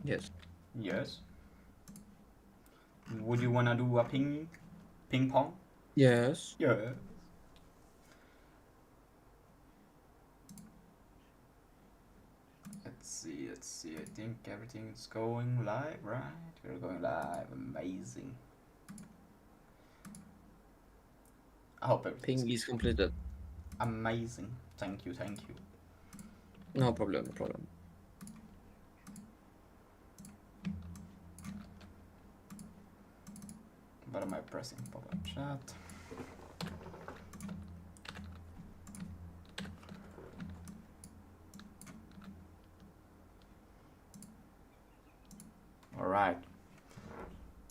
Yes. Yes. Would you wanna do a ping pong? Yes. Yeah. Let's see, let's see. I think everything's going live, right? We're going live. Amazing. I hope everything's Ping is completed. amazing. Thank you, thank you. No problem, no problem. What am I pressing? Pop-up chat. Alright.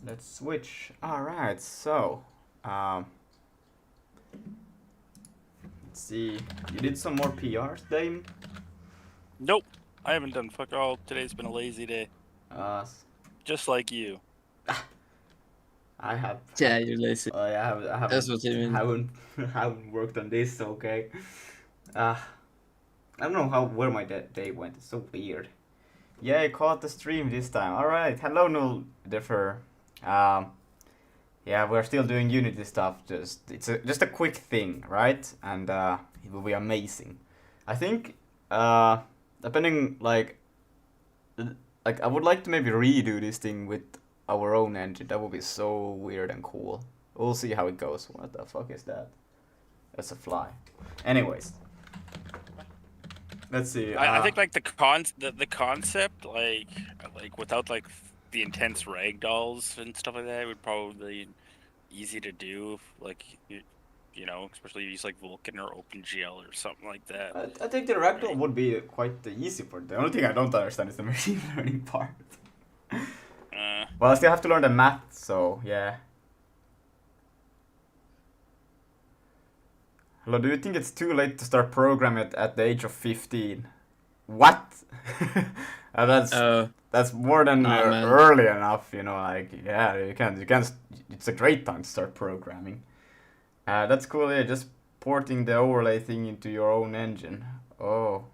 Let's switch. Alright, so let's see. You did some more PRs, Dame? Nope. I haven't done fuck all. Today's been a lazy day. Just like you. I have. Yeah, you're lazy. I haven't. That's what you mean. Haven't worked on this. Okay. I don't know where my day went. It's so weird. Yeah, I caught the stream this time. All right. Hello, Null Differ. Yeah, we're still doing Unity stuff. It's just a quick thing, right? And it will be amazing. I think depending like I would like to maybe redo this thing with our own engine. That would be so weird and cool. We'll see how it goes. What the fuck is that? That's a fly. Anyways, let's see. I think like the concept, like without like the intense ragdolls and stuff like that, would probably easy to do. Like you know, especially use like Vulkan or OpenGL or something like that. I think the ragdoll would be quite easy for it. The only thing I don't understand is the machine learning part. Well, I still have to learn the math, so yeah. Hello, do you think it's too late to start programming at the age of 15? What? That's more than early enough, you know. Like, yeah, you can. It's a great time to start programming. That's cool. Yeah, just porting the overlay thing into your own engine. Oh,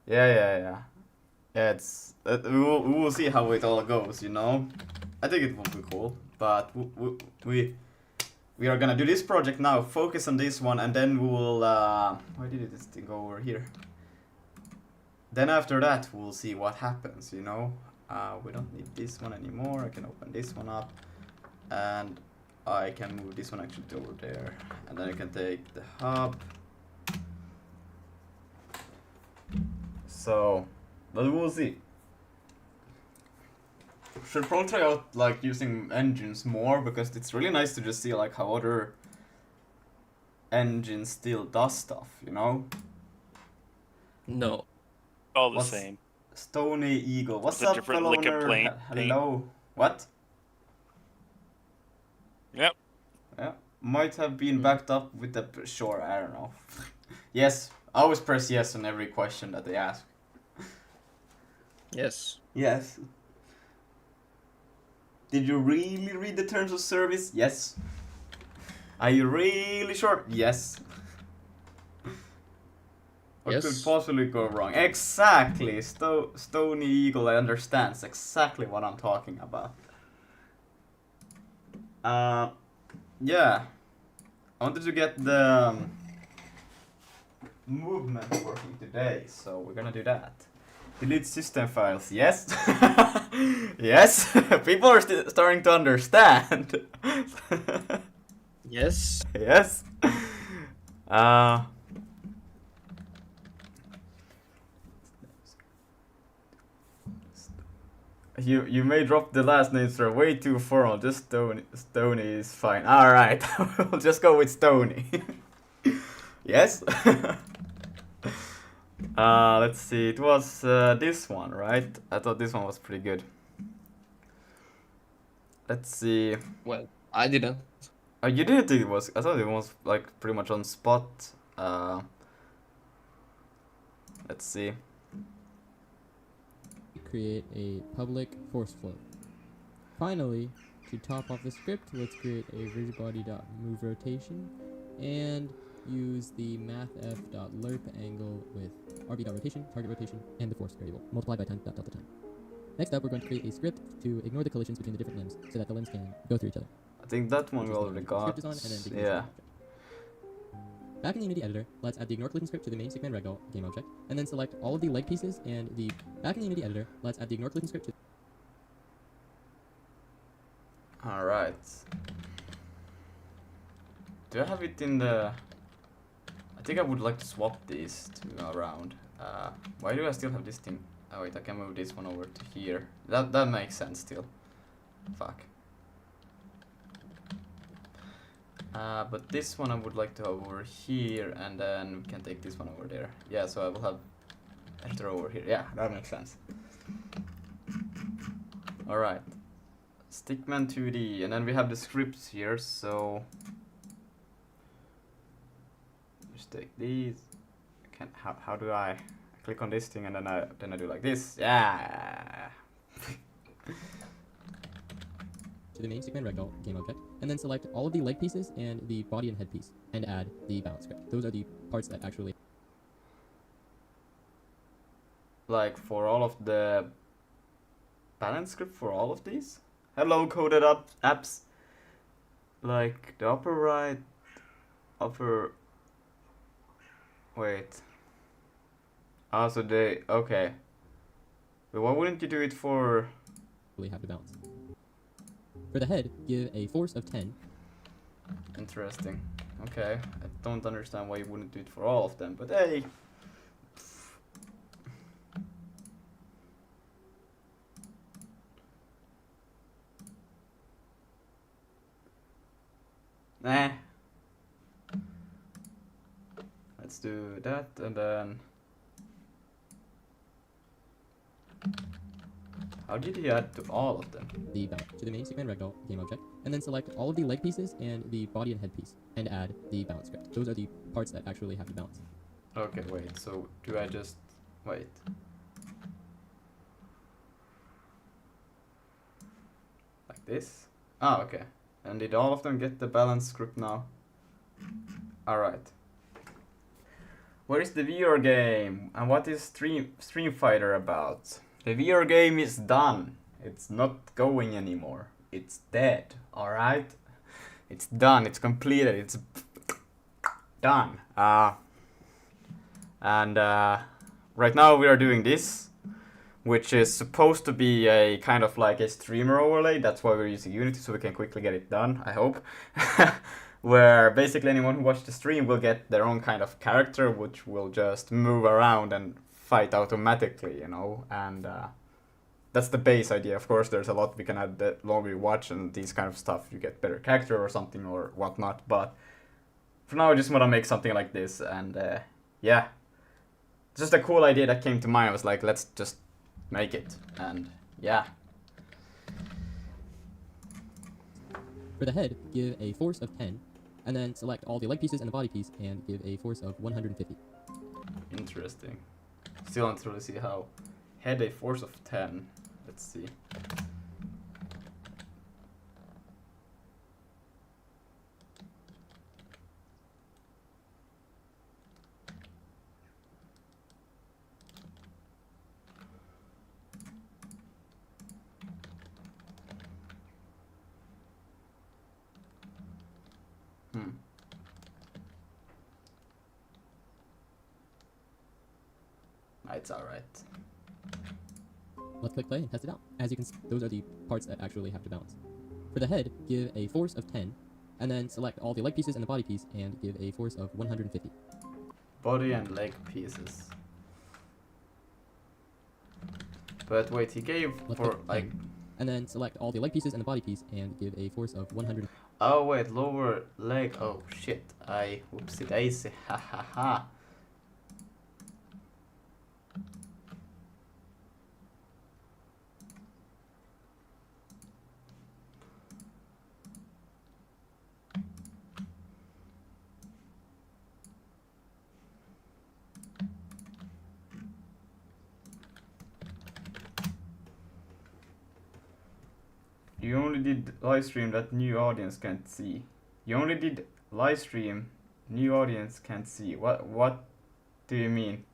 yeah. Yeah, it's we will see how it all goes. You know, I think it will be cool. But we are gonna do this project now. Focus on this one, and then we will. Why did this thing go over here? Then after that, we'll see what happens. You know, we don't need this one anymore. I can open this one up, and I can move this one actually over there, and then I can take the hub. So, but we'll see. Should probably try out like using engines more, because it's really nice to just see like how other engines still does stuff, you know? No. All the same. Stony Eagle. What's up, fellow owner? Hello. What? Yep. Yeah. Might have been backed up with the... Sure, I don't know. Yes. I always press yes on every question that they ask. Yes. Yes. Did you really read the terms of service? Yes. Are you really sure? Yes. What could possibly go wrong? Exactly. Stony Eagle understands exactly what I'm talking about. Yeah. I wanted to get the movement working today, so we're gonna do that. Delete system files. Yes. Yes. People are starting to understand. Yes. Yes. You may drop the last names, they're way too formal. Just Stony is fine. Alright, we'll just go with Stony. Yes? Let's see, it was this one, right? I thought this one was pretty good. Let's see. Well, I didn't. Oh, you didn't think it was? I thought it was like pretty much on spot. Let's see. Create a public force float. Finally, to top off the script, let's create a rigidbody.move rotation and use the mathf.lerp angle with rb.rotation, target rotation, and the force variable, multiplied by time, delta time. Next up, we're going to create a script to ignore the collisions between the different limbs so that the limbs can go through each other. I think that one we Which is already the got. script is on, and then the Yeah. Back in the Unity editor, let's add the ignore collision script to the main stickman ragdoll game object, and then select all of the leg pieces and the back in the Unity editor, let's add the ignore collision script to Alright. Do I have it in the... I think I would like to swap these two around. Why do I still have this thing? Oh wait, I can move this one over to here. That makes sense still. Fuck. But this one I would like to have over here, and then we can take this one over there. Yeah, so I will have enter over here. Yeah, that makes sense. Alright. Stickman 2D, and then we have the scripts here, so just take these. How do I click on this thing and then I do like this? Yeah. the main stickman ragdoll game object, and then select all of the leg pieces and the body and head piece, and add the balance script. Those are the parts that actually... Like for all of the balance script for all of these? Hello coded apps. Like the upper right, upper... Wait. Ah, so they... Okay. But why wouldn't you do it for... have the balance. For the head, give a force of 10. Interesting. Okay. I don't understand why you wouldn't do it for all of them, but hey. Nah. Let's do that and then... How did he add to all of them? The balance to the main stickman ragdoll game object, and then select all of the leg pieces and the body and head piece, and add the balance script. Those are the parts that actually have the balance. Okay, wait, so do I just... Wait. Like this? Ah, okay. And did all of them get the balance script now? Alright. Where is the VR game? And what is StreamFighter about? The VR game is done. It's not going anymore. It's dead, alright? It's done, it's completed, it's done. Right now we are doing this, which is supposed to be a kind of like a streamer overlay. That's why we're using Unity, so we can quickly get it done, I hope. Where basically anyone who watches the stream will get their own kind of character, which will just move around and fight automatically, you know, and that's the base idea. Of course, there's a lot we can add the longer you watch and these kind of stuff. You get better character or something or whatnot, but for now I just want to make something like this, and yeah. Just a cool idea that came to mind. I was like, let's just make it, and yeah. For the head, give a force of 10, and then select all the leg pieces and the body piece, and give a force of 150. Interesting. Still don't really see how. Head a force of 10. Let's see. It's alright. Let's click play and test it out. As you can see, those are the parts that actually have to balance. For the head, give a force of 10, and then select all the leg pieces and the body piece, and give a force of 150. Body and leg pieces. But wait, he gave Let's for click like... And then select all the leg pieces and the body piece, and give a force of 100. Oh wait, lower leg. Oh shit. Whoopsie daisy. Ha ha ha. You only did live stream that new audience can't see. You only did live stream new audience can't see. What do you mean?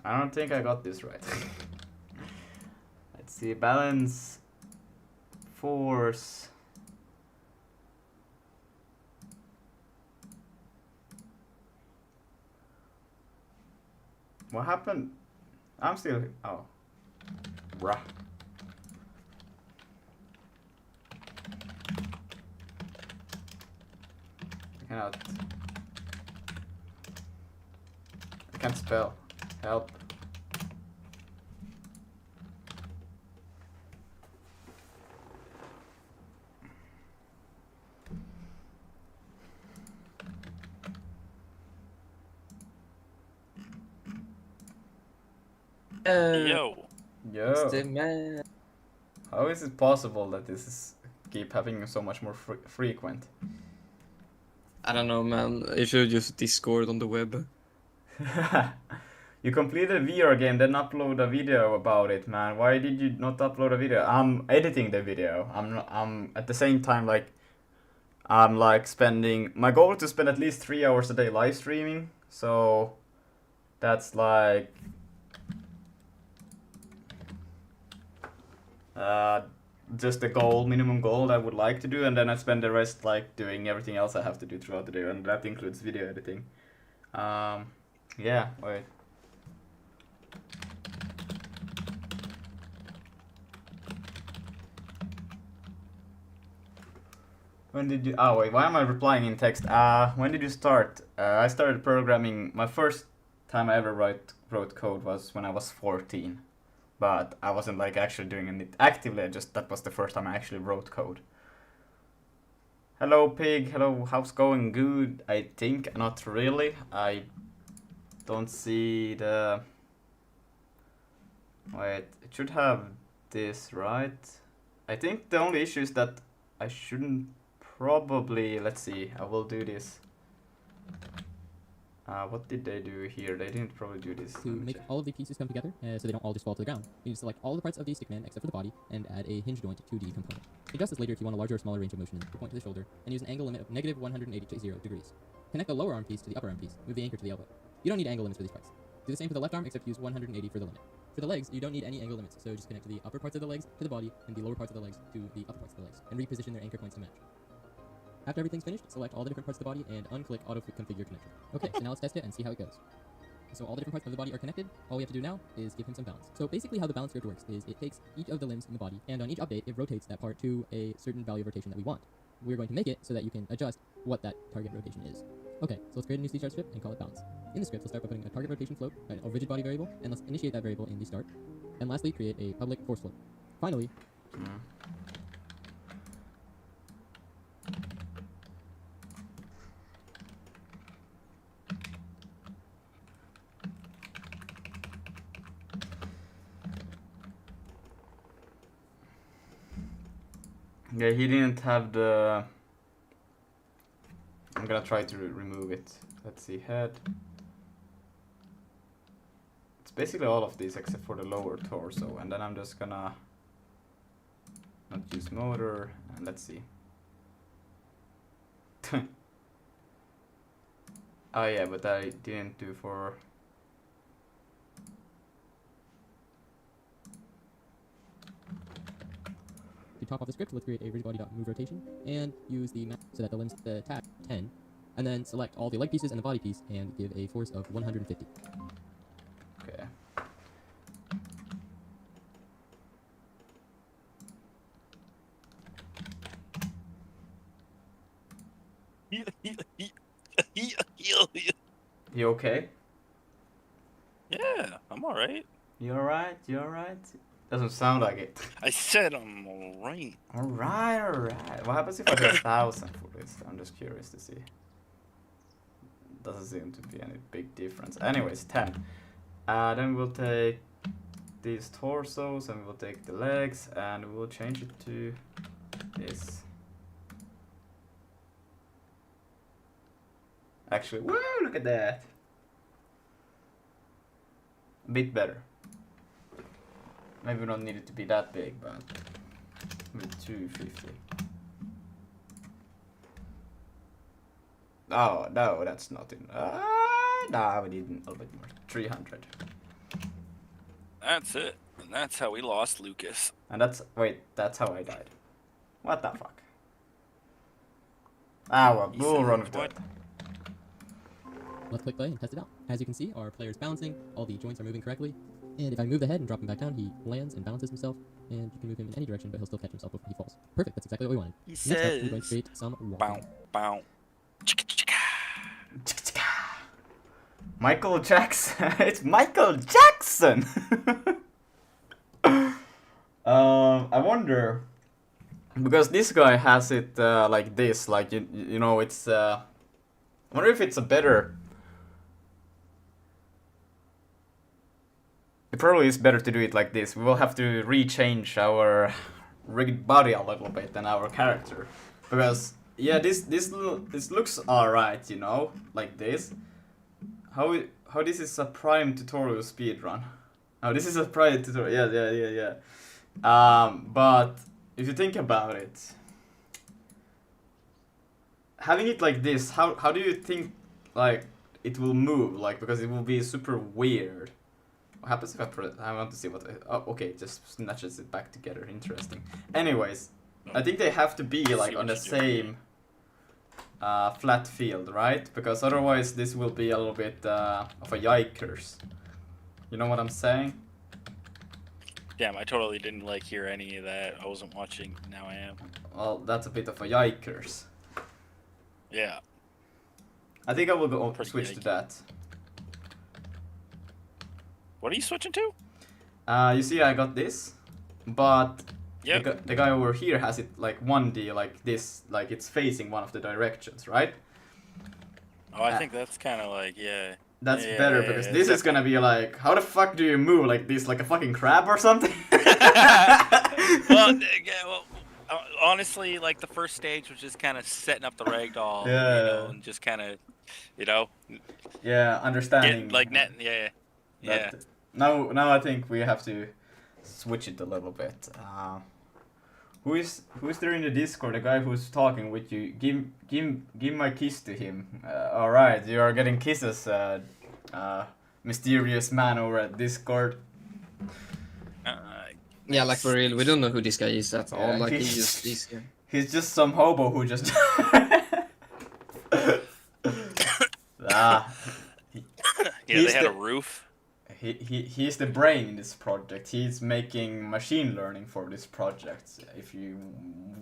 I don't think I got this right. Let's see, balance, force. What happened? I'm still, oh. Bruh. I can't spell. Help. Yo. Yo. The man. How is it possible that this is keep having so much more frequent? I don't know, man. You should use Discord on the web. You completed a VR game, then upload a video about it, man. Why did you not upload a video? I'm editing the video. I'm at the same time like I'm like spending my goal is to spend at least 3 hours a day live streaming. So that's like just the goal, minimum goal I would like to do, and then I spend the rest like doing everything else I have to do throughout the day, and that includes video editing. Yeah, wait. When did you? Oh wait, why am I replying in text? When did you start? I started programming. My first time I ever wrote code was when I was 14, but I wasn't like actually doing it actively. That was the first time I actually wrote code. Hello pig. Hello. How's going? Good. I think not really. I don't see the. Wait. It should have this, right? I think the only issue is that I shouldn't. Probably, let's see, I will do this. What did they do here? They didn't probably do this. To make all of the pieces come together so they don't all just fall to the ground, you need to select all the parts of the stickman except for the body and add a hinge joint 2D component. Adjust this later if you want a larger or smaller range of motion to point to the shoulder, and use an angle limit of negative 180 degrees. Connect the lower arm piece to the upper arm piece. Move the anchor to the elbow. You don't need angle limits for these parts. Do the same for the left arm except use 180 for the limit. For the legs, you don't need any angle limits, so just connect the upper parts of the legs to the body and the lower parts of the legs to the upper parts of the legs, and reposition their anchor points to match. After everything's finished, select all the different parts of the body and unclick Auto Configure Connection. Okay, so now let's test it and see how it goes. So all the different parts of the body are connected. All we have to do now is give him some balance. So basically how the balance script works is it takes each of the limbs in the body, and on each update, it rotates that part to a certain value of rotation that we want. We're going to make it so that you can adjust what that target rotation is. Okay, so let's create a new C# script and call it balance. In the script, let's start by putting a target rotation float, a rigid body variable, and let's initiate that variable in the start. And lastly, create a public force float. Finally, yeah, he didn't have the. I'm gonna try to remove it. Let's see, head. It's basically all of these except for the lower torso, and then I'm just gonna not use motor, and let's see. Oh yeah, but I didn't do for. to top off the script, let's create a rigidbody.move rotation and use the map so that the limbs the tag 10, and then select all the leg pieces and the body piece and give a force of 150. Okay. You okay? Yeah, I'm alright. You alright? You alright? Doesn't sound like it. I said I'm alright. Alright, alright. What happens if I do 1,000 for this? I'm just curious to see. Doesn't seem to be any big difference. Anyways, 10. Then we'll take these torsos and we'll take the legs and we'll change it to this. Actually, woo, look at that. A bit better. Maybe we don't need it to be that big, but with 250. Oh, no, that's not in. No, we need a little bit more. 300. that's it. And that's how we lost Lucas. And that's how I died. What the fuck? Ah well, He we'll said, run with "What?" that. Let's click play and test it out. As you can see, our player is balancing, all the joints are moving correctly, and if I move the head and drop him back down, he lands and balances himself, and you can move him in any direction, but he'll still catch himself before he falls. Perfect, that's exactly what we wanted. He Next up, we're going to says, create some "Bow, walking. bow, chicka, chicka." Michael Jackson. It's Michael Jackson. I wonder because this guy has it like this, like you know, it's. I wonder if it's a better. It probably is better to do it like this. We will have to rechange our rigged body a little bit and our character, because yeah, this looks alright, you know, like this. How this is a prime tutorial speedrun. Oh, this is a prime tutorial. Yeah. But if you think about it, having it like this, how do you think like it will move? Like, because it will be super weird. What happens if I put it? I want to see what. Oh, okay, it just snatches it back together. Interesting. Anyways, I think they have to be like on the same flat field, right? Because otherwise this will be a little bit of a yikers. You know what I'm saying? Damn, I totally didn't like hear any of that. I wasn't watching. Now I am. Well, that's a bit of a yikers. Yeah. I think I will go Pretty switch to yikey. that. What are you switching to? You see, I got this, but Yeah. the guy over here has it like 1D, like this, like it's facing one of the directions, right? Oh, I think that's kind of like, yeah. That's Yeah, better yeah, because yeah, this is gonna be like, how the fuck do you move like this, like a fucking crab or something? Well, honestly, like the first stage was just kind of setting up the ragdoll, Yeah. you know, and just kind of, you know, Yeah, understanding. yeah. That now I think we have to switch it a little bit. Who is there in the Discord? The guy who's talking with you. Give my kiss to him. All right, you are getting kisses, mysterious man over at Discord. Yeah, like for real, we don't know who this guy is at all. Yeah, Like he's here. He's just some hobo who just. Ah. Yeah, He's they had the- a roof. He's the brain in this project. He's making machine learning for this project. If you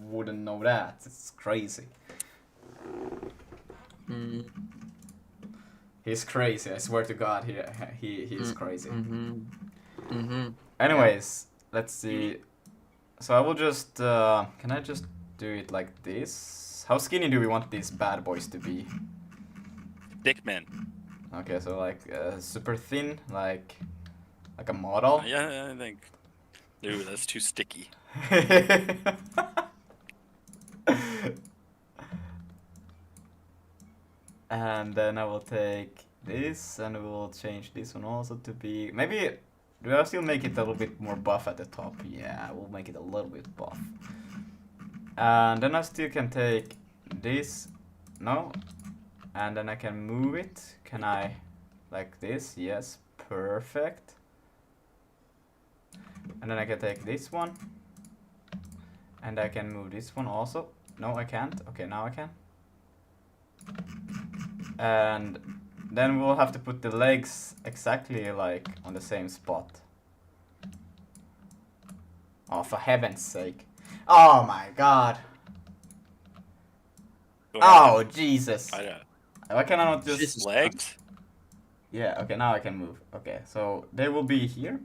wouldn't know that, it's crazy. Mm. He's crazy. I swear to God, he's crazy. Anyways, let's see. So I will just. Can I just do it like this? How skinny do we want these bad boys to be? Dickman. Okay, so like super thin, like a model. Yeah, I think. Ooh, that's too sticky. And then I will take this, and we will change this one also to be maybe. Do I still make it a little bit more buff at the top? Yeah, I will make it a little bit buff. And then I still can take this. No. And then I can move it. Can I? Like this? Yes. Perfect. And then I can take this one. And I can move this one also. No, I can't. Okay, now I can. And then we'll have to put the legs exactly like on the same spot. Oh, for heaven's sake. Oh my god. Oh, Jesus. Why can I not just... Jesus. Legs? Yeah, okay, now I can move. Okay, so they will be here.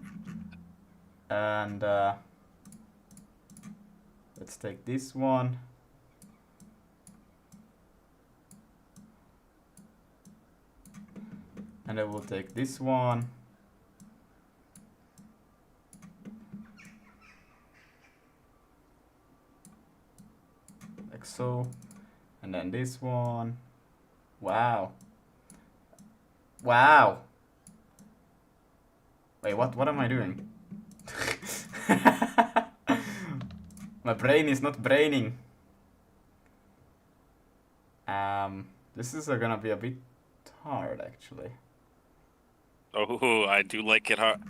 And let's take this one. And I will take this one. Like so. And then this one. Wow. Wow. Wait, what am I doing? My brain is not braining. This is gonna be a bit hard actually. Oh, I do like it hard.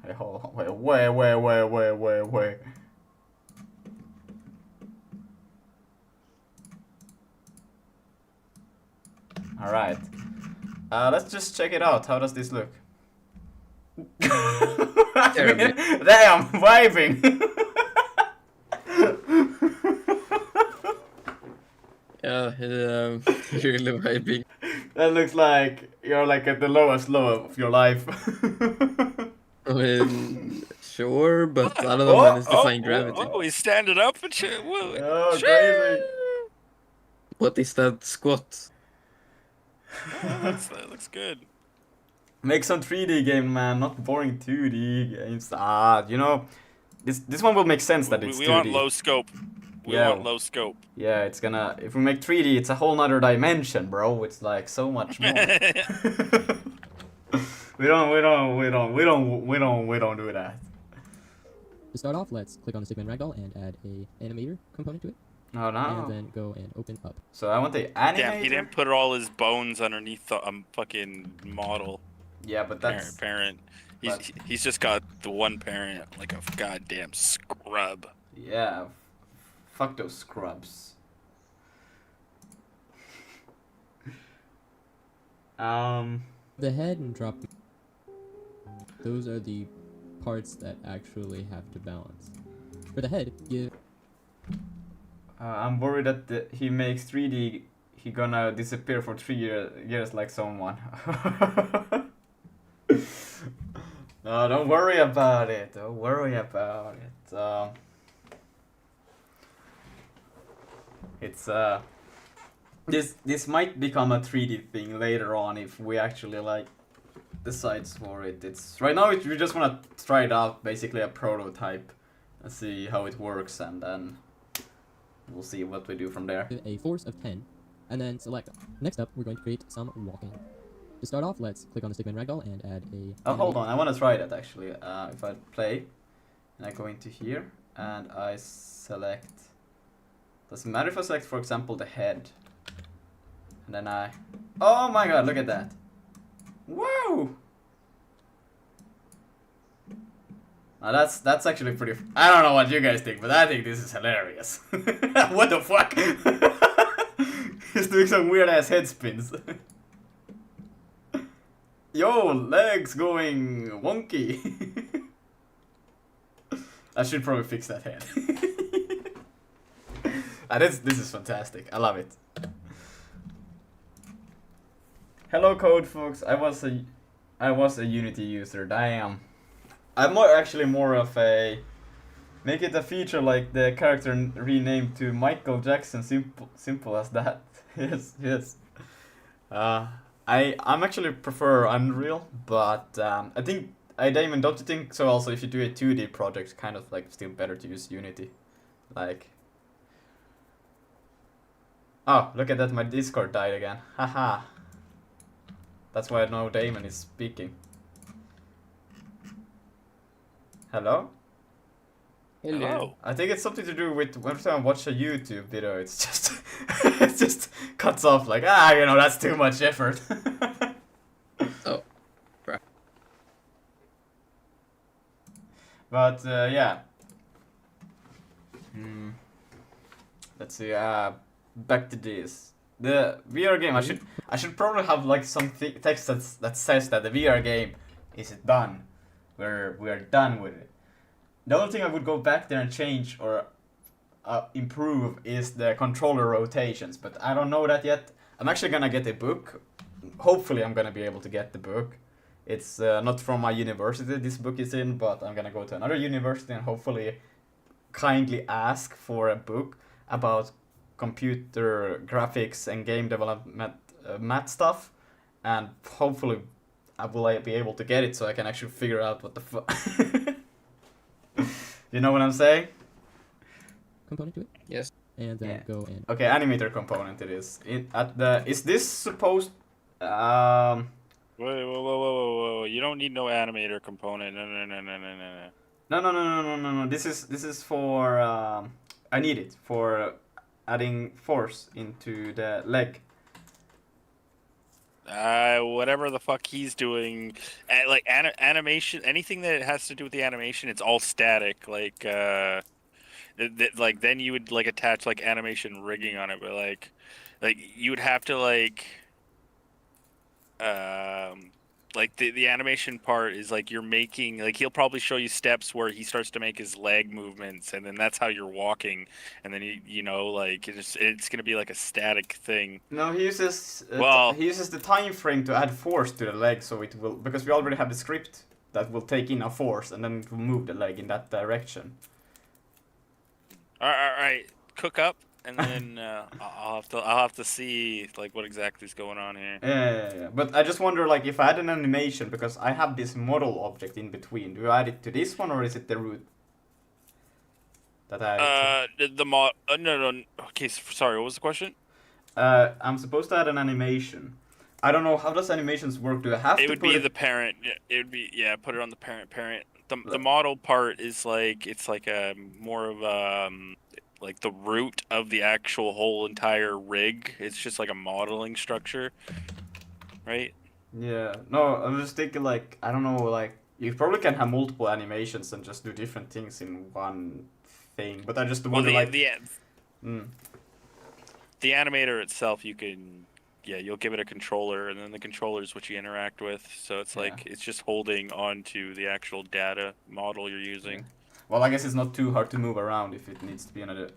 Wait, hold on. Wait. Alright. Let's just check it out. How does this look? Terribly. Damn, vibing! Yeah, really vibing. That looks like you're like at the lowest low of your life. I mean, sure, but I don't know, man. It's defying gravity. Oh, he's standing up and shit. Whoa, Oh, shit. crazy. What is that squat? Oh, that looks good. Make some 3D game, man, not boring 2D games. You know, this one will make sense that it's 2D. We want low scope. We want low scope. Yeah, it's gonna. If we make 3D, it's a whole nother dimension, bro. It's like so much more. We don't do that. To start off, let's click on the stickman ragdoll and add a animator component to it, Oh no. and then go and open up. So I want the animator. Damn, he didn't put all his bones underneath the fucking model. Yeah, but that's. Parent. but- He's just got the one parent like a goddamn scrub. Yeah. Fuck those scrubs. The head and drop. Those are the parts that actually have to balance. For the head, give. I'm worried that he makes 3D. He gonna disappear for 3 years like someone. No, don't worry about it. Don't worry about it. It's this might become a 3D thing later on if we actually like decides for it. It's right now we just wanna try it out, basically a prototype, and see how it works, and then we'll see what we do from there. A force of 10, and then select. Next up, we're going to create some walking. To start off, let's click on the stickman ragdoll and add a. Oh, hold on, I want to try that actually. If I play, and I go into here, and I select. Doesn't matter if I select, for example, the head, and then I. Oh my God! Look at that! Whoa! Now that's actually pretty. I don't know what you guys think, but I think this is hilarious. What the fuck? He's doing some weird ass head spins. Yo, legs going wonky. I should probably fix that head. This is fantastic. I love it. Hello, code folks. I was a Unity user. Damn. I'm actually more of a make it a feature like the character renamed to Michael Jackson. Simple as that. yes. I'm actually prefer Unreal, but I think Damon, don't you think so? Also, if you do a 2D project, kind of like still better to use Unity, like. Oh, look at that! My Discord died again. Haha. That's why I know Damon is speaking. Hello? Hello. I think it's something to do with every time I watch a YouTube video, it's just it just cuts off like you know, that's too much effort. Oh, crap. But yeah. Let's see. Back to this. The VR game. I should probably have like some text that says that the VR game is done. We're done with it. The only thing I would go back there and change or improve is the controller rotations, but I don't know that yet. I'm actually gonna get a book. Hopefully I'm gonna be able to get the book. It's not from my university this book is in, but I'm gonna go to another university and hopefully kindly ask for a book about computer graphics and game development math stuff, and hopefully I will be able to get it so I can actually figure out what the fuck. You know what I'm saying? Component to it. Yes. And then Yeah. go in. Okay, animator component it is. Is this supposed Whoa. You don't need no animator component. No. This is for I need it for adding force into the leg. Whatever the fuck he's doing, like animation, anything that has to do with the animation, it's all static. Like, like then you would like attach like animation rigging on it, but like you would have to um, like the animation part is like you're making like he'll probably show you steps where he starts to make his leg movements, and then that's how you're walking, and then you know like it's gonna be like a static thing. No, Well, he uses the time frame to add force to the leg, so it will, because we already have the script that will take in a force and then it will move the leg in that direction. all right, cook up, and then I'll have to see like what exactly is going on here. Yeah. But I just wonder, like, if I add an animation, because I have this model object in between. Do I add it to this one, or is it the root that I? The mod. No. Okay, sorry. What was the question? I'm supposed to add an animation. I don't know, how does animations work? Do I have to It would put be it? the parent. It would be put it on the parent. The model part is like it's like a more of like the root of the actual whole entire rig. It's just like a modeling structure, right? Yeah. No, I'm just thinking, like, I don't know, like, you probably can have multiple animations and just do different things in one thing. But I just Well, wonder, like. the animator itself, you can you'll give it a controller, and then the controller is what you interact with. So it's like it's just holding on to the actual data model you're using. Yeah. Well, I guess it's not too hard to move around if it needs to be in a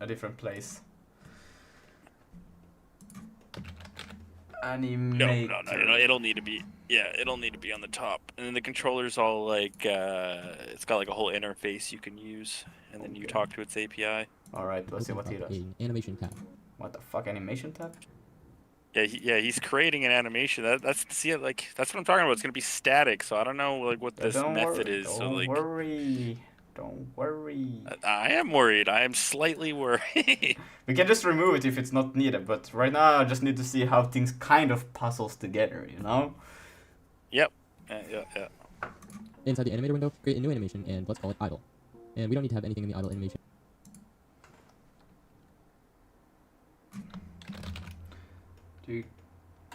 different place. Animator. No. It'll need to be it'll need to be on the top, and then the controller's all like it's got like a whole interface you can use, and then you talk to its API. All right, let's see what he does. An animation tab. What the fuck, animation tab? He's creating an animation. That's what I'm talking about. It's gonna be static, so I don't know like what this method is. Don't worry. Don't worry. I am worried. I am slightly worried. We can just remove it if it's not needed, but right now I just need to see how things kind of puzzles together, you know? Yep. Yeah. Inside the animator window, create a new animation and let's call it idle. And we don't need to have anything in the idle animation.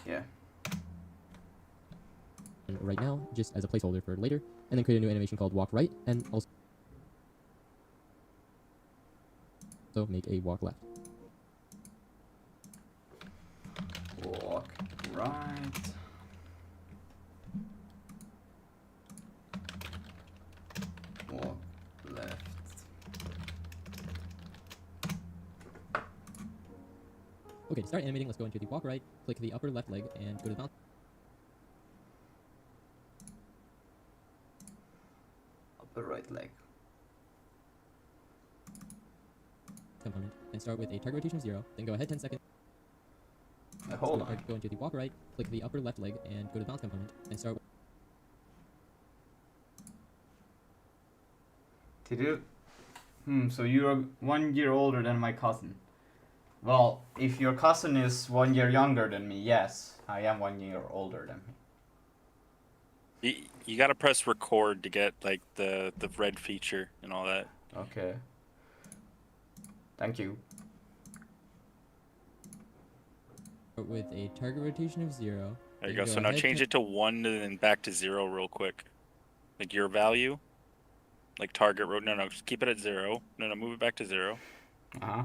Yeah. And right now, just as a placeholder for later, and then create a new animation called walk right, and also make a walk left. Walk right. Walk left. Okay, to start animating, let's go into the walk right, click the upper left leg, and go to the bounce Upper right leg. component, and start with a target rotation of 0, then go ahead 10 seconds. Hold on. Go into the walk right, click the upper left leg, and go to the bounce component, and start with So you're 1 year older than my cousin. Well, if your cousin is 1 year younger than me, yes, I am 1 year older than me. You gotta press record to get like the red feature and all that. Okay. Thank you. with a target rotation of 0. There you go. So now change it to 1 and then back to 0 real quick. Like your value. Like target no, just keep it at 0. No, move it back to 0. Uh-huh.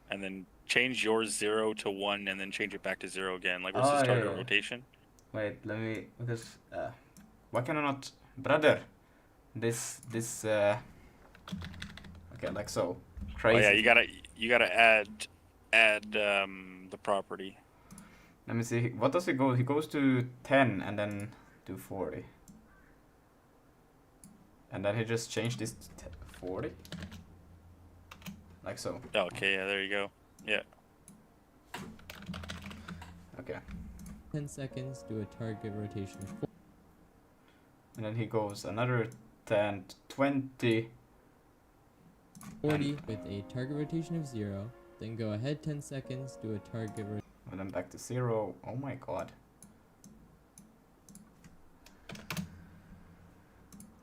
And then change your 0 to 1 and then change it back to 0 again. Like what's this target rotation? Wait, let me, because why can I not, brother? This okay, like so. Crazy. Oh yeah, you gotta add the property. Let me see. What does he go? He goes to 10 and then to 40. And then he just changed this to 40. Like so. Okay, yeah, there you go. Yeah. Okay. 10 seconds, do a target rotation of 4. And then he goes another 10, 20. 40 with a target rotation of 0. Then go ahead 10 seconds, do a target and then back to 0. Oh my god.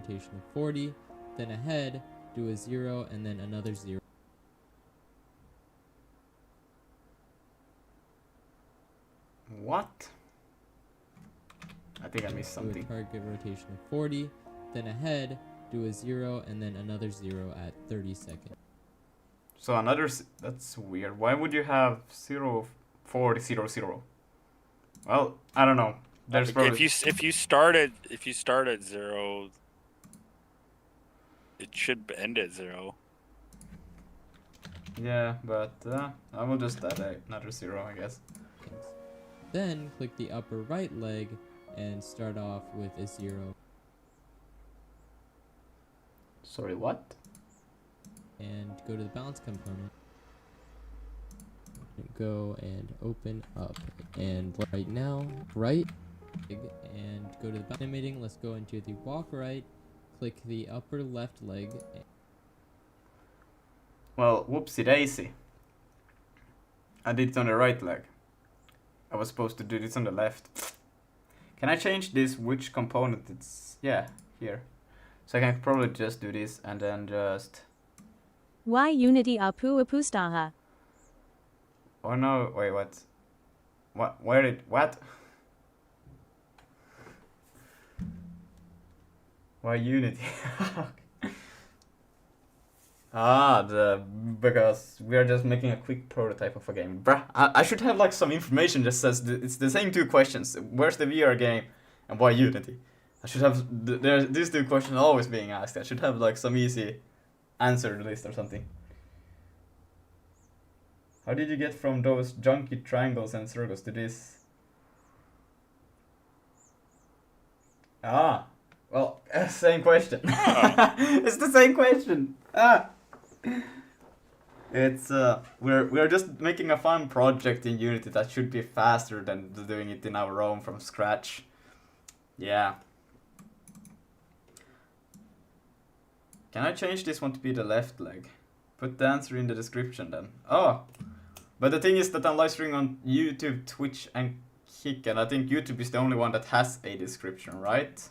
rotation of 40. Then ahead, do a 0 and then another 0. what? I think I missed Do a something. target rotation of 40, then ahead, do a 0, and then another 0 at 30 seconds. So another, that's weird. Why would you have 0, 40, 0, 0? Well, I don't know. There's probably... if you start at 0, it should end at 0. Yeah, but I will just add another 0, I guess. Then click the upper right leg and start off with a 0. Sorry, what? And go to the balance component. Go and open up. And right now, right, and go to the animating. Let's go into the walk right. Click the upper left leg. Well, whoopsie daisy. I did it on the right leg. I was supposed to do this on the left. Can I change this, which component it's... Yeah, here. So I can probably just do this and then just... Why Unity Apu Apustaha? Oh no, wait, what? What? Where did... What? Why Unity? Because we are just making a quick prototype of a game. Bruh, I should have like some information that says it's the same two questions. Where's the VR game and why Unity? I should have there's these two questions always being asked. I should have like some easy answer list or something. How did you get from those junky triangles and circles to this? Well, same question. It's the same question. It's we're just making a fun project in Unity that should be faster than doing it in our own from scratch. Yeah. Can I change this one to be the left leg? Put the answer in the description then. Oh, but the thing is that I'm live streaming on YouTube, Twitch, and Kick, and I think YouTube is the only one that has a description, right?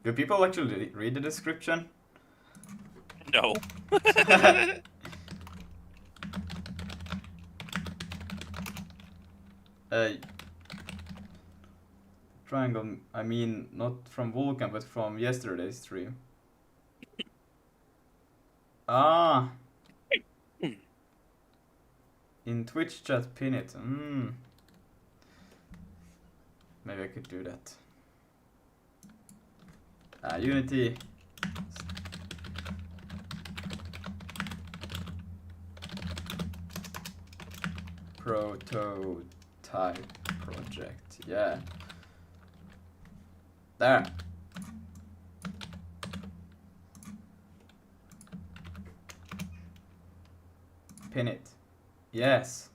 Do people actually read the description? No. Triangle, I mean, not from Vulcan, but from yesterday's stream. In Twitch chat, pin it. Maybe I could do that. Unity. Prototype project. Yeah. There. Pin it. Yes.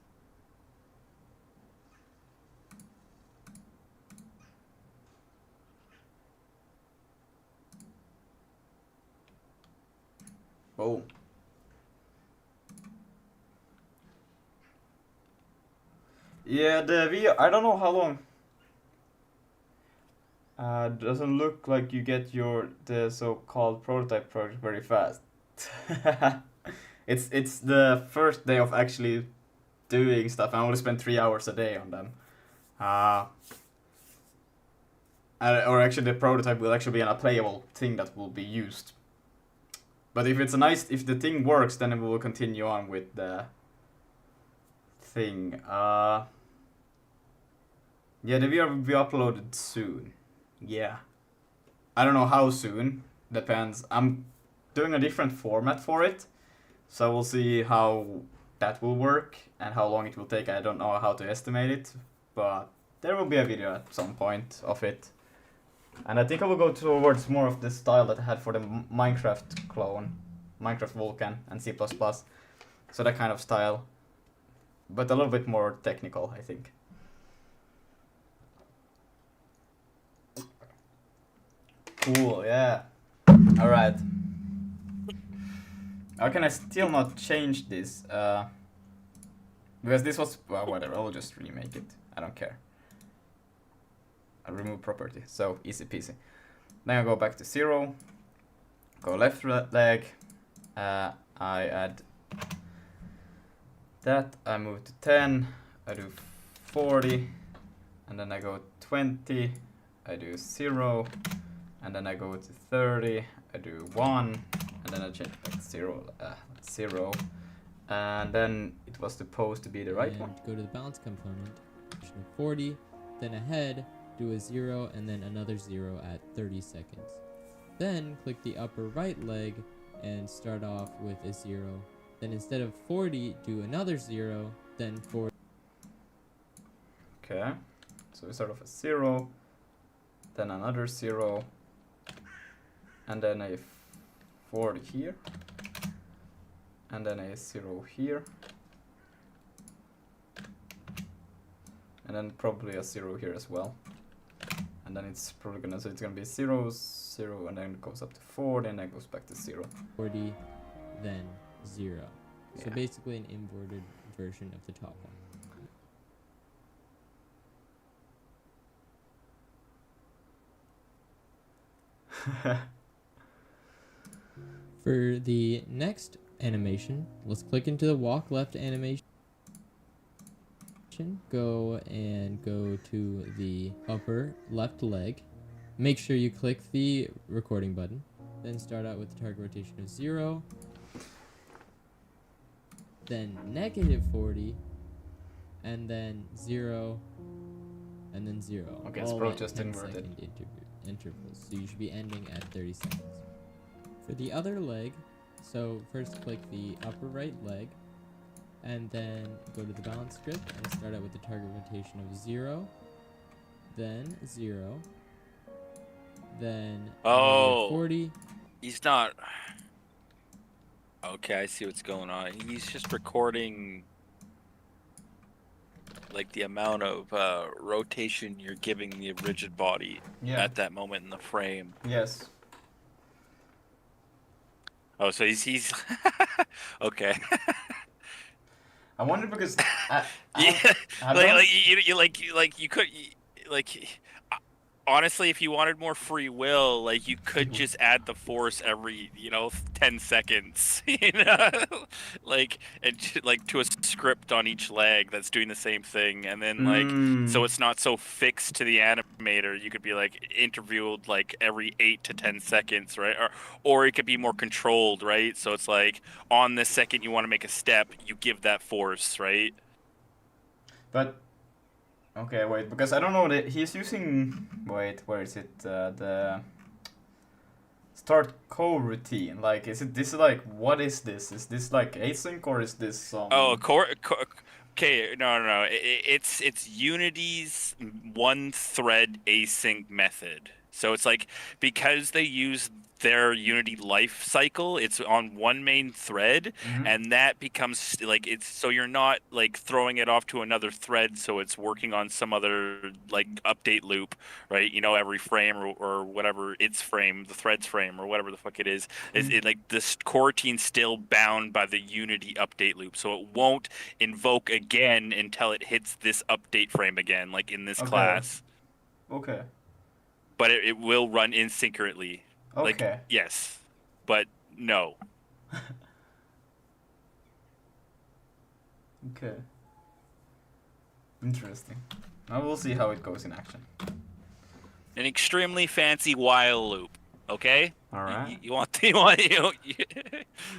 Oh. Yeah, the video, I don't know how long. Doesn't look like you get the so-called prototype project very fast. It's the first day of actually doing stuff. I only spent 3 hours a day on them. Or actually the prototype will actually be a playable thing that will be used. But if if the thing works, then we will continue on with the thing. Yeah, the VR will be uploaded soon. Yeah. I don't know how soon. Depends. I'm doing a different format for it. So we'll see how that will work and how long it will take. I don't know how to estimate it. But there will be a video at some point of it. And I think I will go towards more of the style that I had for the Minecraft clone. Minecraft Vulkan and C++. So that kind of style. But a little bit more technical, I think. Cool, yeah. Alright. How can I still not change this? Because this was... Well, whatever, I'll just remake it. I don't care. I'll remove property, so easy peasy. Then I go back to 0. Go left leg. I add that. I move to 10. I do 40, and then I go 20, I do 0, and then I go to 30, I do 1, and then I change back to 0, 0, and then it was supposed to be the right one. Go to the balance component, 40, then ahead, do a 0, and then another 0 at 30 seconds. Then click the upper right leg and start off with a 0. Then instead of 40, do another 0, then 40. Okay, so we start off at 0, then another 0, and then a 40 here, and then a 0 here, and then probably a 0 here as well. And then it's probably gonna, so it's gonna be 0, 0, and then it goes up to 40, and then it goes back to 0. 40, then 0. So Yeah. basically an inverted version of the top one. For the next animation, let's click into the walk left animation. Go to the upper left leg. Make sure you click the recording button. Then start out with the target rotation of 0. Then negative 40. And then 0. And then 0. Okay, it's all probably at just 10 inverted. second intervals. So you should be ending at 30 seconds. For the other leg, so first click the upper right leg, and then go to the balance script and start out with the target rotation of 0, then 0, then Oh. 40. He's not. Okay, I see what's going on. He's just recording like the amount of rotation you're giving the rigid body Yeah. at that moment in the frame. Yes. Oh, so he's okay. I wonder because Yeah, I like, don't- you could honestly, if you wanted more free will, like you could just add the force every 10 seconds, like like to a script on each leg that's doing the same thing, and then so it's not so fixed to the animator. You could be like interviewed like every 8 to 10 seconds, right? Or it could be more controlled, right? So it's like on this second you want to make a step, you give that force, right? But okay, wait, because I don't know that he's using. Wait, where is it? The start coroutine. Like, is it this? Like, what is this? Is this like async or is this? Okay, no. It's Unity's one thread async method. So it's like because they use their Unity life cycle, it's on one main thread, and that becomes like it's so you're not like throwing it off to another thread, so it's working on some other like update loop, right? Every frame or whatever its frame, the thread's frame or whatever the fuck it is. It like this coroutine's still bound by the Unity update loop, so it won't invoke again until it hits this update frame again, like in this class. Okay. But it will run asynchronously. Like, Okay. yes, but no. Okay. Interesting. Now we'll see how it goes in action. An extremely fancy while loop. Okay. All right. You want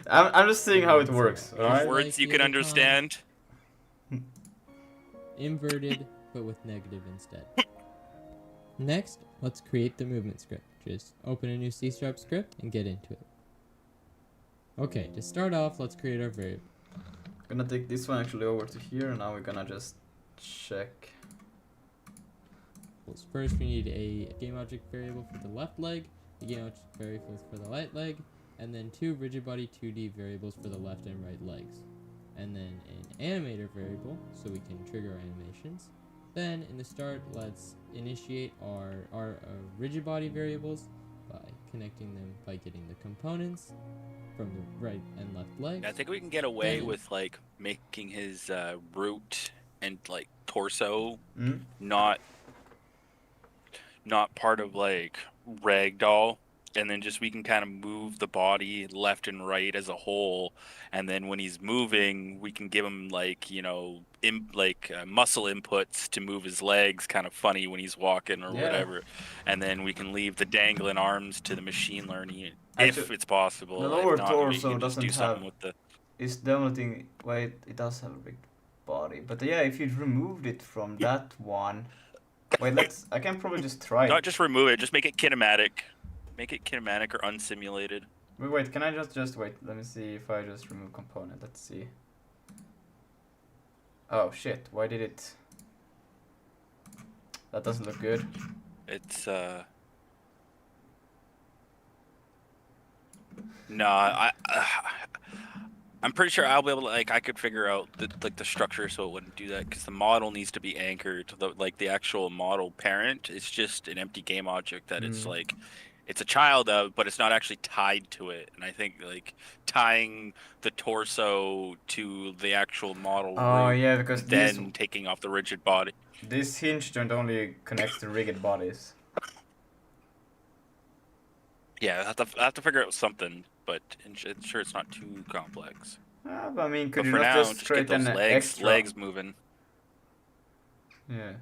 I'm just seeing how it works. All right. words Like you the can other understand. Inverted, but with negative instead. Next, let's create the movement script. Just open a new C# script and get into it. Okay, to start off, let's create our variable. Gonna take this one actually over to here, and now we're gonna just check. First, we need a GameObject variable for the left leg, a GameObject variable for the right leg, and then 2 rigid body 2D variables for the left and right legs. And then an animator variable, so we can trigger our animations. Then, in the start, let's initiate our rigid body variables by connecting them by getting the components from the right and left legs. I think we can get away with like making his root and like torso not part of like ragdoll, and then just we can kind of move the body left and right as a whole, and then when he's moving we can give him like, you know, muscle inputs to move his legs kind of funny when he's walking or whatever, and then we can leave the dangling arms to the machine learning Actually, if it's the possible. If lower not, we torso can just do doesn't something have. with the Is the only thing. Wait, it does have a big body, but yeah, if you removed it from that one. Wait, let's. I can probably just try not it. just remove it, just make it kinematic, or unsimulated. Wait, can I just wait? Let me see if I just remove component. Let's see. Oh shit! Why did it? That doesn't look good. It's no, I'm pretty sure I'll be able to, like, I could figure out the structure so it wouldn't do that, because the model needs to be anchored to the actual model parent. It's just an empty game object that it's like, it's a child of, but it's not actually tied to it. And I think like tying the torso to the actual model Oh root, yeah, because then taking off the rigid body. this hinge joint only connects to rigid bodies. Yeah, I have to figure out something, but sure it's not too complex. But I mean, could But you for not now, just just create get those an legs extra? moving. Yeah.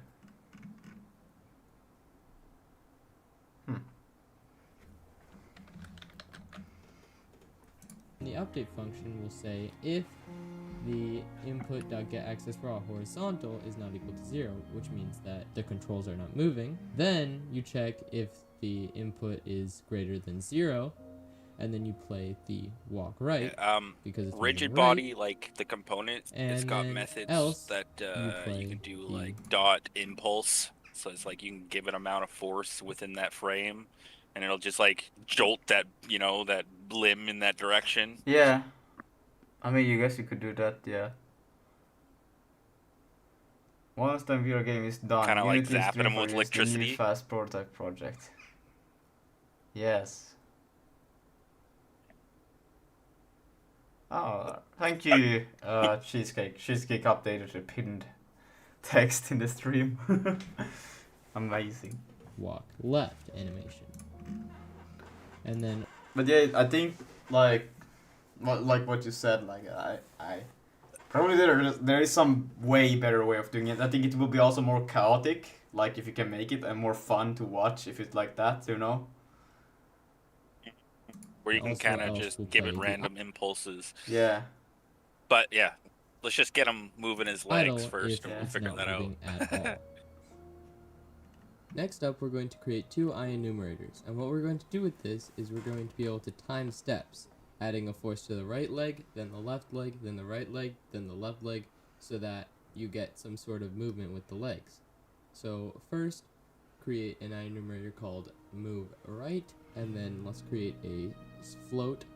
The update function will say if the input.getAccess raw horizontal is not equal to 0, which means that the controls are not moving, then you check if the input is greater than 0, and then you play the walk right, because it's rigid moving right, body, like the component, and it's got then methods else that you can do, the like dot impulse. So it's like you can give an amount of force within that frame, and it'll just like jolt that, you know, that limb in that direction. Yeah. I mean, you guess you could do that, yeah. Once the VR game is done, Kind of like Unity and zapping them with StreamFighter is the new electricity. fast prototype project. Yes. Oh, thank you, Cheesecake. Cheesecake updated the pinned text in the stream. Amazing. walk left animation. And then But yeah, I think like what you said, like I probably there is some way better way of doing it. I think it will be also more chaotic, like if you can make it, and more fun to watch if it's like that, you know. Where you can also kind of else just will give play it the random impulses. Yeah. But yeah, let's just get him moving his legs idle first, if and we'll it's figure not that out. moving at all. Next up, we're going to create 2 eye enumerators, and what we're going to do with this is we're going to be able to time steps, adding a force to the right leg, then the left leg, then the right leg, then the left leg, so that you get some sort of movement with the legs. So first, create an eye enumerator called move right, and then let's create a float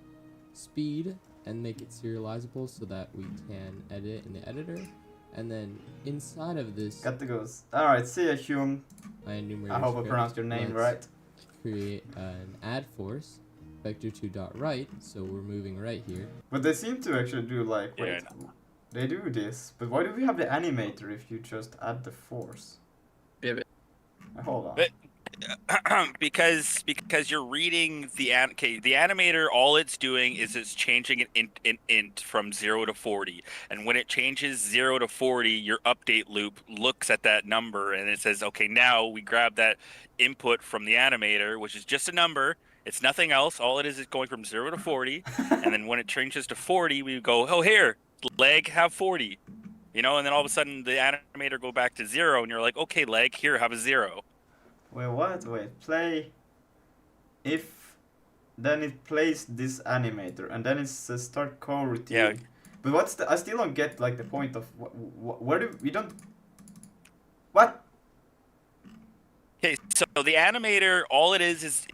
speed and make it serializable so that we can edit in the editor. And then inside of this, Got the goes. Alright, see ya, Hume. I I hope I pronounced your name right. Create an add force, vector2.right, so we're moving right here. But they seem to actually do like, wait, Yeah. they do this, but why do we have the animator if you just add the force? Yeah, but Hold on. But because you're reading the the animator, all it's doing is it's changing it in from 0 to 40, and when it changes 0 to 40, your update loop looks at that number and it says, okay, now we grab that input from the animator, which is just a number. It's nothing else. All it is going from 0 to 40, and then when it changes to 40, we go, oh, here, leg, have 40, you know, and then all of a sudden the animator go back to 0, and you're like, okay, leg, here, have a 0. Wait, what? Wait, play. If then it plays this animator, and then it says start coroutine. Yeah. But what's the? I still don't get like the point of where do we don't. What? Okay, so the animator, all it is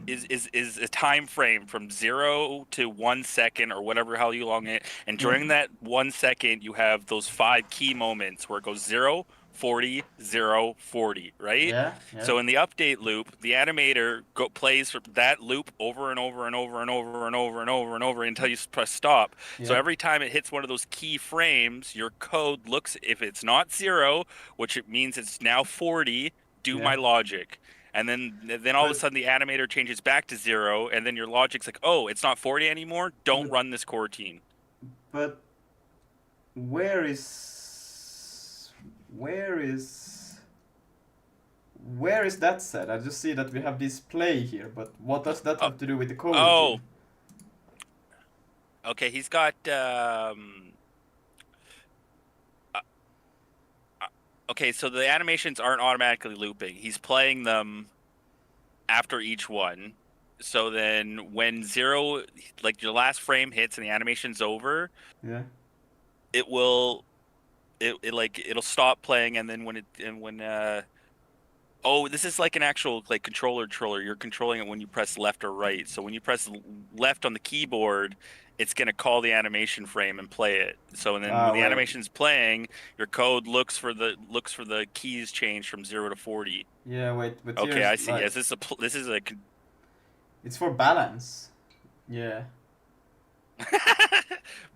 a time frame from 0 to 1 second or whatever how long it, and during that 1 second you have those 5 key moments where it goes 0, 40, 0, 40, right? Yeah. So in the update loop, the animator plays that loop over and over and over and over and over and over and over until you press stop. So every time it hits one of those key frames, your code looks, if it's not 0, which it means it's now 40, do my logic. and then all of a sudden the animator changes back to 0, and then your logic's like, oh, it's not 40 anymore. Don't run this coroutine. But where is that set? I just see that we have display here, but what does that have to do with the code? Oh, okay. He's got okay, so the animations aren't automatically looping. He's playing them after each one. So then when 0, like your last frame hits and the animation's over, Yeah. it'll stop playing, and then oh, this is like an actual like controller. You're controlling it when you press left or right. So when you press left on the keyboard, it's gonna call the animation frame and play it. So and then when the animation's playing, your code looks for the keys change from 0 to 40. Yeah, wait, but okay, I see. Like, Yes, this is a. It's for balance. Yeah.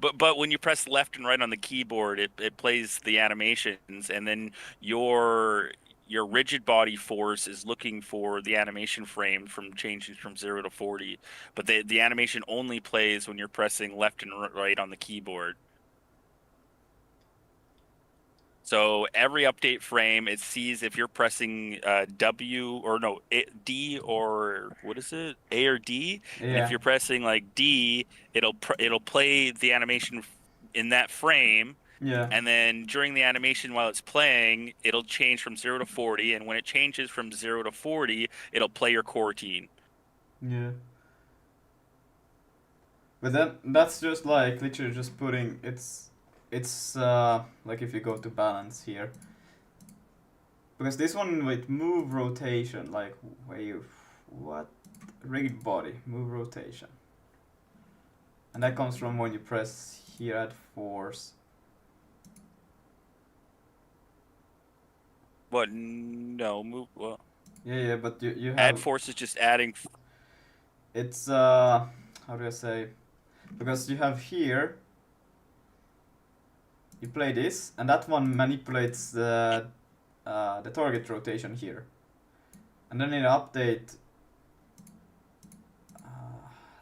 But when you press left and right on the keyboard, it plays the animations, and then your rigid body force is looking for the animation frame from changing from 0 to 40. But the animation only plays when you're pressing left and right on the keyboard. So every update frame, it sees if you're pressing D, or what is it? A or D? Yeah. And if you're pressing like D, it'll play the animation in that frame. Yeah. And then during the animation while it's playing, it'll change from 0 to 40. And when it changes from 0 to 40, it'll play your coroutine. Yeah. But then that's just like literally just putting it's like if you go to balance here, because this one with move rotation, like rigid body move rotation, and that comes from when you press here add force. What? No, move. Well, yeah, but you have add force is just adding. It's how do I say? Because you have here. You play this, and that one manipulates the target rotation here, and then in the update,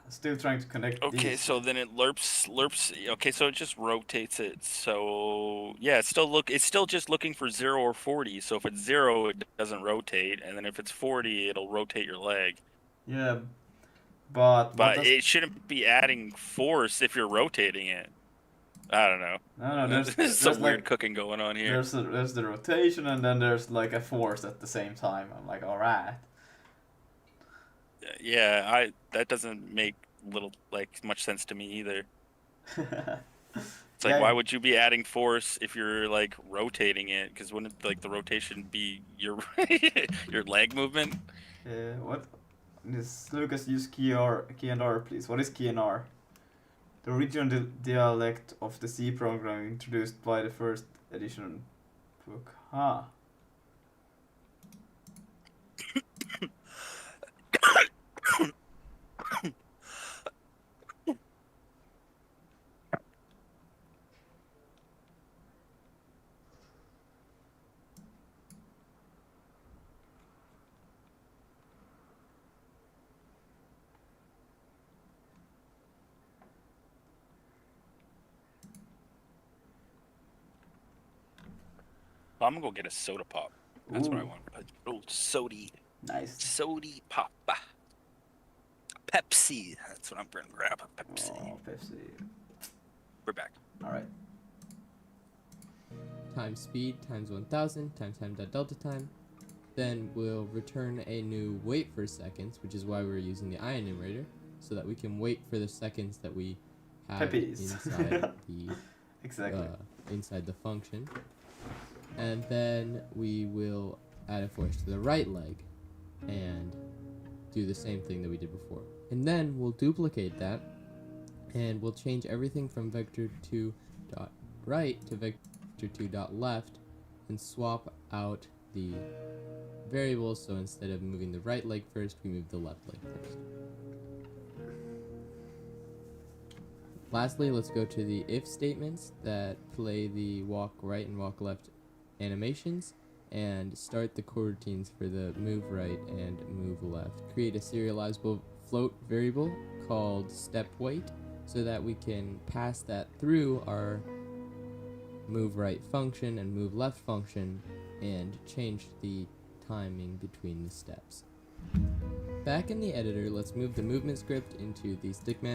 still trying to connect. Okay, these. so then it lerps. Okay, so it just rotates it. So yeah, it's still just looking for 0 or 40. So if it's 0, it doesn't rotate, and then if it's 40, it'll rotate your leg. Yeah, but it shouldn't be adding force if you're rotating it. I don't know. No, there's some weird cooking going on here. There's the rotation, and then there's like a force at the same time. I'm like, all right. Yeah, that doesn't make much sense to me either. It's like, why would you be adding force if you're like rotating it? Because wouldn't like the rotation be your your leg movement? Yeah. What? This Lucas, use key and R, please. What is key and R? The original dialect of the C programming introduced by the first edition book. Huh. I'm gonna go get a soda pop. That's what I want. A old sody. Nice. Sody pop. Pepsi. That's what I'm gonna grab. A Pepsi. Oh, Pepsi. We're back. All right. Times speed times 1000 times delta time. Then we'll return a new wait for seconds, which is why we're using the I enumerator, so that we can wait for the seconds that we have inside the exactly inside the function. And then we will add a force to the right leg and do the same thing that we did before. And then we'll duplicate that, and we'll change everything from vector2.right to vector2.left and swap out the variables. So instead of moving the right leg first, we move the left leg first. Lastly, let's go to the if statements that play the walk right and walk left animations, and start the coroutines for the move right and move left. Create a serializable float variable called step weight so that we can pass that through our move right function and move left function and change the timing between the steps. Back in the editor, let's move the movement script into the stickman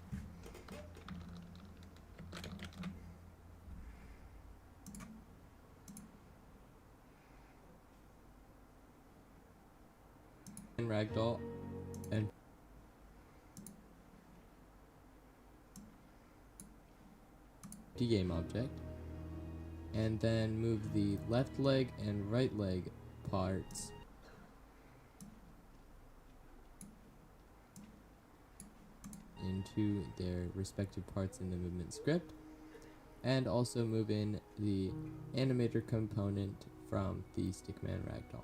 ragdoll and game object, and then move the left leg and right leg parts into their respective parts in the movement script, and also move in the animator component from the stickman ragdoll.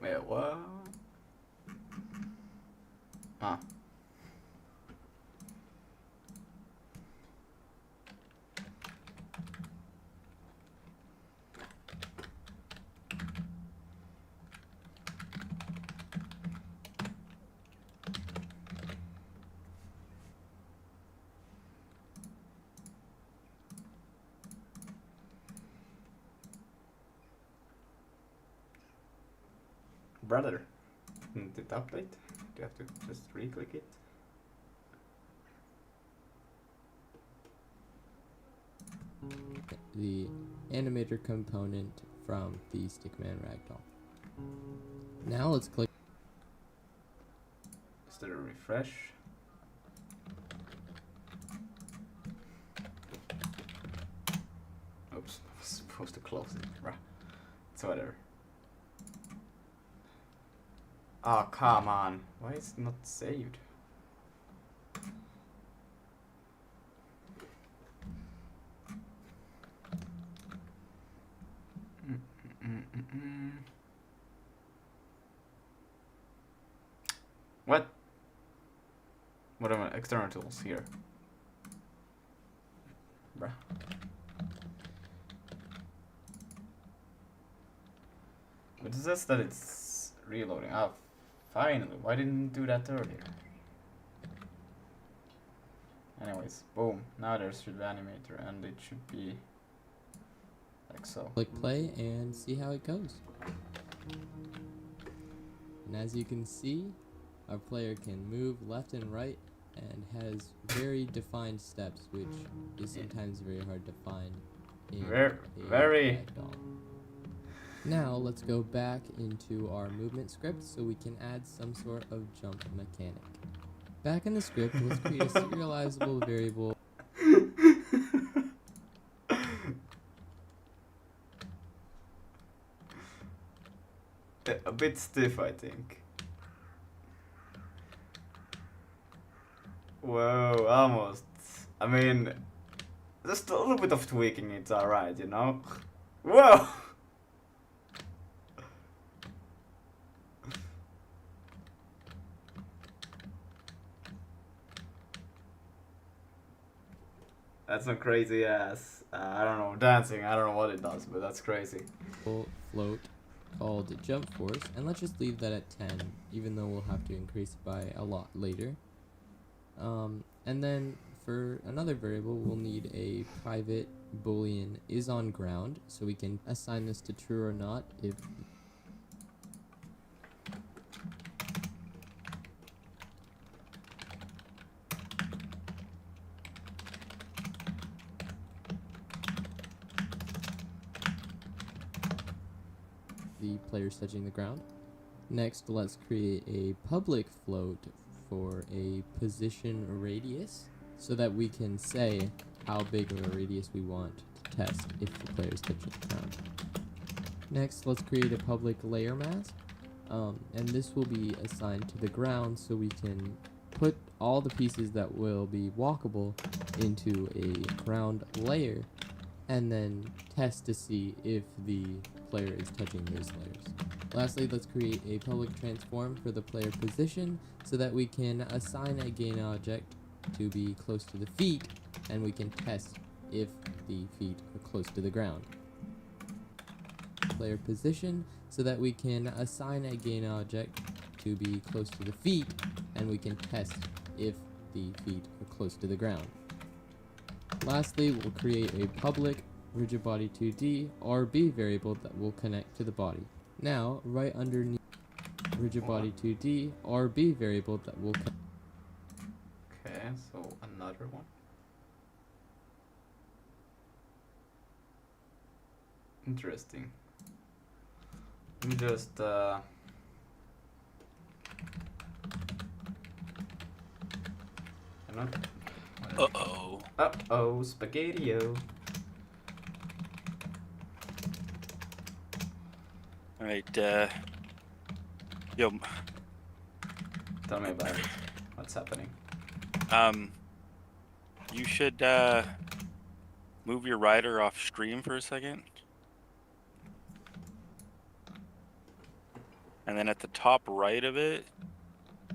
Wait, what? Ah. Brother, did it update? Do you have to just re-click it? The animator component from the stickman ragdoll. Now let's click. Is there a refresh? Oops, I was supposed to close it. Right. It's whatever. Oh, come on. Why is it not saved? What? What are my external tools here? Bruh. But it says that it's reloading. Oh, finally. Why didn't it do that earlier? Anyways, boom. Now there's the animator and it should be like so. Click play and see how it goes. And as you can see, our player can move left and right and has very defined steps, which is sometimes very hard to find in Very. ragdoll. Now let's go back into our movement script so we can add some sort of jump mechanic. Back in the script, let's create a serializable variable A bit stiff, I think. Whoa, almost. I mean, just a little bit of tweaking, it's alright, you know? Whoa! That's some crazy ass, I don't know, dancing, I don't know what it does, but that's crazy. float called jump force, and let's just leave that at 10, even though we'll have to increase it by a lot later. And then for another variable, we'll need a private boolean is on ground, so we can assign this to true or not if the player's touching the ground. Next, let's create a public float for a position radius so that we can say how big of a radius we want to test if the player is touching the ground. Next, let's create a public layer mask, and this will be assigned to the ground so we can put all the pieces that will be walkable into a ground layer and then test to see if the player is touching those layers. Lastly, let's create a public transform for the player position so that we can assign a gain object to be close to the feet, and we can test if the feet are close to the ground. Player position, so that we can assign a gain object to be close to the feet, and we can test if the feet are close to the ground. Lastly, we'll create a public rigid body 2D RB variable that will connect to the body. Now, right underneath rigid body 2D RB variable that will Okay, so another one. Interesting. Let me just Uh-oh. Uh-oh, spaghetti-o. Alright, yo, Tell me about it. What's happening? you should, move your rider off stream for a second. And then at the top right of it,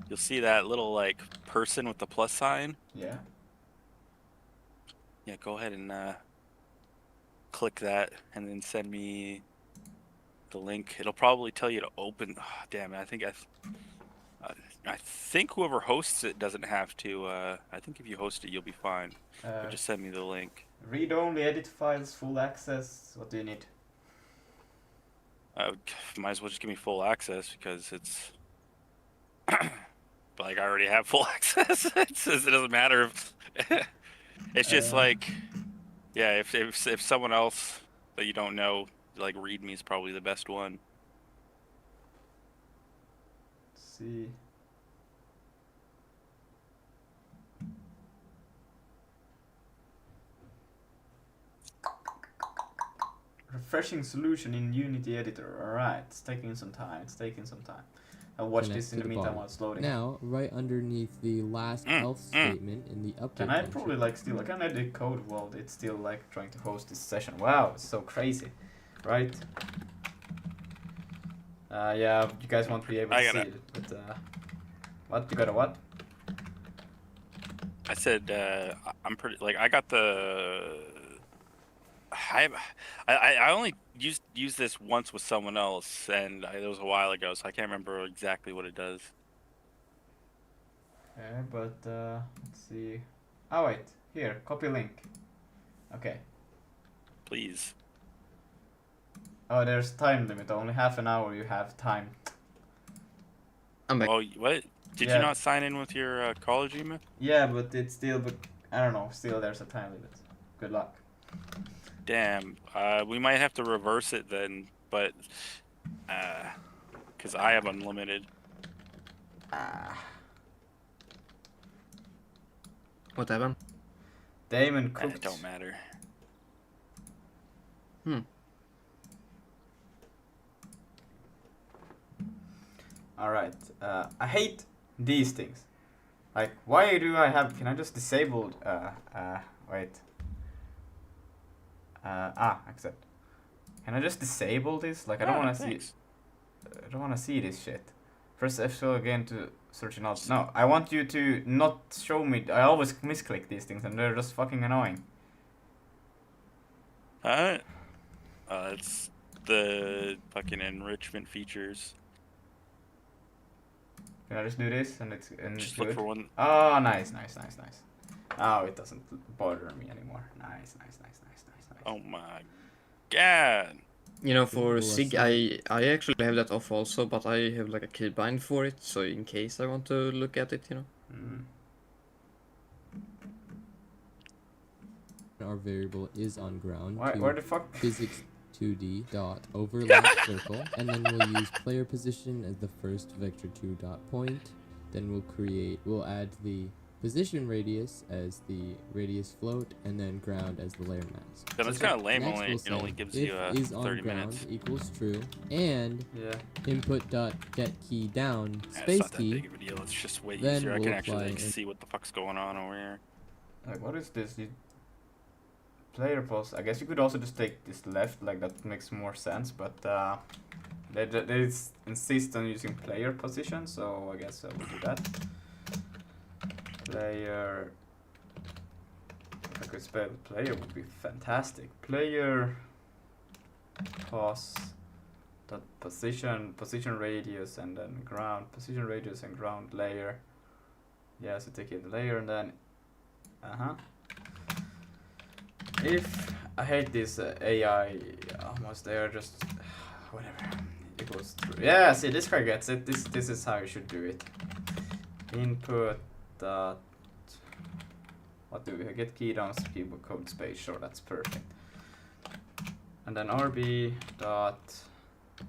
you'll see that little, like, person with the plus sign. Yeah. Yeah, go ahead and, click that, and then send me the link. It'll probably tell you to open. Oh, damn it! I think whoever hosts it doesn't have to. I think if you host it, you'll be fine. But just send me the link. Read-only edit files, full access. What do you need? Might as well just give me full access because it's. But like I already have full access. It doesn't matter if. It's just like, yeah. If someone else that you don't know, like README is probably the best one. Let's see. Refreshing solution in Unity editor. Alright, it's taking some time. I'll watch connect this in to the the meantime body. while it's loading. Now, right underneath the last else statement in the update Can I function, probably like still, I can edit code while it's still like trying to host this session. Wow, it's so crazy. Right? Yeah, you guys won't be able to see it, but what? You got a what? I said I'm pretty like I got the. I only used this once with someone else, and it was a while ago, so I can't remember exactly what it does. Okay, but let's see. Oh wait, here, copy link. Okay. Please. Oh, there's time limit. Only half an hour you have time. I'm back. Oh, what? Did Yeah. you not sign in with your college email? Yeah, but it's still, but I don't know. Still, there's a time limit. Good luck. Damn. We might have to reverse it then, but because I have unlimited. What happened? Damon cooked. It don't matter. Alright, I hate these things. Like, why do I have, can I just disable, wait. Accept. Can I just disable this? Like, I don't want to see, I don't want to see this shit. Press F12 again to search it out. No, I want you to not show me, I always misclick these things and they're just fucking annoying. It's the fucking enrichment features. Can I just do this and it's Just good? look for one. Oh, nice. Oh, it doesn't bother me anymore. Nice. Oh my god. You know, for Cool, SIG, I actually have that off also, but I have like a keybind for it, so in case I want to look at it, you know. our variable is on ground Where the fuck? physics 2D dot overlap circle, and then we'll use player position as the first vector 2 dot point. Then we'll add the position radius as the radius float, and then ground as the layer mask. That's kind of lame. Next It only gives if you is on 30 ground minutes. equals true, and Yeah. input dot get key down It's space not that key. big of a deal. It's just way Then easier. I we'll can actually apply like, it. see what the fuck's going on over here. Like, what is this? Player pose. I guess you could also just take this left, like that makes more sense, but they insist on using player position, so I guess I will do that. Player I could spell player would be fantastic. Player pos dot position radius and then ground position radius and ground layer. Yeah, so take it layer and then if I hate this AI almost they are just whatever it goes through. Yeah, see this guy gets it. This is how you should do it. Input dot what do we get? Key down keyboard code space. Sure, that's perfect. And then RB dot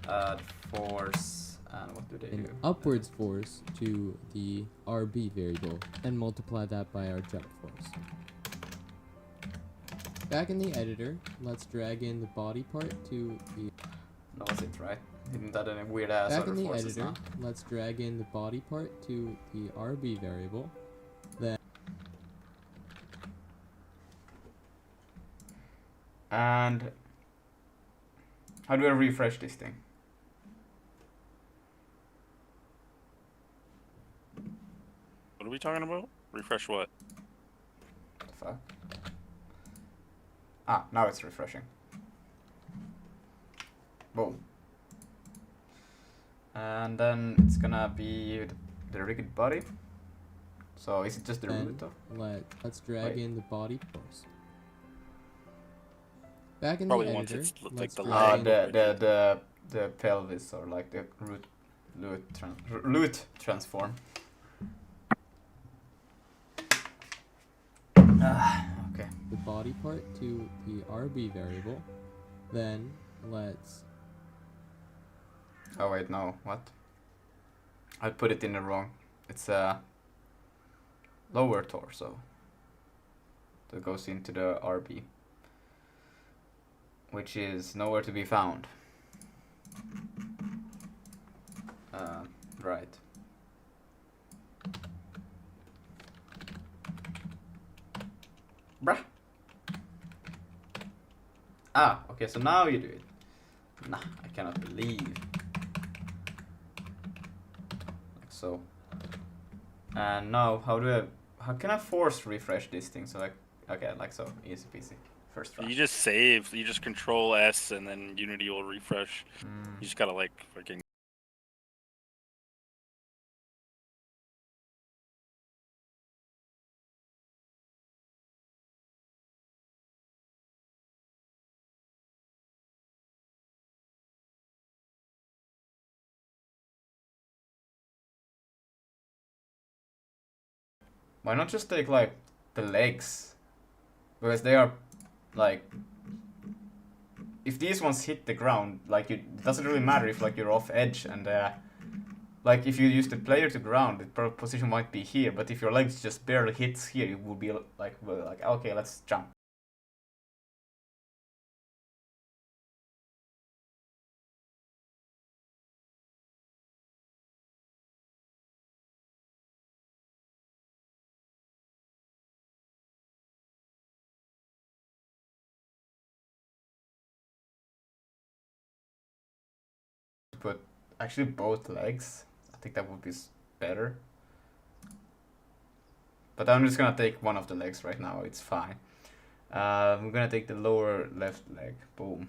add force and what do they do? An upwards force to the RB variable and multiply that by our jump force. Back in the editor, let's drag in the body part to the... That was it, right? Didn't that any weird ass Back other in the forces editor, now? let's drag in the body part to the RB variable. Then And how do I refresh this thing? What are we talking about? Refresh what? What the fuck? Ah, now it's refreshing. Boom. And then it's gonna be the rigged body. So is it just the root though? let's drag Wait. in the body force. Back in Probably the once editor, it's like let's the drag leg. in The pelvis or like the root transform. Okay. the body part to the RB variable. Then let's Oh wait, no, what? I put it in the wrong. It's lower torso that goes into the RB, which is nowhere to be found. Right. Bruh. Ah, okay, so now you do it. Nah, I cannot believe. Like so. And now, how can I force refresh this thing? So like, okay, like so, easy peasy. First try. You just save. You just Control S, and then Unity will refresh. You just gotta like freaking. Why not just take like the legs? Because they are like, if these ones hit the ground, like it doesn't really matter if like you're off edge and like if you use the player to ground, the position might be here. But if your legs just barely hits here, it would be like, well, like okay, let's jump. Put actually both legs. I think that would be better. But I'm just gonna take one of the legs right now. It's fine. I'm gonna take the lower left leg. Boom.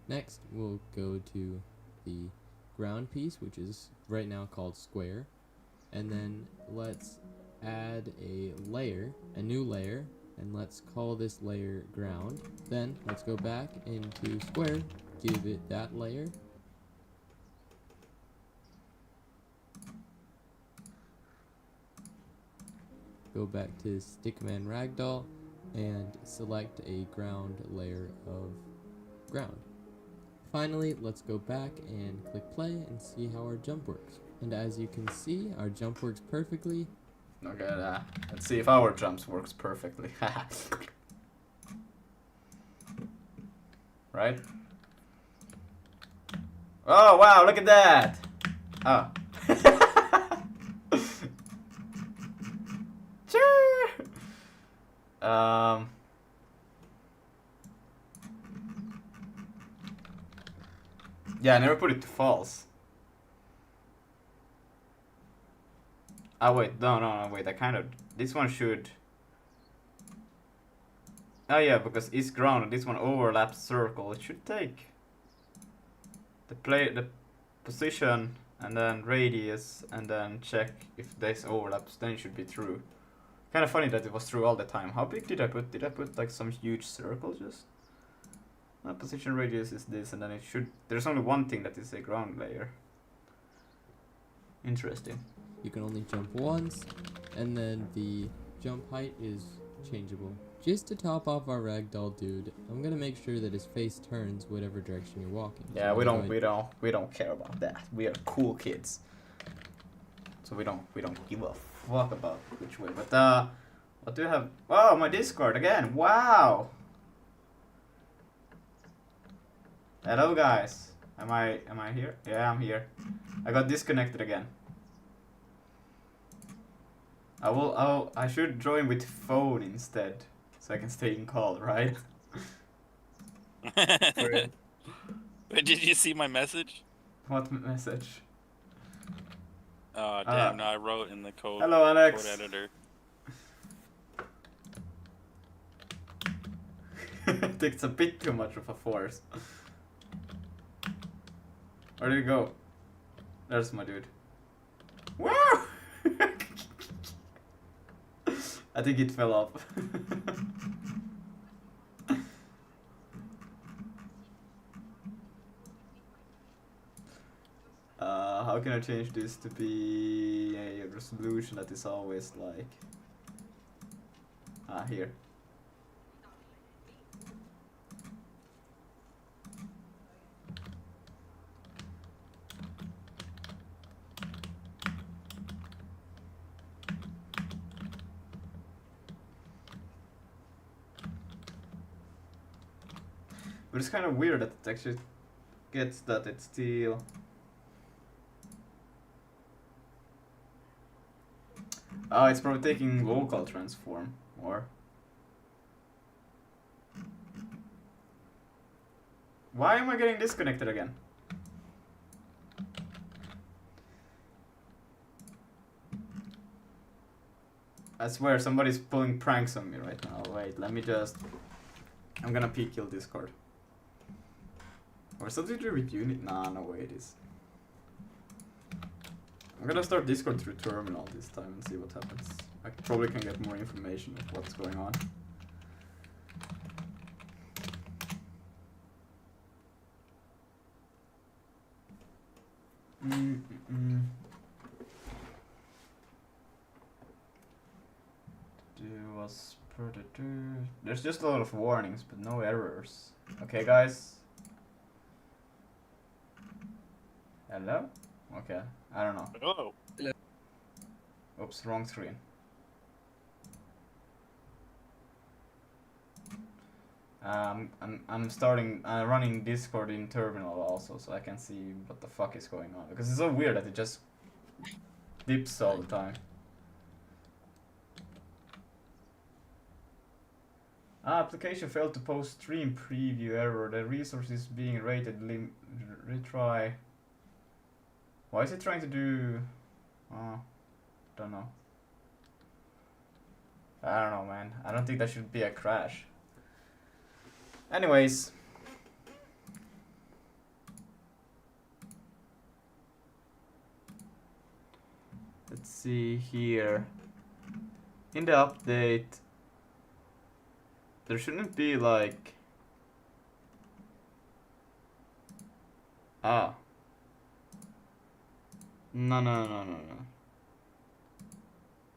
next we'll go to the ground piece, which is right now called square, and then let's add a new layer, and let's call this layer ground. Then let's go back into square, give it that layer, go back to Stickman Ragdoll and select a ground layer of ground. Finally, let's go back and click play and see how our jump works. And as you can see, our jump works perfectly. Okay, let's see if our jumps works perfectly. Right? Oh wow, look at that! Oh. Sure. Yeah, I never put it to false. Oh wait, no, wait, I kind of... This one should... Oh yeah, because it's ground and this one overlaps circle. It should take the position and then radius and then check if this overlaps. Then it should be true. Kind of funny that it was true all the time. How big did I put? Did I put like some huge circle just? Position radius is this, and then it should. There's only one thing that is a ground layer. Interesting. You can only jump once, and then the jump height is changeable. Just to top off our ragdoll dude, I'm gonna make sure that his face turns whatever direction you're walking. Yeah, So we don't care about that. We are cool kids. So we don't give a fuck about which way. But what do you have? Oh, my Discord again. Wow. Hello guys. Am I here? Yeah, I'm here. I got disconnected again. I should join with phone instead, so I can stay in call, right? Wait, did you see my message? What message? Oh damn! No, I wrote in the code. Hello, Alex. Code editor. It takes a bit too much of a force. Where did it go? There's my dude. Woo! I think it fell off. How can I change this to be a resolution that is always like... here. But it's kind of weird that it actually gets that it's still... Oh, it's probably taking local transform, or... Why am I getting disconnected again? I swear somebody's pulling pranks on me right now. Wait, let me just... I'm gonna peek kill Discord. Or something to do with unit? Nah, no way it is. I'm gonna start Discord through terminal this time and see what happens. I probably can get more information of what's going on. There's just a lot of warnings, but no errors. Okay, guys. Hello? Okay, I don't know. Hello. Oops, wrong screen. I'm starting running Discord in terminal also, so I can see what the fuck is going on, because it's so weird that it just dips all the time. Application failed to post stream preview error. The resource is being rated retry. Why is it trying to do? Don't know. I don't know, man. I don't think that should be a crash. Anyways. Let's see here. In the update, there shouldn't be like... No.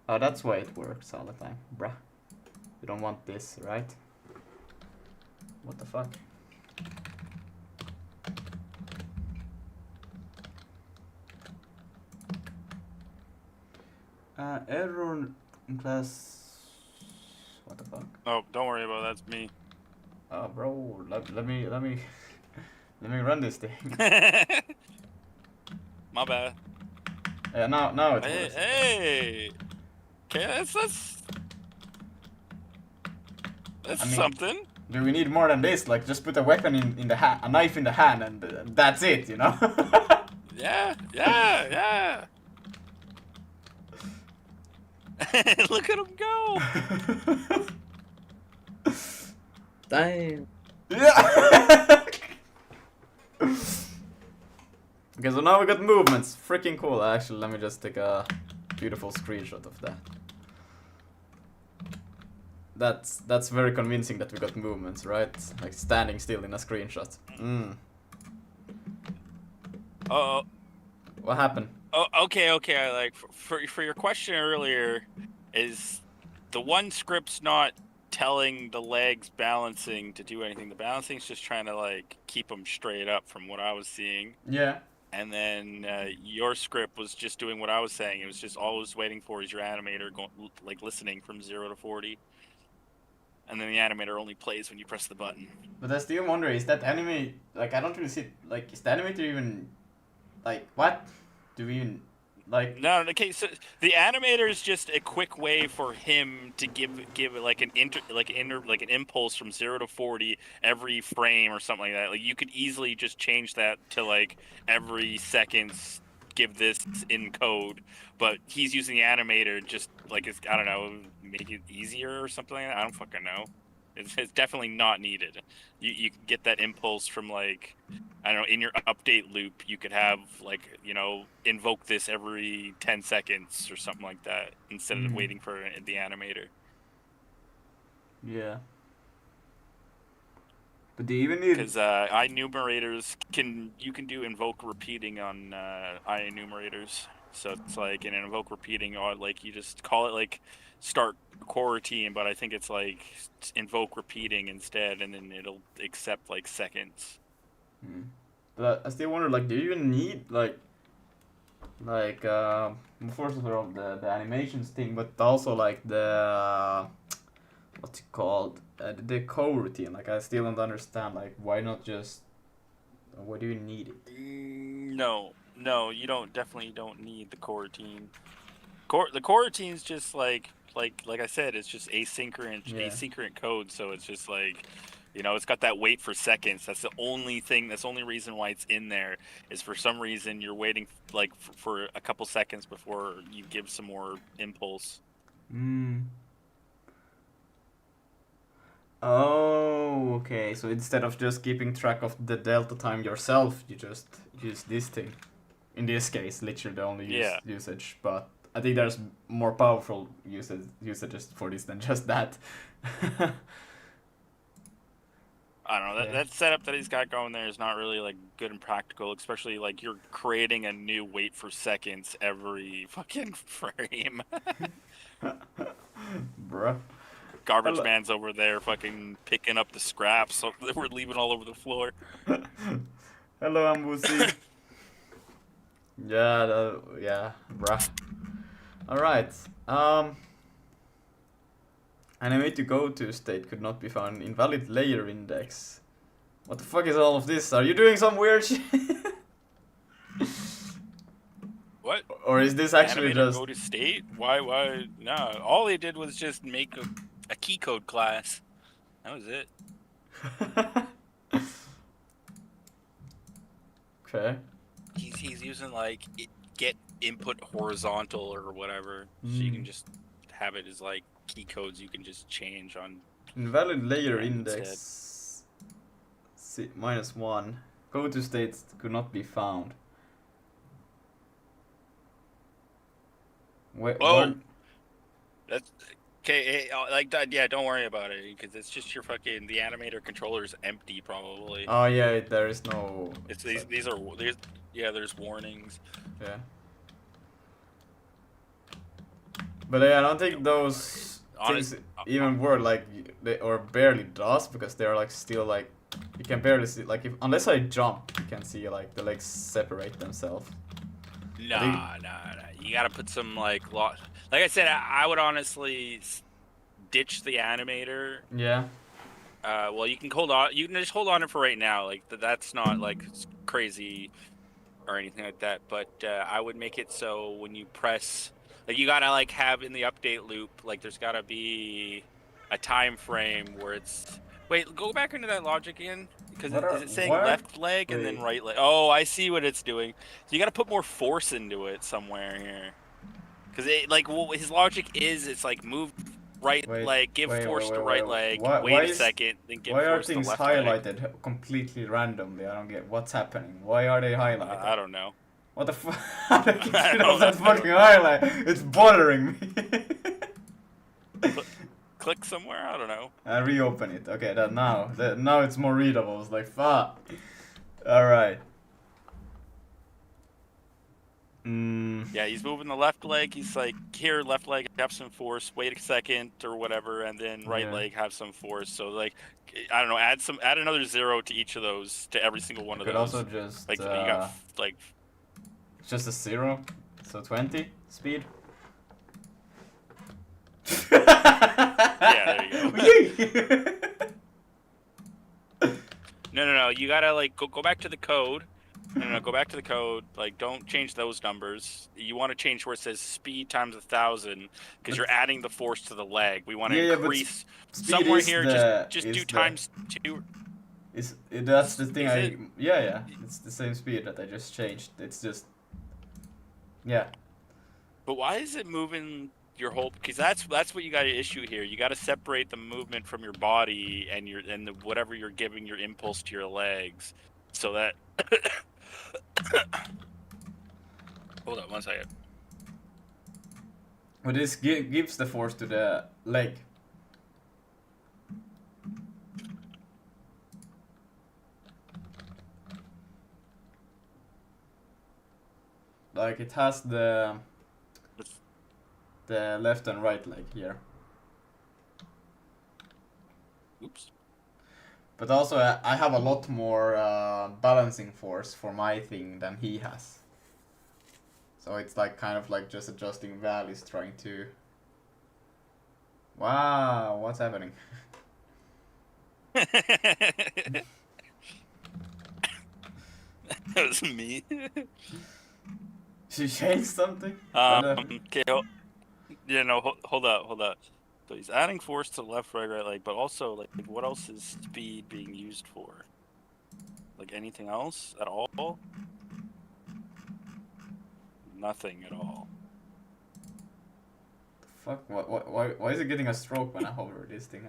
Oh, that's why it works all the time. Bruh. You don't want this, right? What the fuck? Error in class... What the fuck? Oh, don't worry about it, that's me. Oh, bro, let me let me run this thing. My bad. Yeah, now it's Hey, works. hey. Okay, that's I mean, something. Do we need more than this? Like, just put a weapon in the hand, a knife in the hand, and that's it, you know? Yeah. Look at him go. Damn. Yeah. Okay, so now we got movements. Freaking cool. Actually, let me just take a beautiful screenshot of that. That's very convincing that we got movements, right? Like standing still in a screenshot. Oh, What happened? okay. Like for your question earlier, is the one script's not telling the legs balancing to do anything. The balancing's just trying to like keep them straight up from what I was seeing. Yeah. And then your script was just doing what I was saying. It was just always waiting for is your animator going like listening from 0 to 40. And then the animator only plays when you press the button. But I still wonder, is that anime, like, I don't really see, like, is the animator even, like, what? Do we even, like... No, okay, so the animator is just a quick way for him to give like an impulse from 0 to 40 every frame or something like that. Like, you could easily just change that to, like, every seconds give this in code, but he's using the animator just, like, it's, I don't know, make it easier or something like that. I don't fucking know. It's definitely not needed. You can get that impulse from, like, I don't know, in your update loop, you could have, like, you know, invoke this every 10 seconds or something like that instead of waiting for the animator. Yeah. But do you even need... Because enumerators you can do invoke repeating on enumerators. So it's like an invoke repeating, or like you just call it like start coroutine, but I think it's like invoke repeating instead, and then it'll accept like seconds. But I still wonder, like, do you even need, like, first of all, the animations thing, but also, like, the, what's it called, the coroutine, like, I still don't understand, like, why not just, why do you need it? No, you definitely don't need the coroutine. The coroutine's just like I said, it's just asynchronous code, so it's just like, you know, it's got that wait for seconds. That's the only reason why it's in there, is for some reason you're waiting like for a couple seconds before you give some more impulse. Oh, okay, so instead of just keeping track of the delta time yourself, you just use this thing. In this case, literally the only usage, but I think there's more powerful usages for this than just that. I don't know, that setup that he's got going there is not really like good and practical, especially like you're creating a new wait for seconds every fucking frame. Bruh. Garbage man's over there fucking picking up the scraps that we're leaving all over the floor. Hello, Ambusi. Yeah, bruh. Alright, anime to go to state could not be found. Invalid layer index. What the fuck is all of this? Are you doing some weird shit? What? Or is this actually Animator just... go to state? Why? No, all they did was just make a key code class. That was it. Okay. He's using like get input horizontal or whatever, so you can just have it as like key codes you can just change on. Invalid layer index -1. Go to states could not be found. Wait, that's okay. Like that, yeah. Don't worry about it, because it's just your fucking the animator controller is empty probably. Oh yeah, there is no. It's these are there's warnings. Yeah. But I don't think those things even work, like or barely does, because they're like still like you can barely see, like, if unless I jump you can see like the legs separate themselves. Nah. You gotta put some like I said, I would honestly ditch the animator. Yeah. Well, you can hold on. You can just hold on it for right now. Like that's not like crazy or anything like that. But I would make it so when you press, like, you gotta like have in the update loop, like there's gotta be a time frame where it's. Wait, go back into that logic again. Because is it saying left leg and then right leg? Oh, I see what it's doing. So you got to put more force into it somewhere here. Because like his logic is it's like move right leg, give force to right leg, wait a second, then give why are force to things left leg. highlighted completely randomly? I don't get what's happening. Why are they highlighted? I don't know. What the fuck? How do I get rid of that fucking highlight? It's bothering me. Click somewhere? I don't know. I reopen it. Okay, now it's more readable. It's like, fuck. Alright. Yeah, he's moving the left leg. He's like, here, left leg, have some force. Wait a second or whatever, and then right leg, have some force. So like, I don't know, add another 0 to each of those, to every single one of those. Could also just like you got like just a 0, so 20 speed. Yeah, there you go. No. You gotta like go back to the code. No, go back to the code. Like, don't change those numbers. You want to change where it says speed times 1,000 because you're adding the force to the leg. We want to increase somewhere here. Just do times 2. That's the thing. Yeah. It's the same speed that I just changed. It's just But why is it moving your whole? Because that's what you got to issue here. You got to separate the movement from your body and whatever you're giving your impulse to your legs, so that. Hold on 1 second. Well, this gives the force to the leg. Like it has the left and right leg here. Oops. But also I have a lot more balancing force for my thing than he has. So it's like kind of like just adjusting values, trying to... Wow, what's happening? That was me. She changed something? Okay. Yeah, no, hold up. So he's adding force to left, right leg, but also like what else is speed being used for? Like anything else at all? Nothing at all. Fuck, why is it getting a stroke when I hover this thing?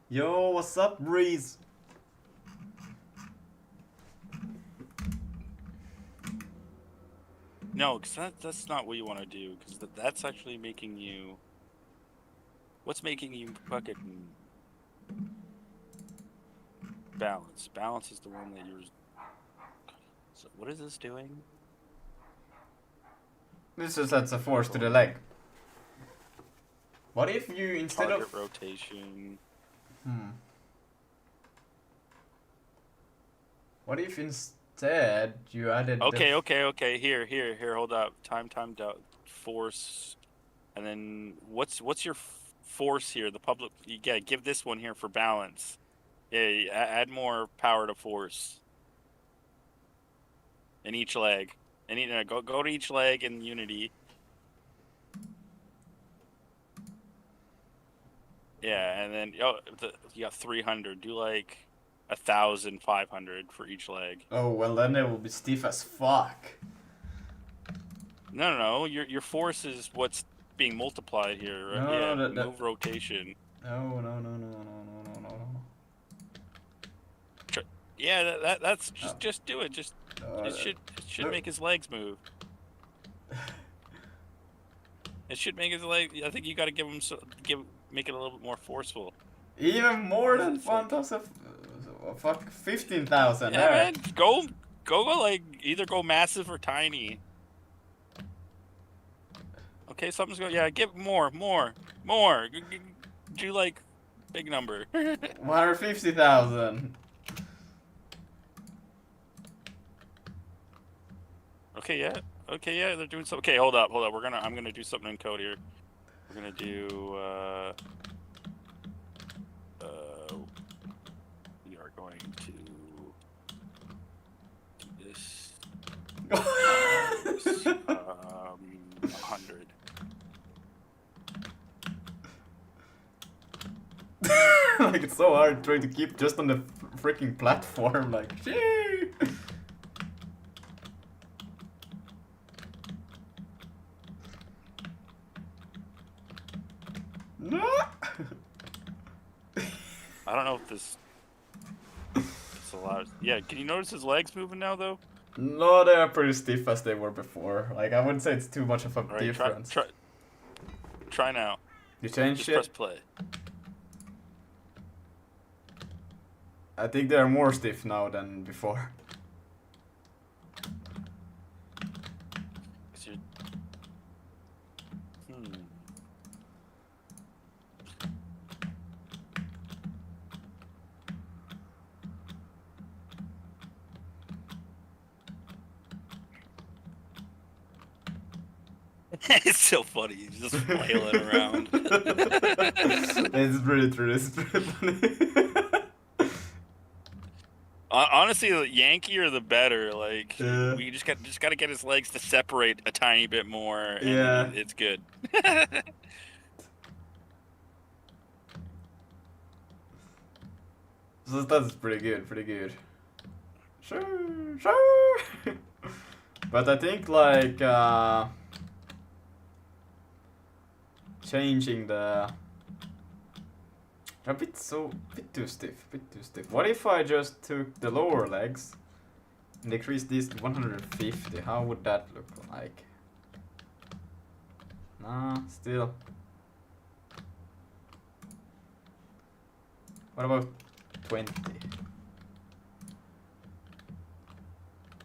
Yo, what's up, Breeze? No, because that's not what you want to do, because that's actually making you... What's making you fucking... Balance. Balance is the one that you're... So what is this doing? This just adds a force to the leg. What if you, instead Target of... rotation... What if instead you added... Okay. Here. Hold up. Time out. Force. And then what's your force here? The public. Yeah, give this one here for balance. Yeah, add more power to force. In each leg. And go to each leg in Unity. Yeah, and then you got 300. Do like 1,500 for each leg. Oh well, then it will be stiff as fuck. No. Your force is what's being multiplied here. Right? No, move rotation. No. Yeah, that's just do it. It should make his legs move. It should make his leg. I think you got to make it a little bit more forceful. Even more than 1,000. Fuck, 15,000. Yeah, man, go like either go massive or tiny. Okay, something's going. Yeah, give more. Do like big number. 150,000. Okay, yeah, they're doing so. Okay, hold up. I'm gonna do something in code here. We're gonna do. We are going to do this. 100. Like it's so hard trying to keep just on the freaking platform. Like, gee. No. I don't know if this allows. Yeah, can you notice his legs moving now though? No, they are pretty stiff as they were before. Like, I wouldn't say it's too much of a Alright, difference. try now. You changed Just it? press play. I think they're more stiff now than before. 'Cause you're... It's so funny. He's just flailing around. It's pretty true. It's pretty funny. Honestly, the yankier the better. Like, Yeah. we just got to get his legs to separate a tiny bit more, and Yeah. it's good. So that's pretty good. Pretty good. Sure. But I think like changing the a bit too stiff. What if I just took the lower legs and decreased these to 150? How would that look like? Nah, still. What about 20?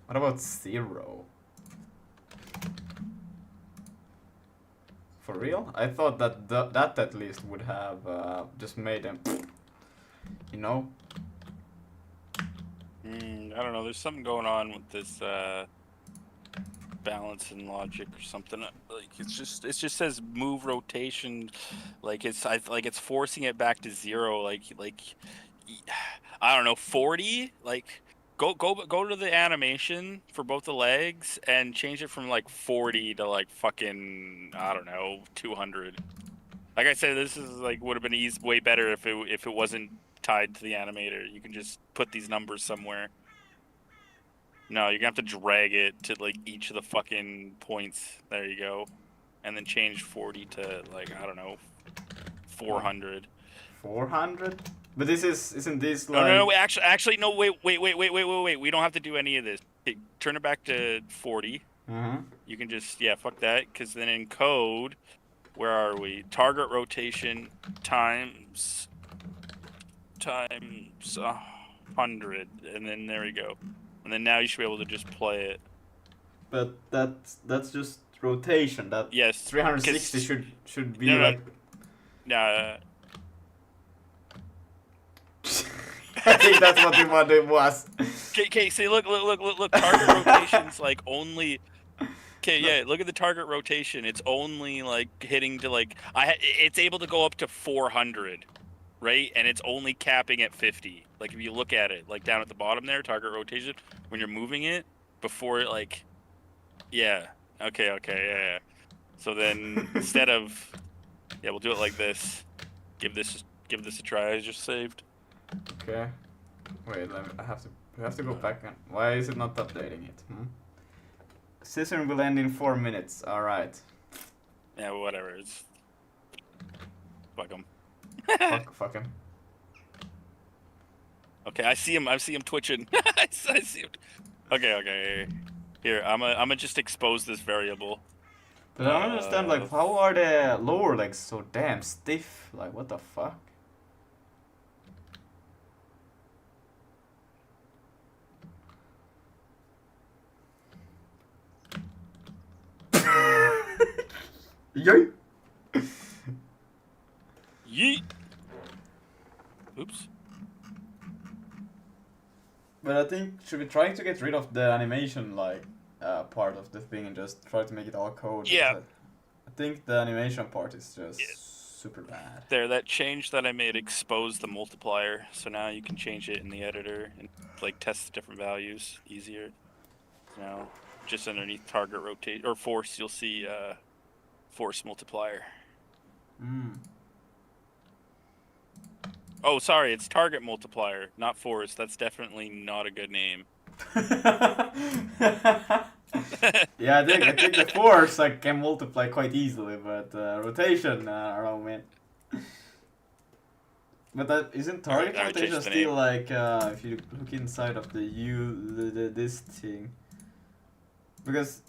What about 0? For real? I thought that that at least would have just made them, you know? I don't know. There's something going on with this balance and logic or something. Like it just says move rotation, like it's forcing it back to 0. Like I don't know, 40. Like go to the animation for both the legs and change it from like 40 to like fucking I don't know 200. Like I said, this is like would have been way better if it wasn't tied to the animator. You can just put these numbers somewhere. No, you're gonna have to drag it to like each of the fucking points. There you go, and then change 40 to like I don't know, 400. 400? But isn't this like? No, actually, no. Wait. We don't have to do any of this. Okay, turn it back to 40. You can just fuck that, because then in code, where are we? Target rotation times 100, and then there we go. And then now you should be able to just play it. But that's just rotation. That yes, 360 should be no, like. No. I think that's what it was. Okay. See, look. Target rotation's like only. Okay, yeah. Look at the target rotation. It's only like hitting to like it's able to go up to 400, right? And it's only capping at 50. Like if you look at it, like down at the bottom there, target rotation, when you're moving it before it like, yeah. Okay, yeah. So then instead of, we'll do it like this. Give this a try. I just saved. Okay. Wait, I have to go back and why is it not updating it? Session will end in 4 minutes. All right. Yeah, whatever. It's fuck him. fuck him. Okay, I see him twitching. I see him. Okay. Here, I'm gonna just expose this variable. But I don't understand, like, how are the lower legs so damn stiff? Like, what the fuck? Yay! Yeet. Oops. But I think should we try to get rid of the animation like part of the thing and just try to make it all code? Yeah. I think the animation part is just super bad. There, that change that I made exposed the multiplier, so now you can change it in the editor and like test the different values easier. Now, just underneath target rotate or force, you'll see force multiplier. Oh, sorry, it's target multiplier, not force. That's definitely not a good name. Yeah, I think the force can multiply quite easily, but rotation, I don't know, man. But that isn't target Alright, change rotation the still name. like if you look inside of this thing, because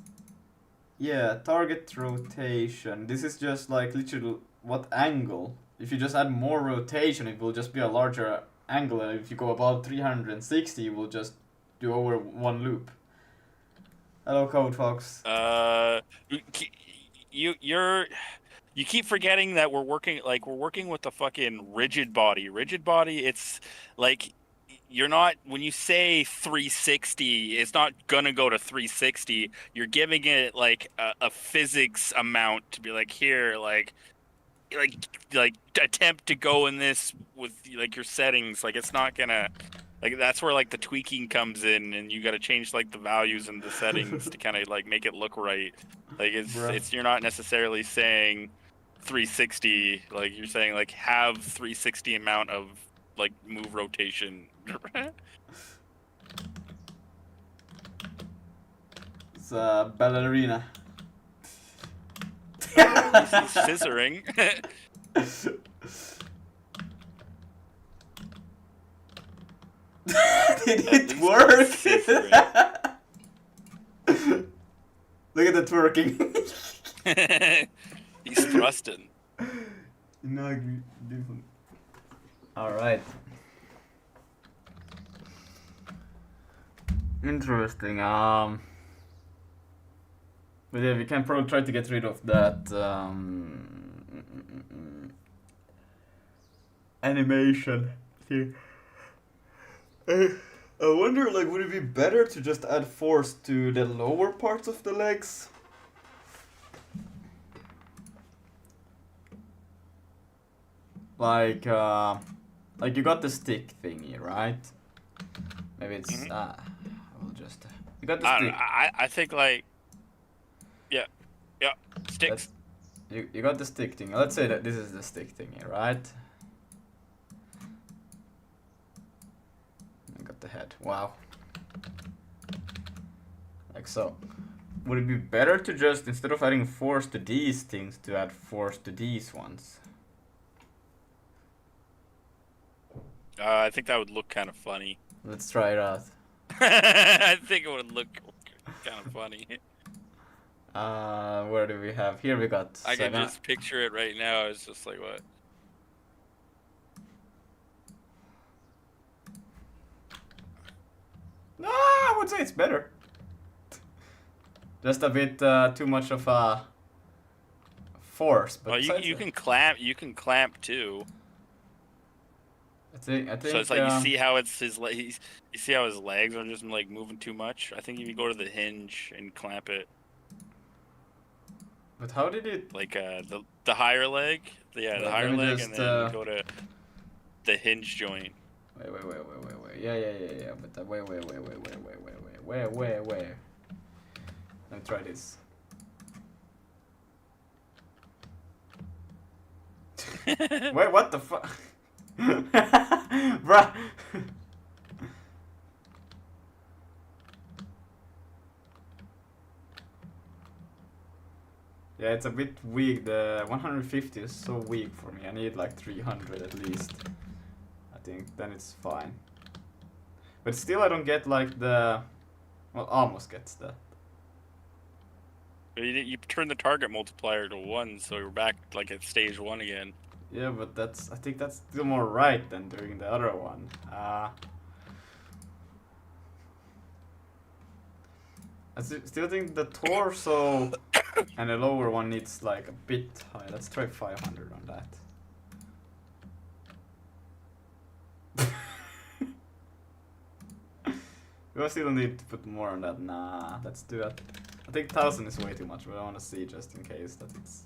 yeah, target rotation. This is just like literally what angle. If you just add more rotation, it will just be a larger angle. And if you go above 360, it will just do over one loop. Hello, Code Fox. You keep forgetting that we're working with the fucking rigid body. Rigid body, it's like you're not, when you say 360, it's not gonna go to 360. You're giving it like a physics amount to be like, here, like attempt to go in this with like your settings. Like, it's not gonna, like, that's where like the tweaking comes in, and you got to change like the values and the settings to kind of like make it look right. Like, it's you're not necessarily saying 360, like you're saying like have 360 amount of like move rotation. It's a ballerina. He's scissoring. Did At it least work? he's scissoring. Look at the twerking. He's thrusting. Alright. Interesting. But yeah, we can probably try to get rid of that animation here. I wonder, like, would it be better to just add force to the lower parts of the legs? Like you got the stick thingy, right? Maybe it's I will just you got the stick. I think like yeah sticks. You got the stick thing. Let's say that this is the stick thingy, right? I got the head. Wow. Like so. Would it be better to just, instead of adding force to these things, to add force to these ones? I think that would look kind of funny. Let's try it out. I think it would look kind of funny. Where do we have? Here we got. I can just picture it right now. It's just like what? No, I would say it's better. Just a bit too much of a force. But Well, you can clamp. You can clamp too. I think. So it's like you see how it's his you see how his legs are just like moving too much. I think if you go to the hinge and clamp it. But how did it? Like the higher leg, the higher leg, just, and then go to the hinge joint. Wait. Yeah. But wait. Let me try this. Wait, what the fuck? Bruh. Yeah, it's a bit weak. The 150 is so weak for me. I need like 300 at least. I think then it's fine. But still I don't get like the... Well, almost gets that. You turn the target multiplier to 1, so you're back like at stage 1 again. Yeah, but that's... I think that's still more right than doing the other one. I still think the torso and the lower one needs like a bit high. Let's try 500 on that. Do I still need to put more on that? Nah, let's do that. I think 1000 is way too much, but I want to see just in case that it's...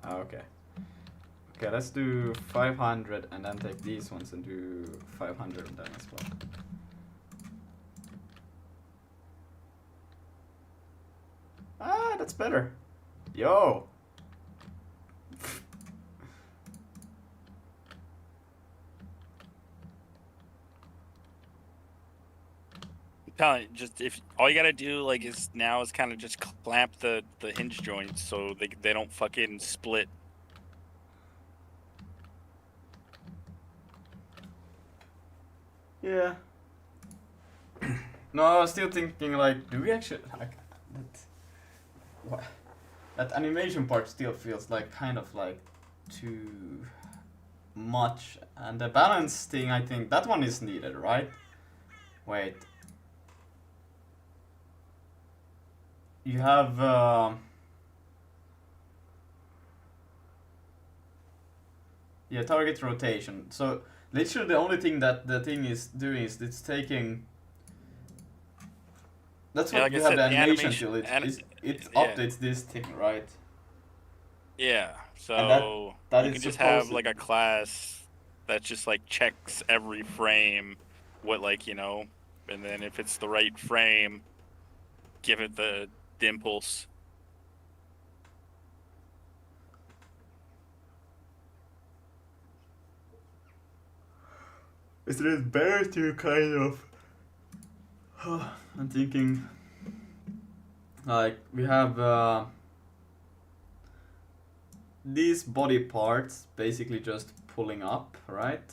Okay. Okay, let's do 500 and then take these ones and do 500 on them as well. Ah, that's better. Yo! Telling just if all you gotta do like is now is kind of just clamp the hinge joints so they don't fucking split. Yeah. No, I was still thinking like, do we actually like that? What? That animation part still feels like kind of like too much, and the balance thing, I think that one is needed, right? Wait. You have yeah, target rotation. So literally the only thing that the thing is doing is it's taking. That's Yeah, what like we I have said, the the animation animation, till it yeah, updates this thing, right? yeah. And So that you is can just have supposed like to. a class that just like checks every frame, what like and then if it's the right frame, give it the impulse. Is it better to kind of? I'm thinking, like we have these body parts basically just pulling up, right?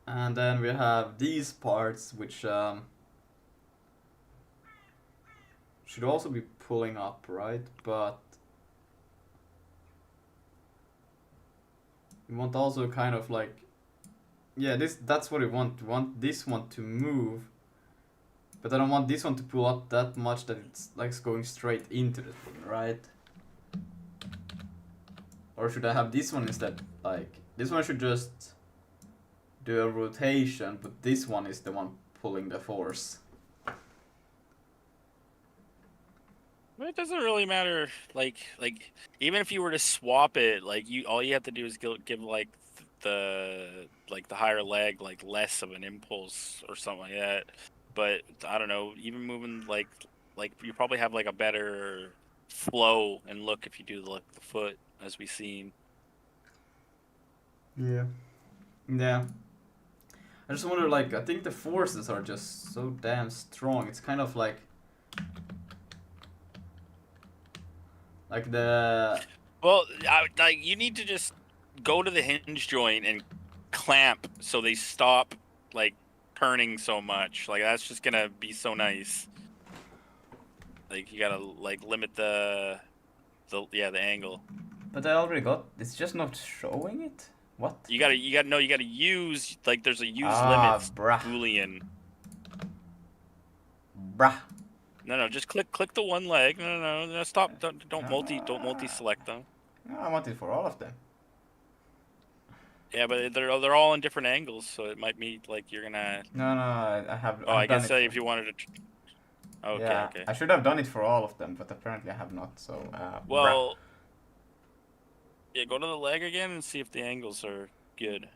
And then we have these parts which should also be pulling up, right? But we want also kind of like, yeah, that's what we want. We want this one to move, but I don't want this one to pull up that much that it's like going straight into the thing, right? Or should I have this one instead? Like, this one should just do a rotation, but this one is the one pulling the force. It doesn't really matter. Like even if you were to swap it, like all you have to do is give like the higher leg like less of an impulse or something like that. But I don't know. Even moving like you probably have like a better flow and look if you do the foot as we seen. Yeah. Yeah. I just wonder, like, I think the forces are just so damn strong. It's kind of like the. Well, like you need to just go to the hinge joint and clamp so they stop like turning so much. Like that's just gonna be so nice. Like you gotta like limit the angle. But I already got. It's just not showing it. What? You gotta use like there's a use Ah, limits bruh. boolean. Bruh. No, just click the one leg. No, stop. Don't multi select them. No, I want it for all of them. Yeah, but they're all in different angles, so it might be like you're gonna. No, I have. Oh, I've I done guess it. if you wanted to. Okay, Yeah, okay. I should have done it for all of them, but apparently I have not. So. Bruh. Well. Yeah, go to the leg again and see if the angles are good.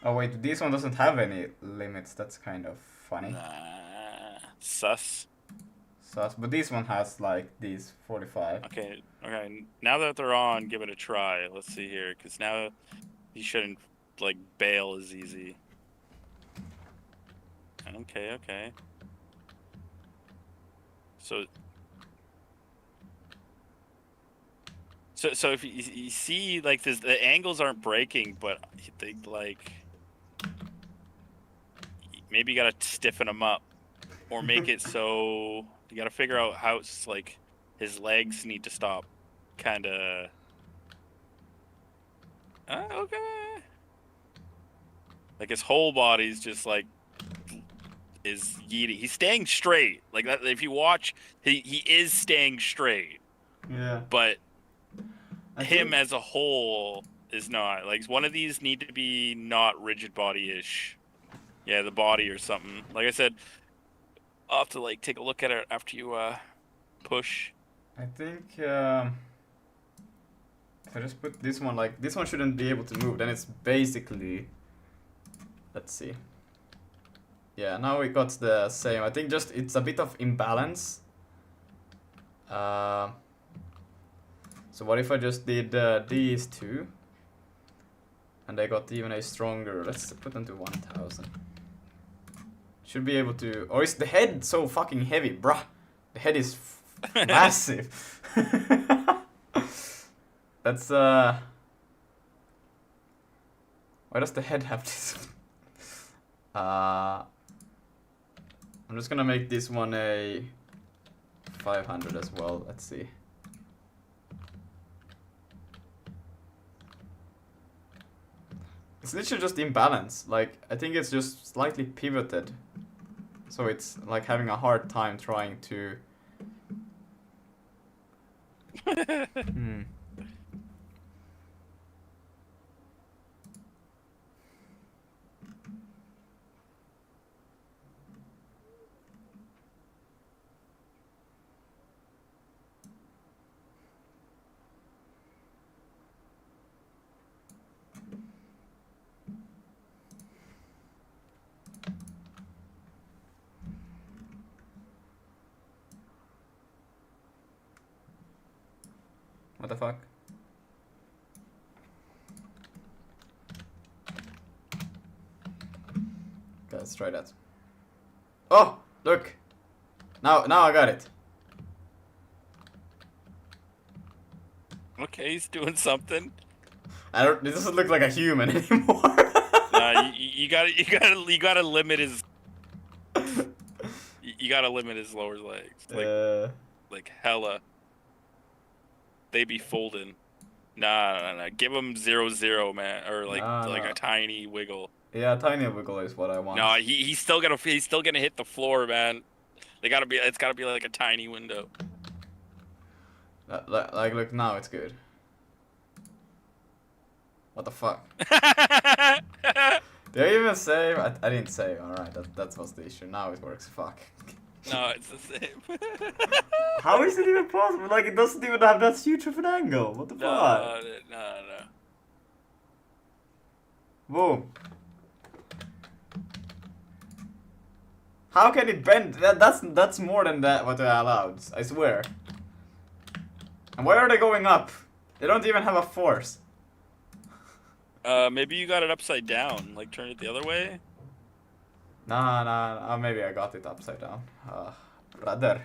Oh wait, this one doesn't have any limits. That's kind of funny. Nah, sus. Sus. But this one has like these 45. Okay. Now that they're on, give it a try. Let's see here, because now you shouldn't like bail as easy. Okay. So if you see like this, the angles aren't breaking, but they like maybe you gotta stiffen them up, or make it so you gotta figure out how it's like his legs need to stop, kind of. Okay. Like his whole body's just like is yeeting. He's staying straight. Like that. If you watch, he is staying straight. Yeah. But I him think- as a whole is not. Like one of these need to be not rigid body-ish. Yeah, the body or something. Like I said, I'll have to like take a look at it after you push. I think if I just put this one, like this one shouldn't be able to move, then it's basically, let's see. Yeah, now we got the same. I think just it's a bit of imbalance. So what if I just did these two, and they got even a stronger. Let's put them to 1000. Should be able to. Or is the head so fucking heavy, bruh? The head is massive. That's Or Why does the head have this? I'm just gonna make this one a 500 as well. Let's see. It's literally just imbalance. Like, I think it's just slightly pivoted. So it's like having a hard time trying to... What the fuck? Okay, let's try that. Oh, look! Now I got it. Okay, he's doing something. It doesn't look like a human anymore. You gotta limit his. You gotta limit his lower legs. Like hella. They be folding. Nah. Give him 0-0, man, or like a tiny wiggle. Yeah, tiny wiggle is what I want. No, he's still gonna hit the floor, man. It's gotta be like a tiny window. Like look, now it's good. What the fuck? Did I even save? I didn't save. Alright, that was the issue. Now it works. Fuck. No, it's the same. How is it even possible? Like, it doesn't even have that huge of an angle. What the fuck? No. Whoa. How can it bend? That's more than that what I allowed. I swear. And why are they going up? They don't even have a force. Maybe you got it upside down. Like turn it the other way. Nah. Maybe I got it upside down. Brother.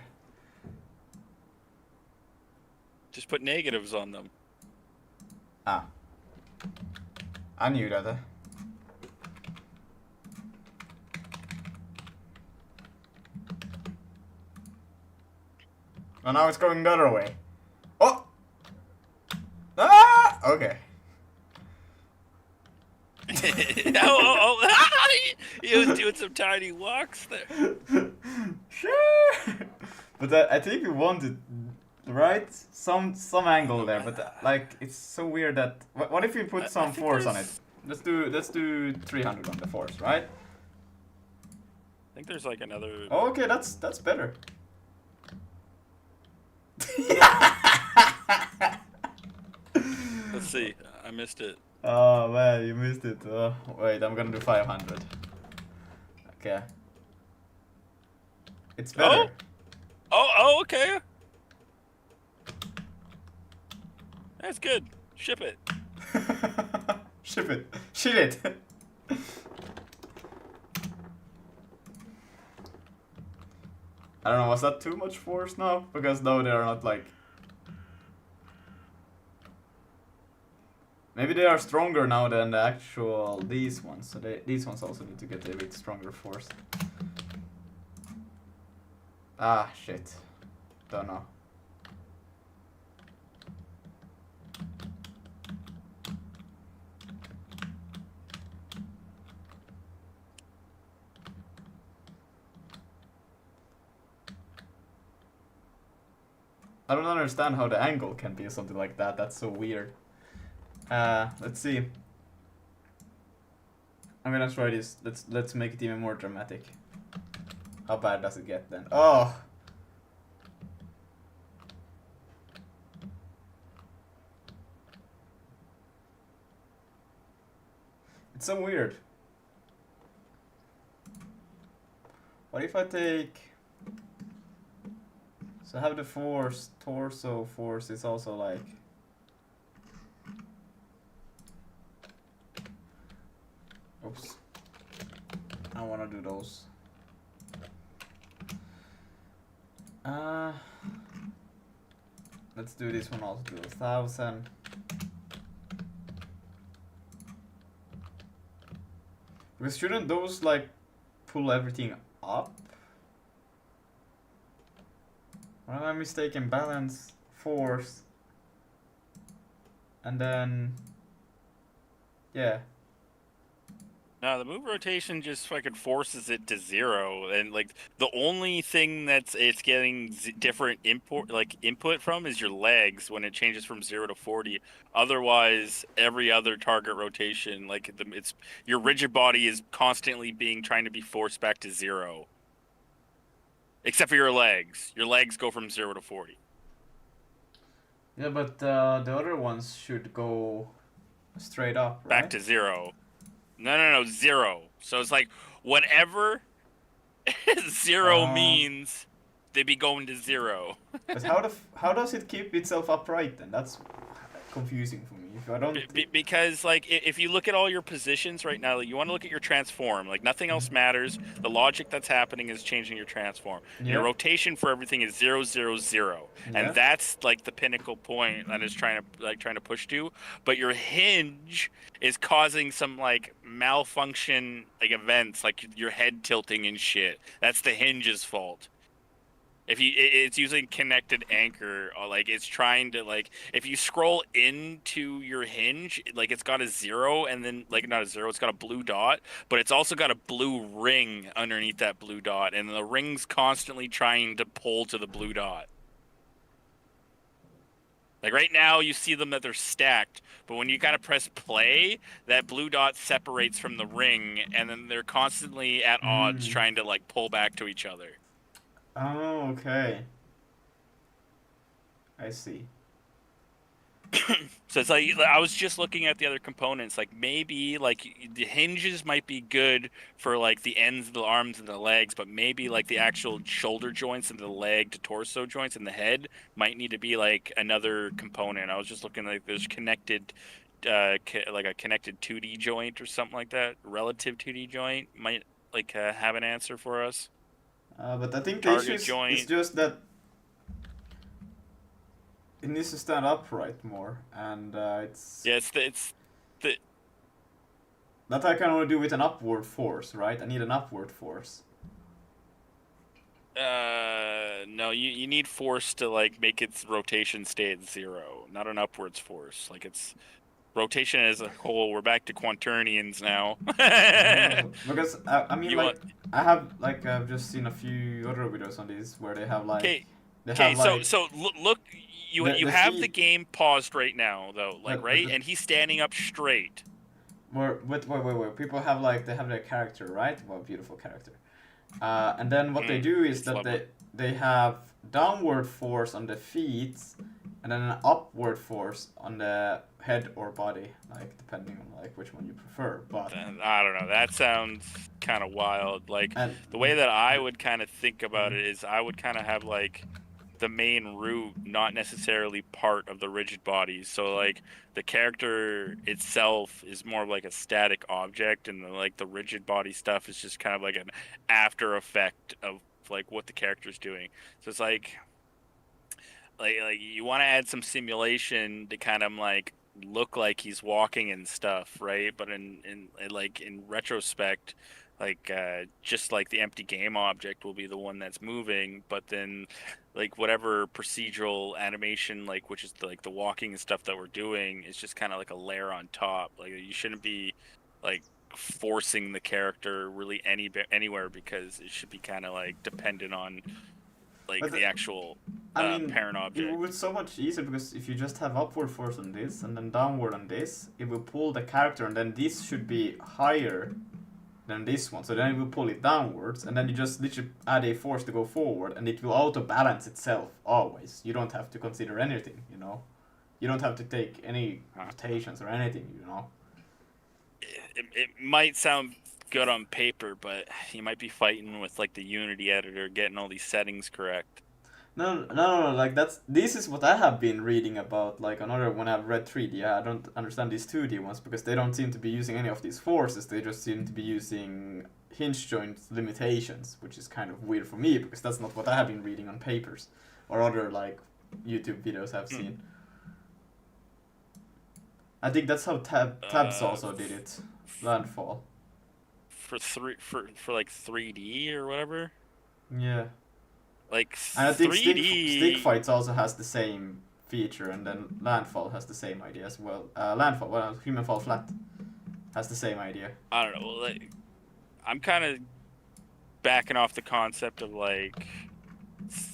Just put negatives on them. Ah. I knew that. And now it's going the other way. Oh! Ah! Okay. He was doing some tiny walks there. Sure. But I think we wanted, right? Some angle there, but like it's so weird that. What if we put some force on it? Let's do 300 on the force, right? I think there's like another. Oh, okay, that's better. Let's see. I missed it. Oh man, you missed it. Oh, wait, I'm gonna do 500. Okay. It's better. Oh, okay. That's good. Ship it. Ship it. Shit it. I don't know, was that too much force now? Because now they are not like... Maybe they are stronger now than the actual these ones. So these ones also need to get a bit stronger force. Ah, shit. Don't know. I don't understand how the angle can be something like that. That's so weird. Let's see. I'm gonna try this. Let's make it even more dramatic. How bad does it get then? Oh! It's so weird. What if I take... So I have the force, torso force is also like... Oops. I don't want to do those. Let's do this one also, do 1,000. Because shouldn't those like pull everything up? Or am I mistaken? Balance, force, and then yeah. No, the move rotation just fucking forces it to 0, and like the only thing that's it's getting different input from is your legs when it changes from 0 to 40. Otherwise, every other target rotation, like it's your rigid body is constantly trying to be forced back to 0, except for your legs. Your legs go from 0 to 40. Yeah, but the other ones should go straight up, right? Back to 0. No, 0. So it's like whatever 0 means, they be going to 0. But how does it keep itself upright then? That's confusing for me. If I don't. Because like if you look at all your positions right now, like, you want to look at your transform. Like nothing else matters. The logic that's happening is changing your transform. Yeah. Your rotation for everything is 0, 0, 0, Yeah. and that's like the pinnacle point that is trying to push to. But your hinge is causing some like malfunction like events, like your head tilting and shit. That's the hinge's fault. If it's using connected anchor, or like it's trying to like if you scroll into your hinge, like it's got a 0 and then like not a 0, it's got a blue dot, but it's also got a blue ring underneath that blue dot, and the ring's constantly trying to pull to the blue dot. Like right now, you see them that they're stacked, but when you kind of press play, that blue dot separates from the ring, and then they're constantly at odds trying to like pull back to each other. Oh, okay. I see. So it's like I was just looking at the other components. Like maybe like the hinges might be good for like the ends of the arms and the legs, but maybe like the actual shoulder joints and the leg to torso joints and the head might need to be like another component. I was just looking like there's connected, like a connected 2D joint or something like that. Relative 2D joint might like have an answer for us. But I think the Target issue is joint. just that it needs to stand upright more, and it's. Yeah, it's the. That I can only do with an upward force, right? I need an upward force. No, you need force to like make its rotation stay at 0, not an upwards force. Like it's rotation as a whole. We're back to quaternions now. Because I mean, like I've just seen a few other videos on this where they have like. Okay, so look, you have the game paused right now though, like right, and he's standing up straight. Wait. People have like they have their character, right? Well, beautiful character. And then what they do is that they have downward force on the feet, and then an upward force on the head or body, like depending on like which one you prefer. But I don't know. That sounds kind of wild. Like the way that I would kind of think about it is I would kind of have like the main root not necessarily part of the rigid body. So like the character itself is more like a static object, and the rigid body stuff is just kind of like an after effect of like what the character's doing. So it's like you want to add some simulation to kind of like look like he's walking and stuff, right? But in retrospect, just like the empty game object will be the one that's moving, but then like whatever procedural animation, like which is the walking and stuff that we're doing, is just kind of like a layer on top. Like you shouldn't be like forcing the character really anywhere, because it should be kind of like dependent on like the actual parent object. It would so much easier, because if you just have upward force on this and then downward on this, it will pull the character, and then this should be higher than this one, so then it will pull it downwards, and then you just literally add a force to go forward, and it will auto balance itself always. You don't have to consider anything, you know. You don't have to take any rotations or anything, you know. It might sound good on paper, but you might be fighting with like the Unity editor getting all these settings correct. No, like this is what I have been reading about, like when I've read 3D. I don't understand these 2D ones, because they don't seem to be using any of these forces. They just seem to be using hinge joint limitations, which is kind of weird for me, because that's not what I have been reading on papers or other like YouTube videos I've seen. I think that's how Tabs also did it. Landfall. for like 3D or whatever. Yeah. Like And I think 3D. Stick Fights also has the same feature, and then Landfall has the same idea as well. Landfall, well, Human Fall Flat has the same idea. I don't know. Like, I'm kind of backing off the concept of like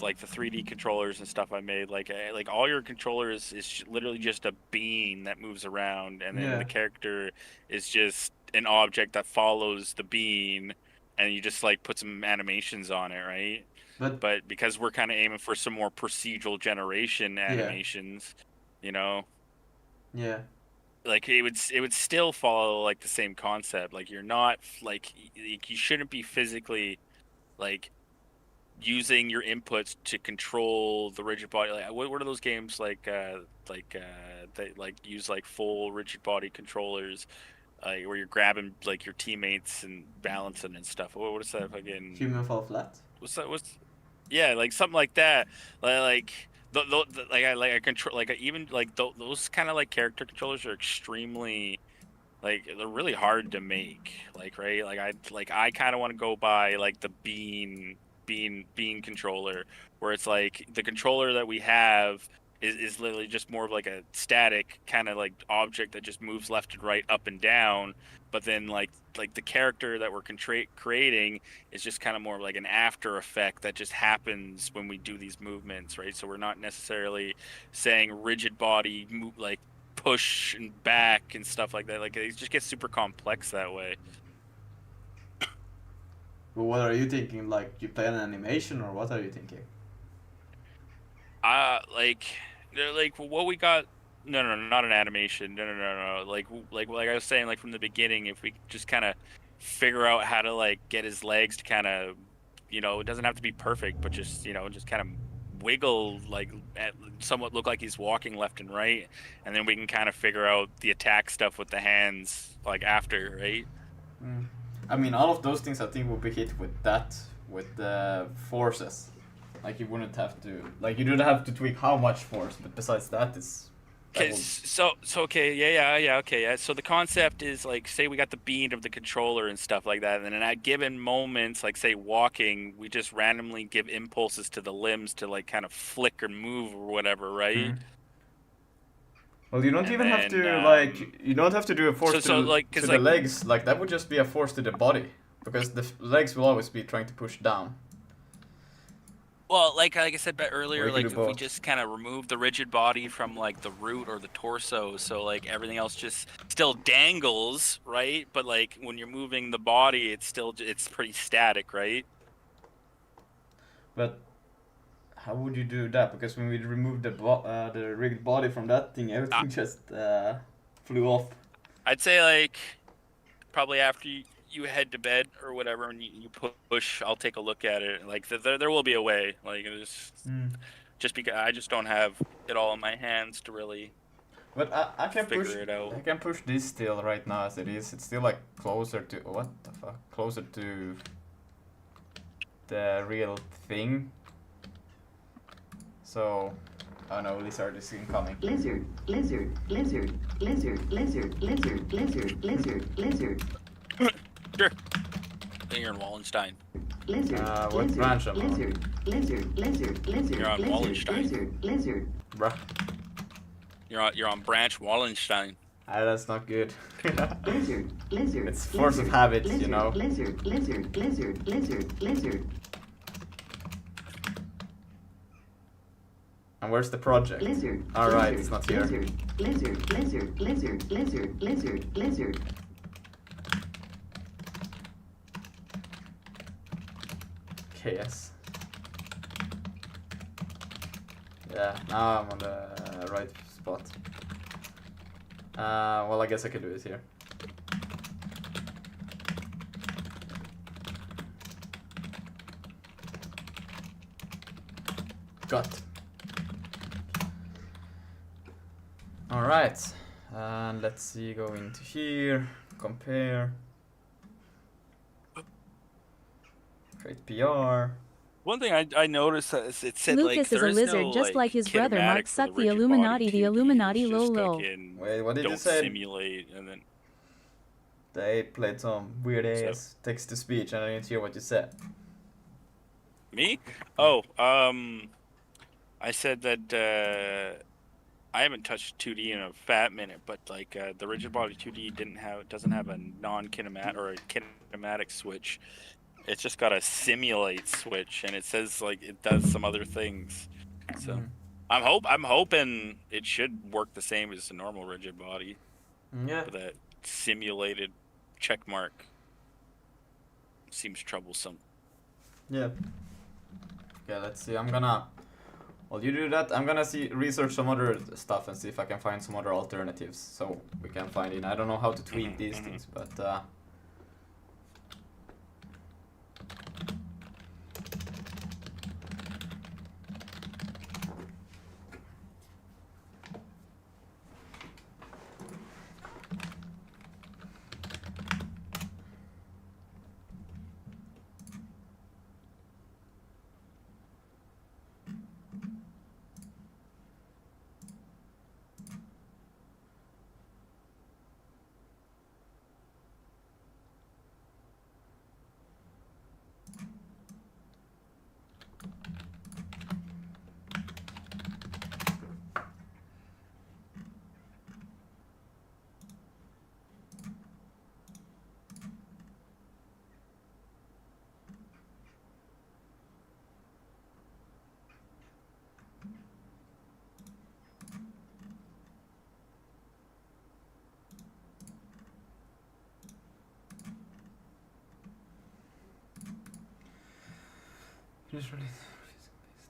the 3D controllers and stuff I made. Like all your controllers is literally just a bean that moves around, and then Yeah. the character is just an object that follows the bean, and you just like put some animations on it, right? But because we're kind of aiming for some more procedural generation animations, you know. Yeah. Like it would still follow like the same concept. Like you're not like you shouldn't be physically like using your inputs to control the rigid body. Like what are those games like that like use like full rigid body controllers, where you're grabbing like your teammates and balancing and stuff. What is that fucking Human Fall Flat. Yeah, like something like that. Like I control like even like those kind of like character controllers are extremely like they're really hard to make. Like right, like I kind of want to go by like the bean controller, where it's like the controller that we have is literally just more of like a static kind of like object that just moves left and right, up and down. But then like the character that we're creating is just kind of more like an after effect that just happens when we do these movements, right? So we're not necessarily saying rigid body like push and back and stuff like that. Like it just gets super complex that way. But what are you thinking? Like you play an animation, or what are you thinking? Like what we got. No, not an animation. No. Like I was saying, like from the beginning, if we just kind of figure out how to like get his legs to kind of, you know, it doesn't have to be perfect, but just, you know, just kind of wiggle like somewhat look like he's walking left and right, and then we can kind of figure out the attack stuff with the hands like after, right? I mean, all of those things I think will be hit with the forces. Like you wouldn't have to, like you don't have to tweak how much force, but besides that is. Okay, so okay, yeah. So the concept is like, say we got the bean of the controller and stuff like that, and then at given moments, like say walking, we just randomly give impulses to the limbs to like kind of flick or move or whatever, right? Well, you don't have to you don't have to do a force to the legs. Like that would just be a force to the body, because the legs will always be trying to push down. Well, like I said earlier, like if we just kind of remove the rigid body from like the root or the torso, so like everything else just still dangles, right? But like when you're moving the body, it's pretty static, right? But how would you do that? Because when we removed the rigged body from that thing, everything just flew off. I'd say like probably after you head to bed or whatever, and you push, I'll take a look at it. Like there will be a way. Like just because I just don't have it all in my hands to really. But I can figure it out. I can push this still right now as it is. It's still like closer to what the fuck? Closer to the real thing. So, oh no, lizard is incoming. Lizard. Sure. I think you're in Wallenstein. What branch am I on? You're on Wallenstein. Bruh. You're on branch Wallenstein. That's not good. It's force of habit, you know. And where's the project? Alright, it's not here. KS. Yeah, now I'm on the right spot. Well, I guess I could do it here. Got. Alright, and let's see, go into here, compare, create PR. One thing I noticed that it said Lucas is a lizard just like his brother Mark. Suck the Illuminati, the Illuminati, lol lol. Wait, what did you don't say? simulate, and then They played some weird ass text to speech, and I didn't hear what you said. Me? Oh, I said that I haven't touched 2D in a fat minute, but like the rigid body 2D doesn't have a non-kinematic or a kinematic switch. It's just got a simulate switch, and it says like it does some other things. So I'm hoping it should work the same as a normal rigid body. Yeah. But that simulated check mark seems troublesome. Yeah. Okay, let's see. While you do that, I'm gonna research some other stuff and see if I can find some other alternatives so we can find it. I don't know how to tweak these things, but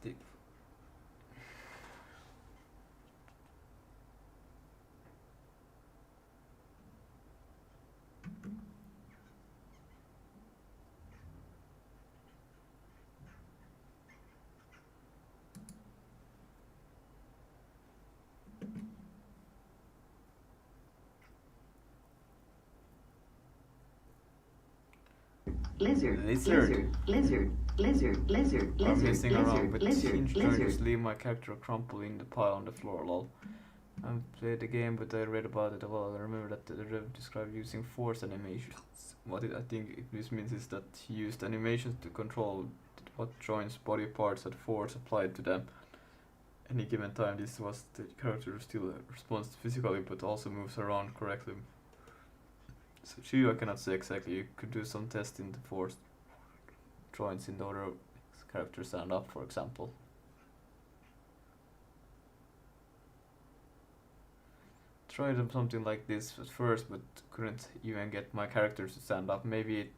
stick. Lizard. I'm messing around with hinge joints, leave my character crumple in the pile on the floor, lol. I haven't played the game, but I read about it a while. I remember that the rev described using force animations. I think this means is that he used animations to control what joints, body parts had force applied to them. Any given time, this was the character still responds physically, but also moves around correctly. So I cannot say exactly. You could do some testing the force joints in the other character stand up, for example. Tried something like this at first, but couldn't even get my characters to stand up. Maybe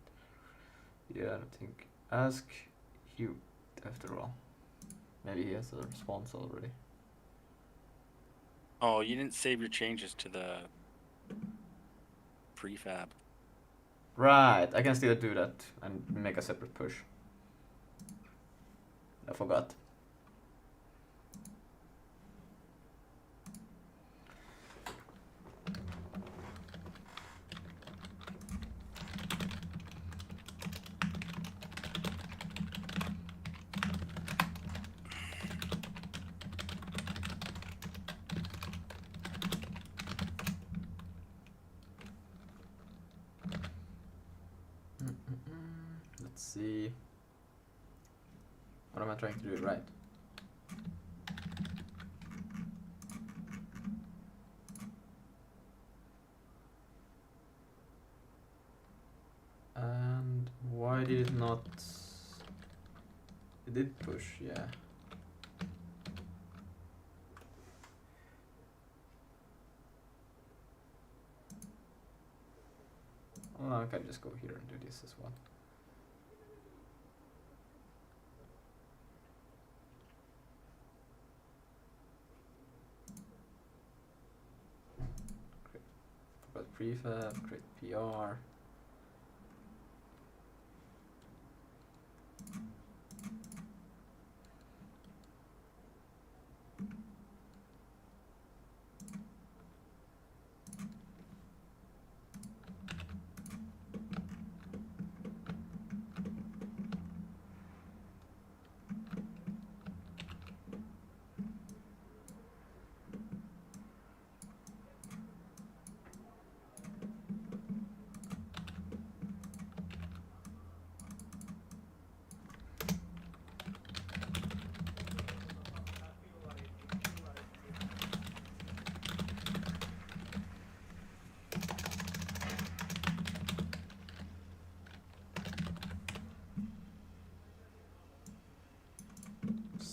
I think ask Hugh after all. Maybe he has a response already. Oh, you didn't save your changes to the prefab. Right, I can still do that and make a separate push. I forgot. Let's see. What am I trying to do right? And why did it not? It did push, yeah. Oh, I can just go here and do this as well. Forgot prefab, create PR.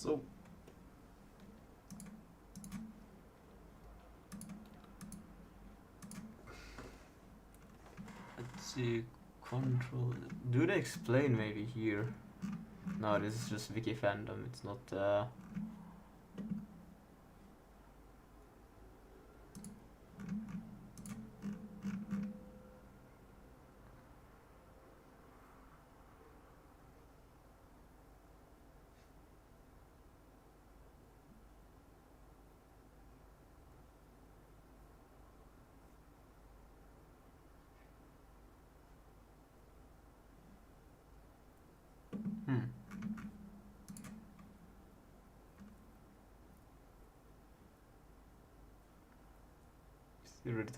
So let's see, control. Do they explain maybe here? No, this is just wiki fandom. It's not.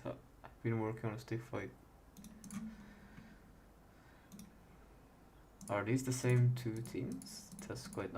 I've been working on a stick fight. Are these the same two teams? That's quite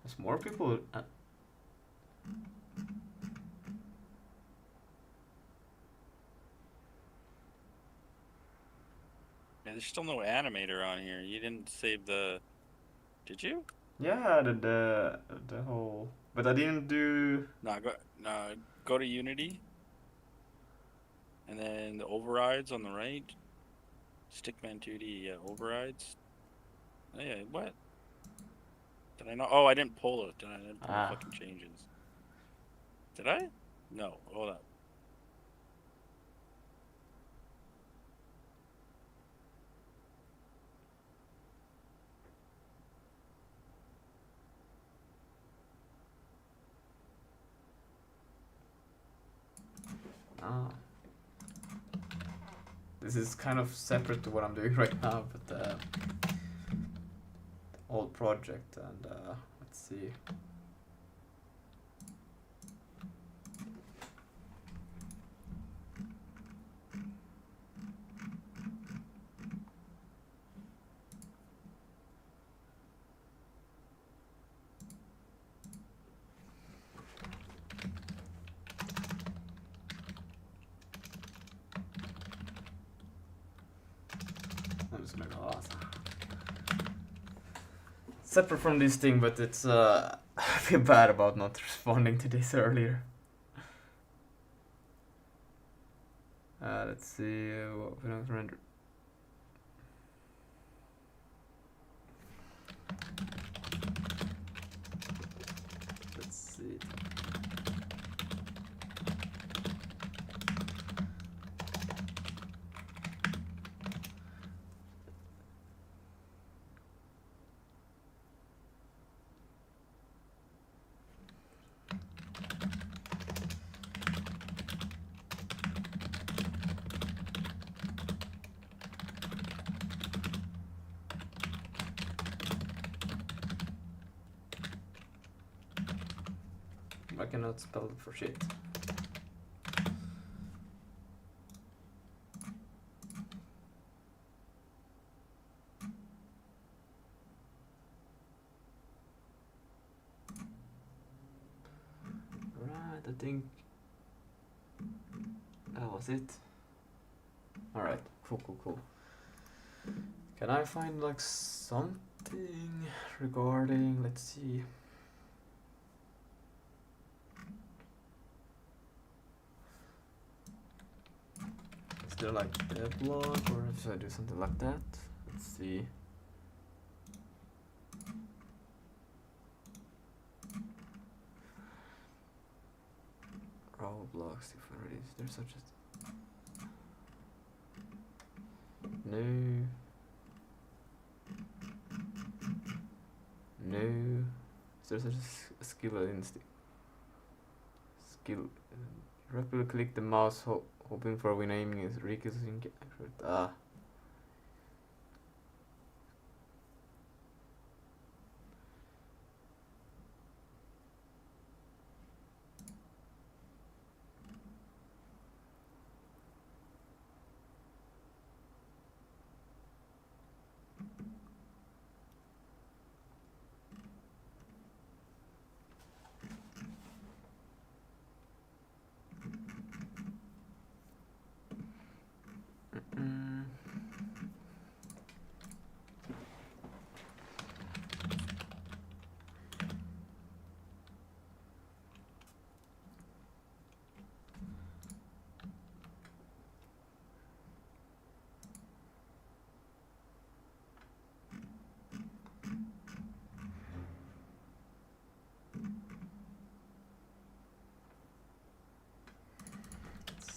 there's more people. Yeah, there's still no animator on here. You didn't save the. Did you? Yeah, the whole. But I didn't do. Go to Unity. And then the overrides on the right. Stickman 2D, yeah, overrides. Oh, yeah, what? Did I not? Oh, I didn't pull it. I didn't pull the fucking changes. Did I? No, hold up. This is kind of separate to what I'm doing right now, but the old project, and let's see. I'm just gonna go awesome. Separate from this thing, but it's I feel bad about not responding to this earlier. Let's see what we don't render. Let's see. I cannot spell it for shit. Right, I think that was it. Alright, cool. Can I find like something regarding, let's see. Is there like a blog, or should I do something like that? Let's see. Roblox, if I read, is there such a no. Is there such a skill instinct? Skill. Rapidly click the mouse, hoping for when aiming is recursing.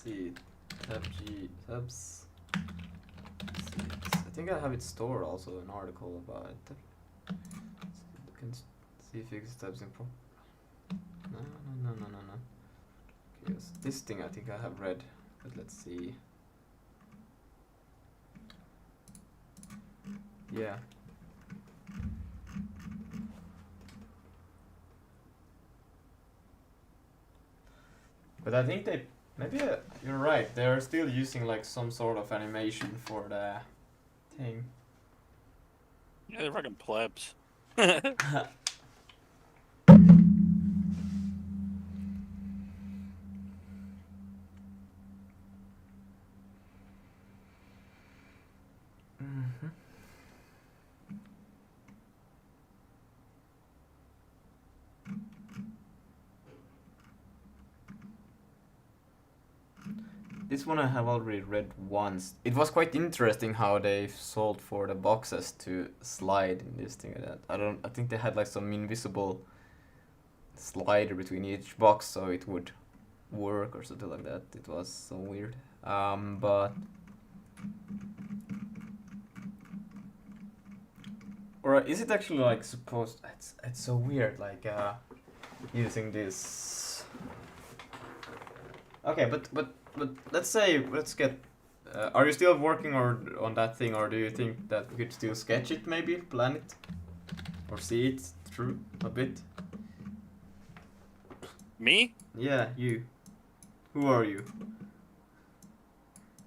see. Tab G tabs. Let's see. I think I have it stored also, an article about it. You can see fix tabs in pro. No. Okay, yes. This thing I think I have read, but let's see. Yeah. But I think they, maybe you're right, they're still using like some sort of animation for the thing. Yeah, they're fucking plebs. Mm-hmm. This one I have already read once. It was quite interesting how they solved for the boxes to slide in this thing. I think they had like some invisible slider between each box so it would work or something like that. It was so weird. But or is it actually like supposed? It's so weird. Like using this. Okay, but let's say let's get. Are you still working on that thing, or do you think that we could still sketch it, maybe plan it, or see it through a bit? Me? Yeah, you. Who are you?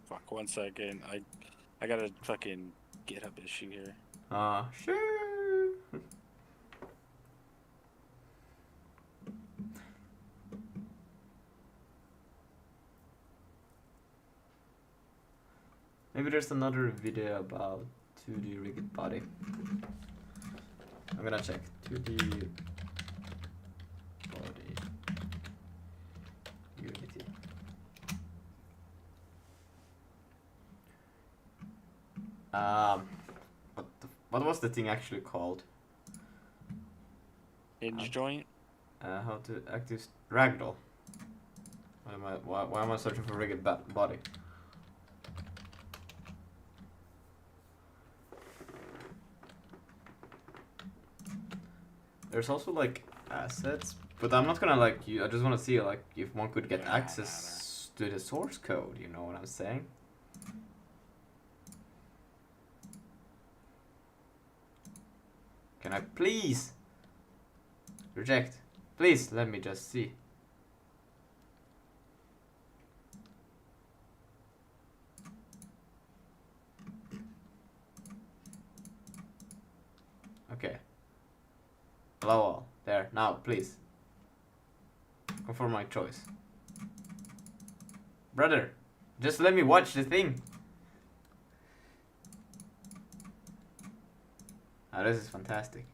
Fuck, 1 second. I got a fucking GitHub issue here. Sure. Maybe there's another video about 2D rigged body. I'm gonna check 2D body Unity. What was the thing actually called? Hinge joint? How to active ragdoll. Why am I searching for rigged body? There's also like assets, but I'm not gonna like you. I just want to see like if one could get access to the source code. You know what I'm saying? Can I please reject? Please let me just see. Okay. Allow all. There. Now, please. Confirm my choice. Brother, just let me watch the thing. Ah, this is fantastic.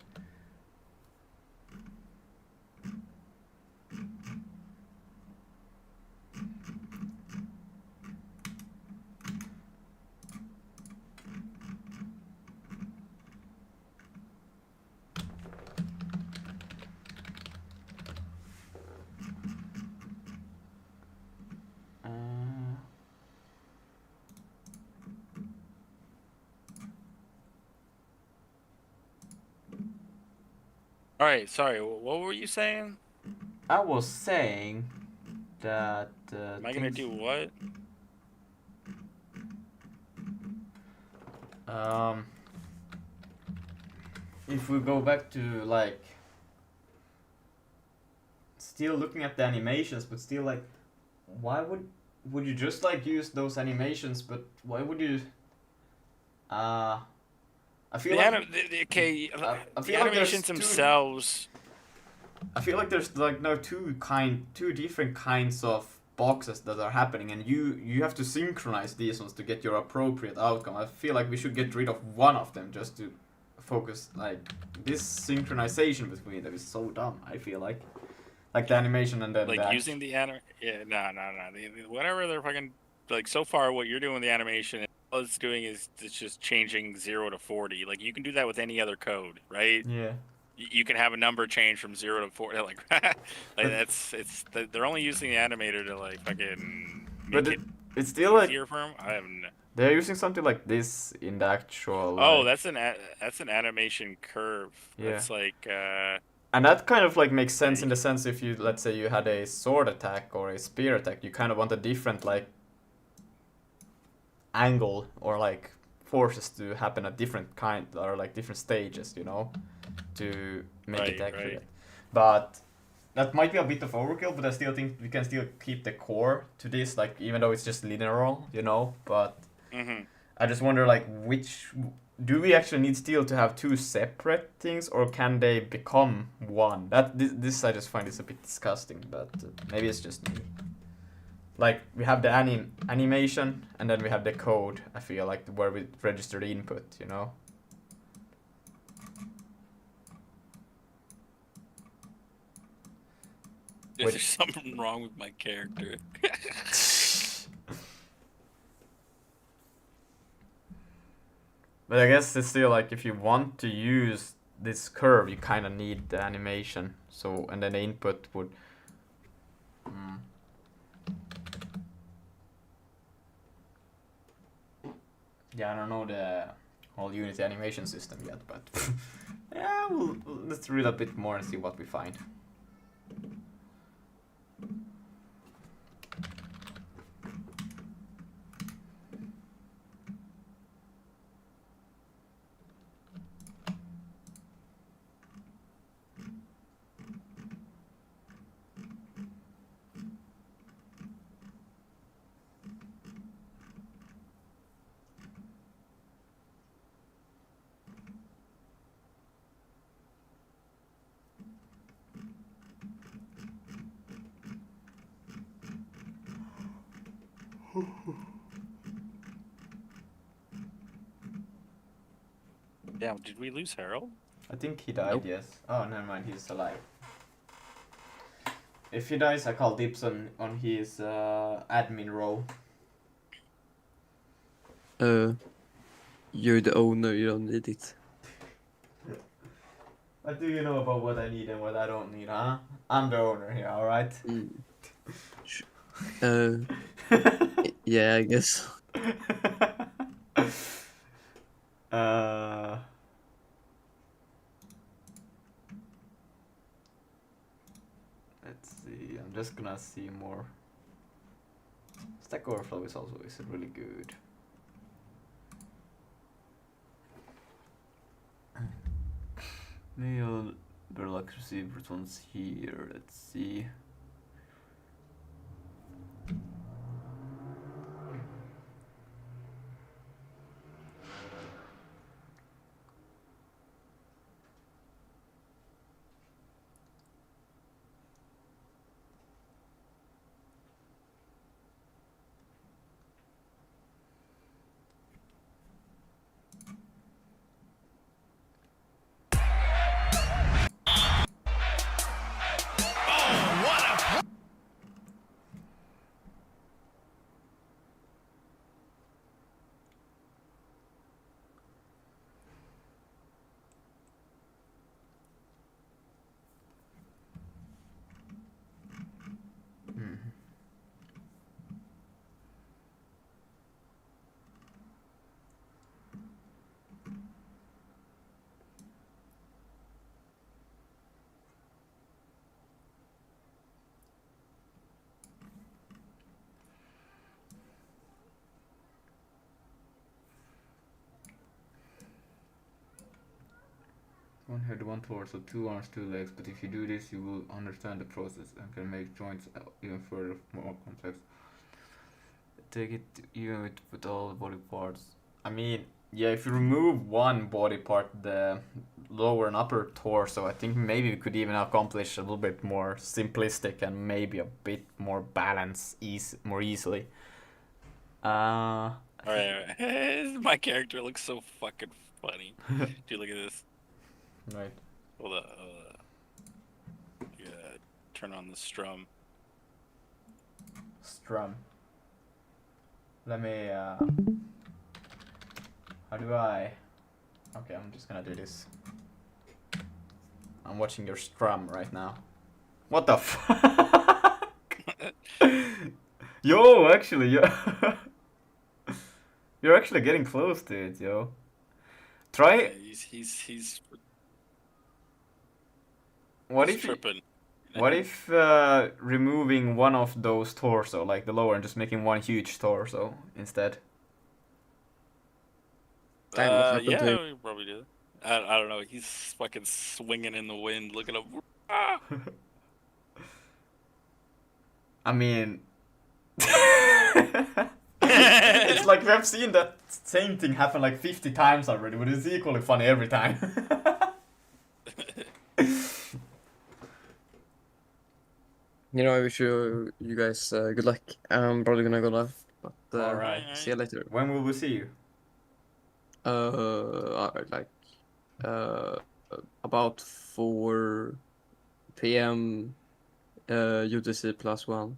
Alright, sorry, what were you saying? I was saying that. Am I gonna do what? If we go back to like still looking at the animations, but still like, why would you just like use those animations? But why would you? I feel The like the animations themselves. I feel like there's like no two different kinds of boxes that are happening, and you have to synchronize these ones to get your appropriate outcome. I feel like we should get rid of one of them just to focus. Like this synchronization between them is so dumb. I feel like the animation and then Like using the whatever they're fucking like. So far, what you're doing with the animation, all it's doing is it's just changing 0 to 40. Like you can do that with any other code, right? Yeah. You can have a number change from 0 to 40. Like, like they're only using the animator to like fucking But make it it's still like easier for them. I have no... they're using something like this in the actual. Oh, Like, that's an animation curve. yeah. That's like. And that kind of like makes sense Yeah, in the sense if you, let's say you had a sword attack or a spear attack, you kind of want a different like angle or like forces to happen at different kind or like different stages, you know, to make it accurate. Right. But that might be a bit of overkill, but I still think we can still keep the core to this, like even though it's just linear, you know. But I just wonder like which do we actually need still to have two separate things, or can they become one? This I just find is a bit disgusting, but maybe it's just me. Like we have the animation and then we have the code. I feel like where we register the input, you know. There's something wrong with my character. But I guess it's still like if you want to use this curve, you kind of need the animation. So and then the input would. Yeah, I don't know the whole Unity animation system yet, but yeah, let's read a bit more and see what we find. Damn, did we lose Harold? I think he died, Nope. yes. Oh, never mind, he's alive. If he dies, I call dibs on his admin role. You're the owner, you don't need it. What do you know about what I need and what I don't need, huh? I'm the owner here, alright? Yeah, I guess. Let's see, I'm just gonna see more. Stack Overflow is also really good. Mail Berlock received response here, let's see. One head, one torso, two arms, two legs, but if you do this you will understand the process and can make joints even further more complex. Take it even with all the body parts. I mean, yeah, if you remove one body part, the lower and upper torso, I think maybe we could even accomplish a little bit more simplistic and maybe a bit more balance more easily. Alright. My character looks so fucking funny. Dude, look at this. Right. Hold up. Yeah, turn on the strum. Strum. Let me, how do I... Okay, I'm just gonna do this. I'm watching your strum right now. What the fuck? Yo, actually, you're actually getting close to it, yo. Try. Yeah, he's What he's if you, tripping. what if removing one of those torso, like the lower, and just making one huge torso instead? Damn, what happened to Yeah, him? we probably do. I don't know. He's fucking swinging in the wind. Look at him. Ah! I mean, it's like we have seen that same thing happen like 50 times already, but it's equally funny every time. You know, I wish you guys good luck. I'm probably gonna go live, but Alright. see you later. When will we see you? Like about 4 p.m. UTC +1.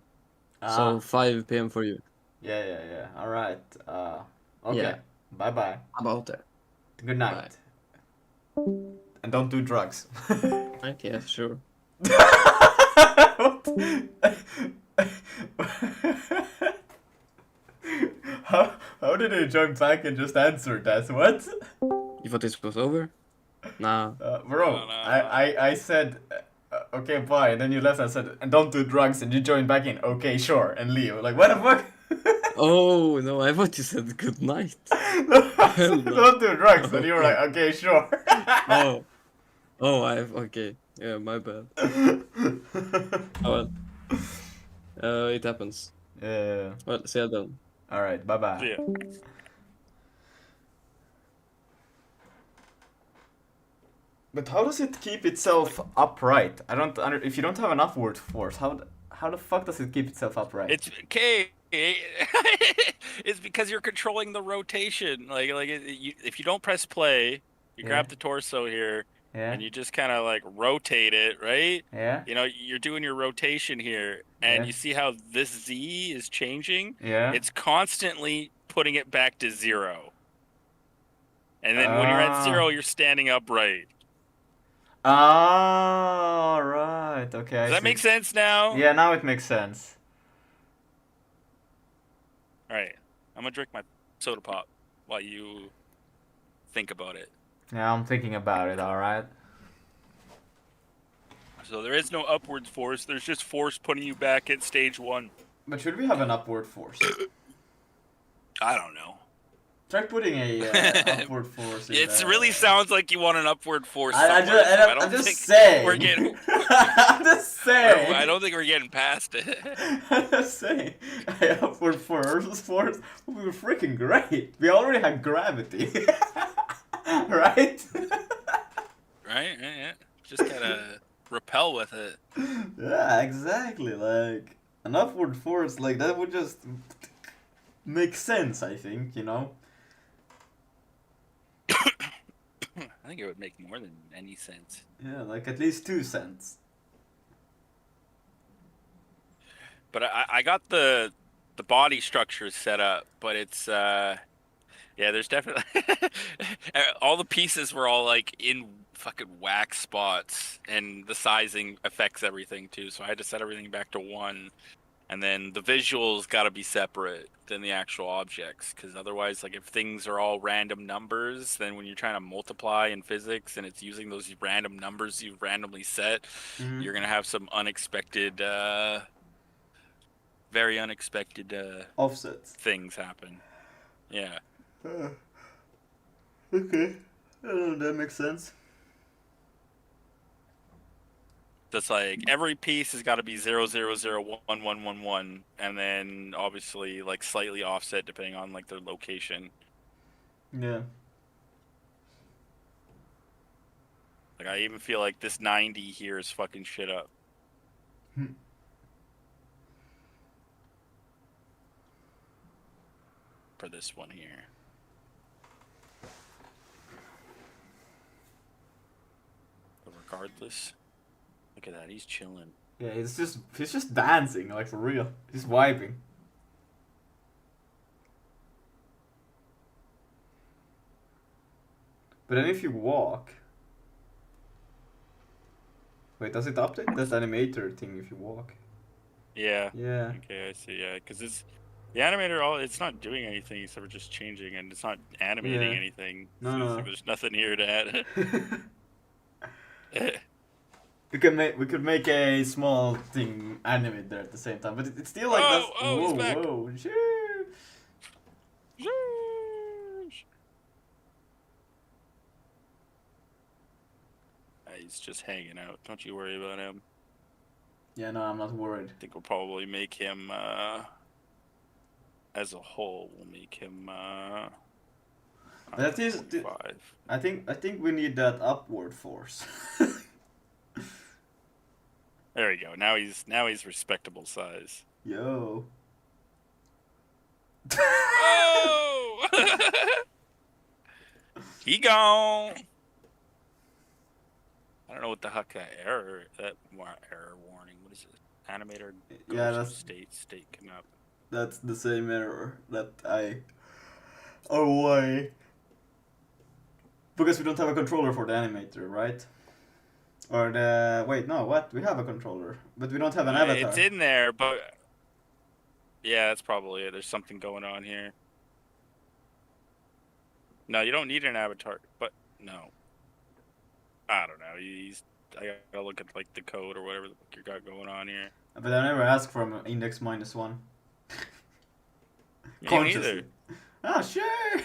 So 5 p.m. for you. Yeah. Alright. Okay. Yeah. Bye bye. About that. Good night. And don't do drugs. Right? Yeah, sure. How did he jump back and just answer that? What? You thought this was over? Nah. Bro, No. I said, okay, bye, and then you left. I said, and don't do drugs, and you joined back in. Okay, sure, and leave. Like, what the fuck? Oh no, I thought you said good night. No, I said, don't do drugs, and you were like, okay, sure. Okay. Yeah, my bad. Oh well. It happens. Yeah. Well, see you then. All right. Bye bye. Yeah. But how does it keep itself upright? I don't. If you don't have an upward force, how the fuck does it keep itself upright? It's okay. It's because you're controlling the rotation. If you don't press play, you grab the torso here, and you just kind of like rotate it, right? Yeah. You know, you're doing your rotation here, and Yeah. you see how this Z is changing? Yeah. It's constantly putting it back to 0. And then when you're at 0, you're standing upright. Ah, right. Okay. Does that make sense now? Yeah, now it makes sense. All right. I'm going to drink my soda pop while you think about it. Yeah, I'm thinking about it. All right. So there is no upward force. There's just force putting you back at stage 1. But should we have an upward force? I don't know. Try putting a upward force. It really sounds like you want an upward force. I'm just think saying. we're getting. I'm just saying. I don't think we're getting past it. I'm just saying. Upward force would be freaking great. We already had gravity, right? Right? Yeah. Just gotta repel with it. Yeah, exactly. Like an upward force, like that would just make sense. I think, you know. I think it would make more than any sense. Yeah, like at least 2 cents. But I got the body structure set up, but it's yeah, there's definitely all the pieces were all like in fucking whack spots, and the sizing affects everything too. So I had to set everything back to 1, and then the visuals got to be separate than the actual objects, because otherwise, like, if things are all random numbers, then when you're trying to multiply in physics and it's using those random numbers you've randomly set, you're gonna have some unexpected, very unexpected Offsets. things happen. Yeah. Okay. That makes sense. That's like every piece has got to be 0, 0, 0, 1, 1, 1, 1, and then obviously like slightly offset depending on like their location. Yeah. Like I even feel like this 90 here is fucking shit up. For this one here. But regardless, look at that, he's chilling. Yeah, he's just dancing, like for real. He's vibing. But then if you walk... Wait, does it update that animator thing if you walk? Yeah. Yeah. Okay, I see. Yeah, because the animator. It's not doing anything except for just changing, and it's not animating Yeah. anything. No, So no. there's nothing here to add. We could make a small thing animate there at the same time, but it's still like that's Oh, he's whoa back. whoa shit. He's just hanging out. Don't you worry about him. Yeah, no, I'm not worried. I think we'll probably make him as a whole. We'll make him. That is, 45. I think we need that upward force. There we go. Now he's respectable size. Yo. Oh! He gone. I don't know what the heck that error warning. What is it? Animator goes Yeah, to that's state come up. that's the same error that I. Oh why? Because we don't have a controller for the animator, right? Or the wait, no, what? We have a controller, but we don't have an avatar. It's in there, but yeah, that's probably it. There's something going on here. No, you don't need an avatar, but no. I don't know. I gotta look at like the code or whatever you got going on here. But I never asked for an index -1. Me Consciously. neither. Ah, sure.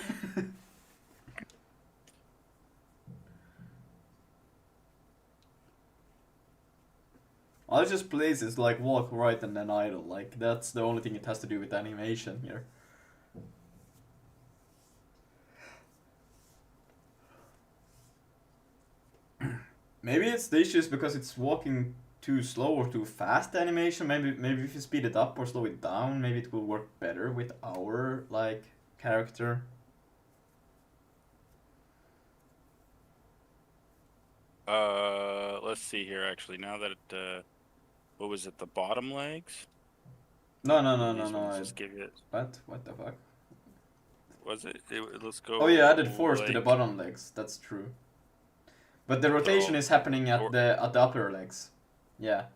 I'll just place this like walk right and then idle. Like that's the only thing it has to do with animation here. Maybe it's the issue is because it's walking too slow or too fast animation. Maybe if you speed it up or slow it down, maybe it will work better with our like character. Let's see here. Actually, now that what was it? The bottom legs? No. Just give it. What the fuck? Was it? Let's go. Oh yeah, I added force to the like- bottom legs. That's true. But the rotation is happening at the upper legs. Yeah.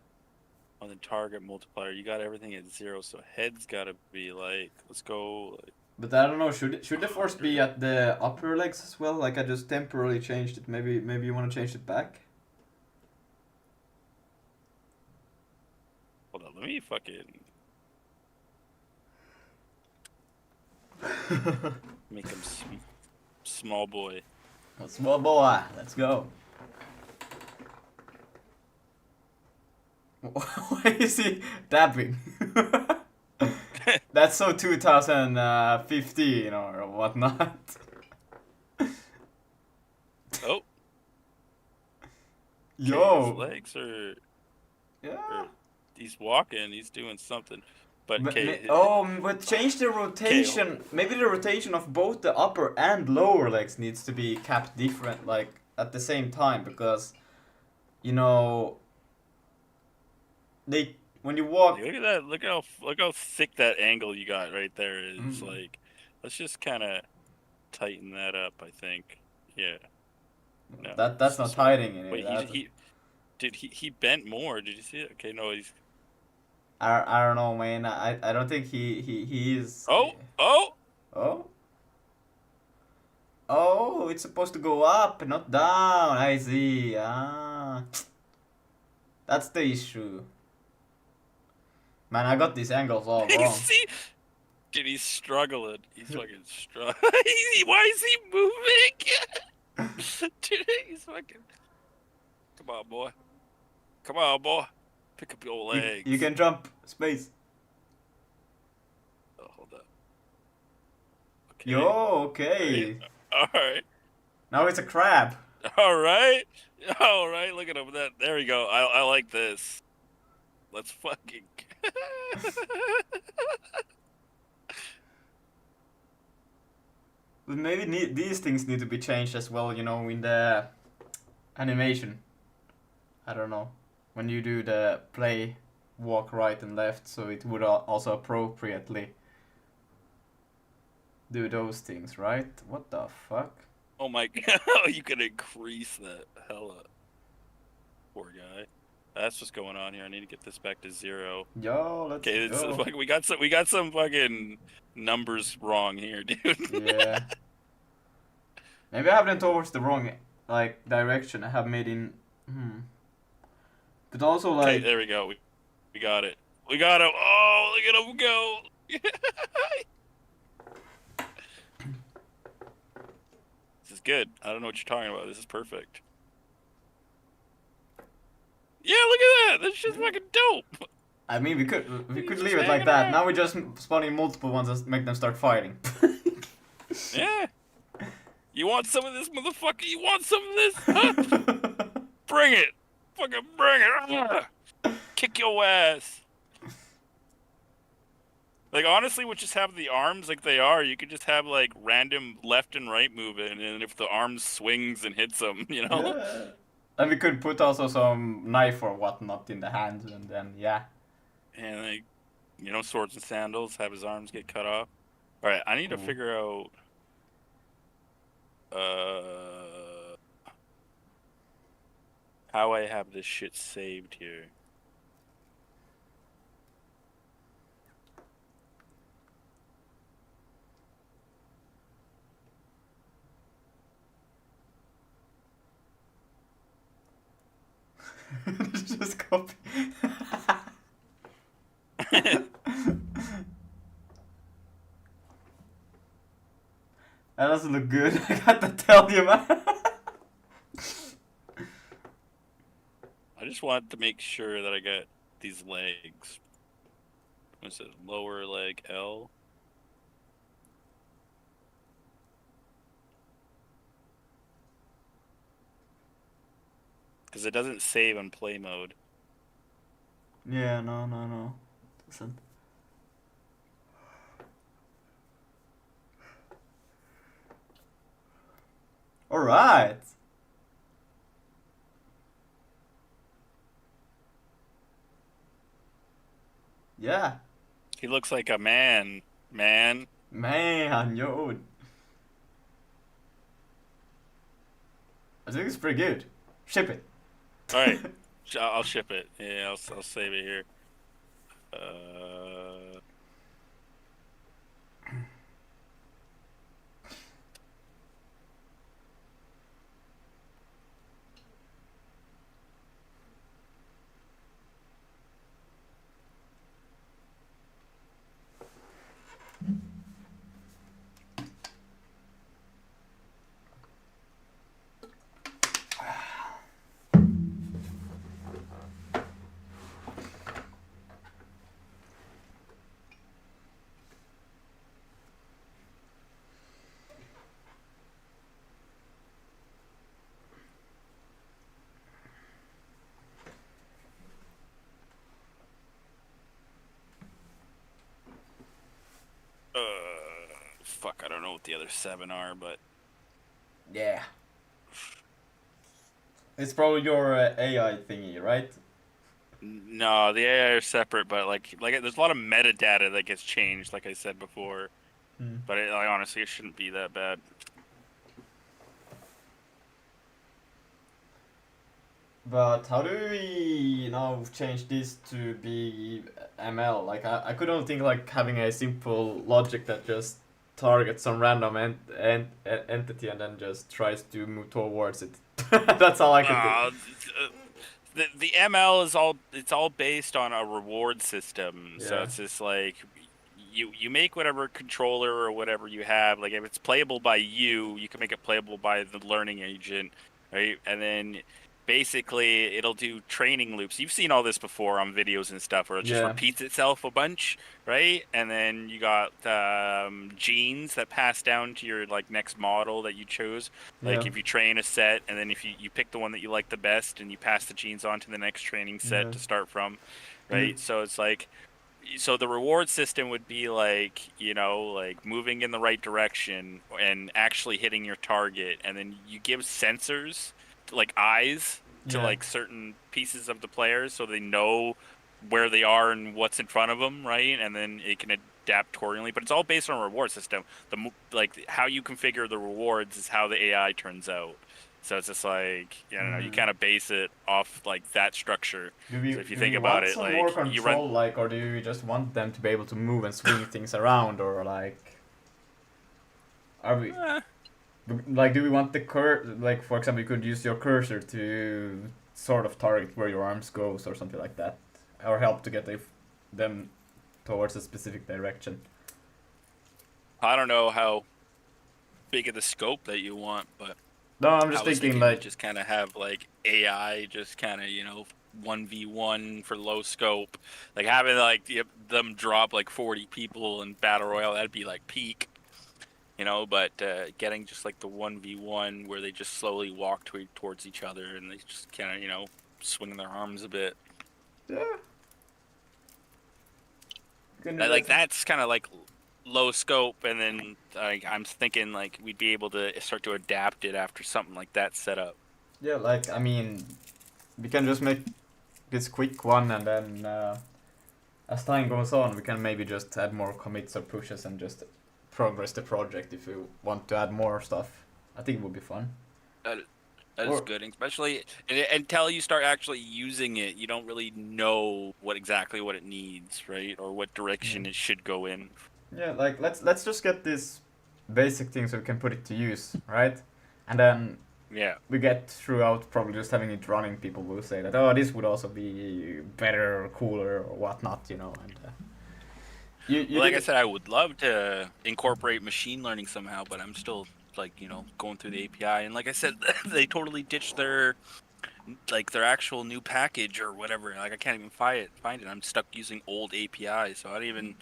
On the target multiplier, you got everything at 0, so head's gotta be like. Let's go. Like, But I don't know. Should the force be at the upper legs as well? Like I just temporarily changed it. Maybe you want to change it back. hold on. Let me fucking make him small boy. Oh, small boy, let's go. Why is he dabbing? That's so 2015 or whatnot. Oh. Yo. His legs are. Yeah. He's walking. He's doing something. But But change the rotation. Maybe the rotation of both the upper and lower legs needs to be kept different, like at the same time, because you know when you walk. Look at that! Look how thick that angle you got right there is. Like, let's just kind of tighten that up. I think. Yeah. No, That's not hiding in it. Wait, he bent more. Did you see it? Okay, no, he's. I don't know, man. I don't think he is. Oh, it's supposed to go up, not down. I see. That's the issue. Man, I got these angles all wrong. See? Dude, he's struggling. He's fucking struggling. Why is he moving? Dude, he's fucking. Come on, boy. Come on, boy. Pick up your legs. You can jump space. Oh, hold up. Okay. Yo, okay. Alright. Now it's a crab. Alright. Alright, look at him. There we go. I like this. Let's fucking. But maybe these things need to be changed as well, you know, in the animation. I don't know. When you do the play, walk right and left, so it would also appropriately do those things, right? What the fuck? Oh my god, you can increase that hella. Poor guy. That's what's going on here. I need to get this back to 0. Yo, let's Okay, it's go. like we got some fucking numbers wrong here, dude. Yeah. Maybe I have them towards the wrong like direction. I have made in. But also Okay, like. there we go. We got it. We got him. Oh, look at him go. This is good. I don't know what you're talking about. This is perfect. Yeah, look at that. That's just fucking dope. I mean, we could Just leave it like hanging that. around. Now we just spawning multiple ones and make them start fighting. Yeah. You want some of this, motherfucker? You want some of this? Huh? Bring it. Fucking bring it. Kick your ass. Like, honestly, would just have the arms like they are. You could just have, like, random left and right movement, and if the arm swings and hits them, you know? Yeah. And we could put also some knife or whatnot in the hands, and then, yeah. And, like, you know, swords and sandals, have his arms get cut off. Alright, I need to figure out... how I have this shit saved here. Just copy. That doesn't look good. I gotta tell you, man. I just wanted to make sure that I got these legs. What's it? Lower leg L. Because it doesn't save on play mode. Yeah, no. Doesn't. Alright. Yeah. He looks like a man. Man, yo. I think it's pretty good. Ship it. Alright, I'll ship it. Yeah, I'll save it here. Fuck, I don't know what the other 7 are, but... Yeah. It's probably your AI thingy, right? No, the AI are separate, but like there's a lot of metadata that gets changed, like I said before. But like, honestly, it shouldn't be that bad. But how do we now change this to be ML? Like I couldn't think like having a simple logic that just targets some random entity and then just tries to move towards it. That's all I can think. The ML is all based on a reward system. Yeah. So it's just like you make whatever controller or whatever you have. Like if it's playable by you can make it playable by the learning agent, right? And then basically it'll do training loops. You've seen all this before on videos and stuff where it just repeats itself a bunch, right? And then you got genes that pass down to your like next model that you chose. Like if you train a set and then if you pick the one that you like the best and you pass the genes on to the next training set to start from, right? So it's like, so the reward system would be like, you know, like moving in the right direction and actually hitting your target, and then you give sensors like eyes to like certain pieces of the players so they know where they are and what's in front of them, right? And then it can adapt accordingly, but it's all based on a reward system. Like how you configure the rewards is how the AI turns out. So it's just like, you know, you kind of base it off like that structure. Do we, so if you do think we about want it, some like more control, you run. like, or do you just want them to be able to move and swing things around, or like, are we like, do we want the like, for example, you could use your cursor to sort of target where your arms goes or something like that, or help to get them towards a specific direction. I don't know how big of the scope that you want, but No, I'm just thinking like just kind of have like AI just kind of, you know, 1v1 for low scope, like having like them drop like 40 people in battle royale, that'd be like peak, you know. But getting just like the 1v1 where they just slowly walk towards each other and they just kind of, you know, swing their arms a bit. yeah. Like that's kind of like low scope, and then I'm thinking like we'd be able to start to adapt it after something like that set up. Yeah, like, I mean, we can just make this quick one, and then as time goes on, we can maybe just add more commits or pushes and just progress the project if you want to add more stuff. I think it would be fun. That is good, especially until you start actually using it. You don't really know what it needs, right, or what direction it should go in. Yeah, like let's just get this basic thing so we can put it to use, right? And then we get throughout probably just having it running. People will say that, oh, this would also be better or cooler or whatnot, you know. And well, like I said, I would love to incorporate machine learning somehow, but I'm still like, you know, going through the API. And like I said, they totally ditched their actual new package or whatever. Like I can't even find it. I'm stuck using old API, so I don't even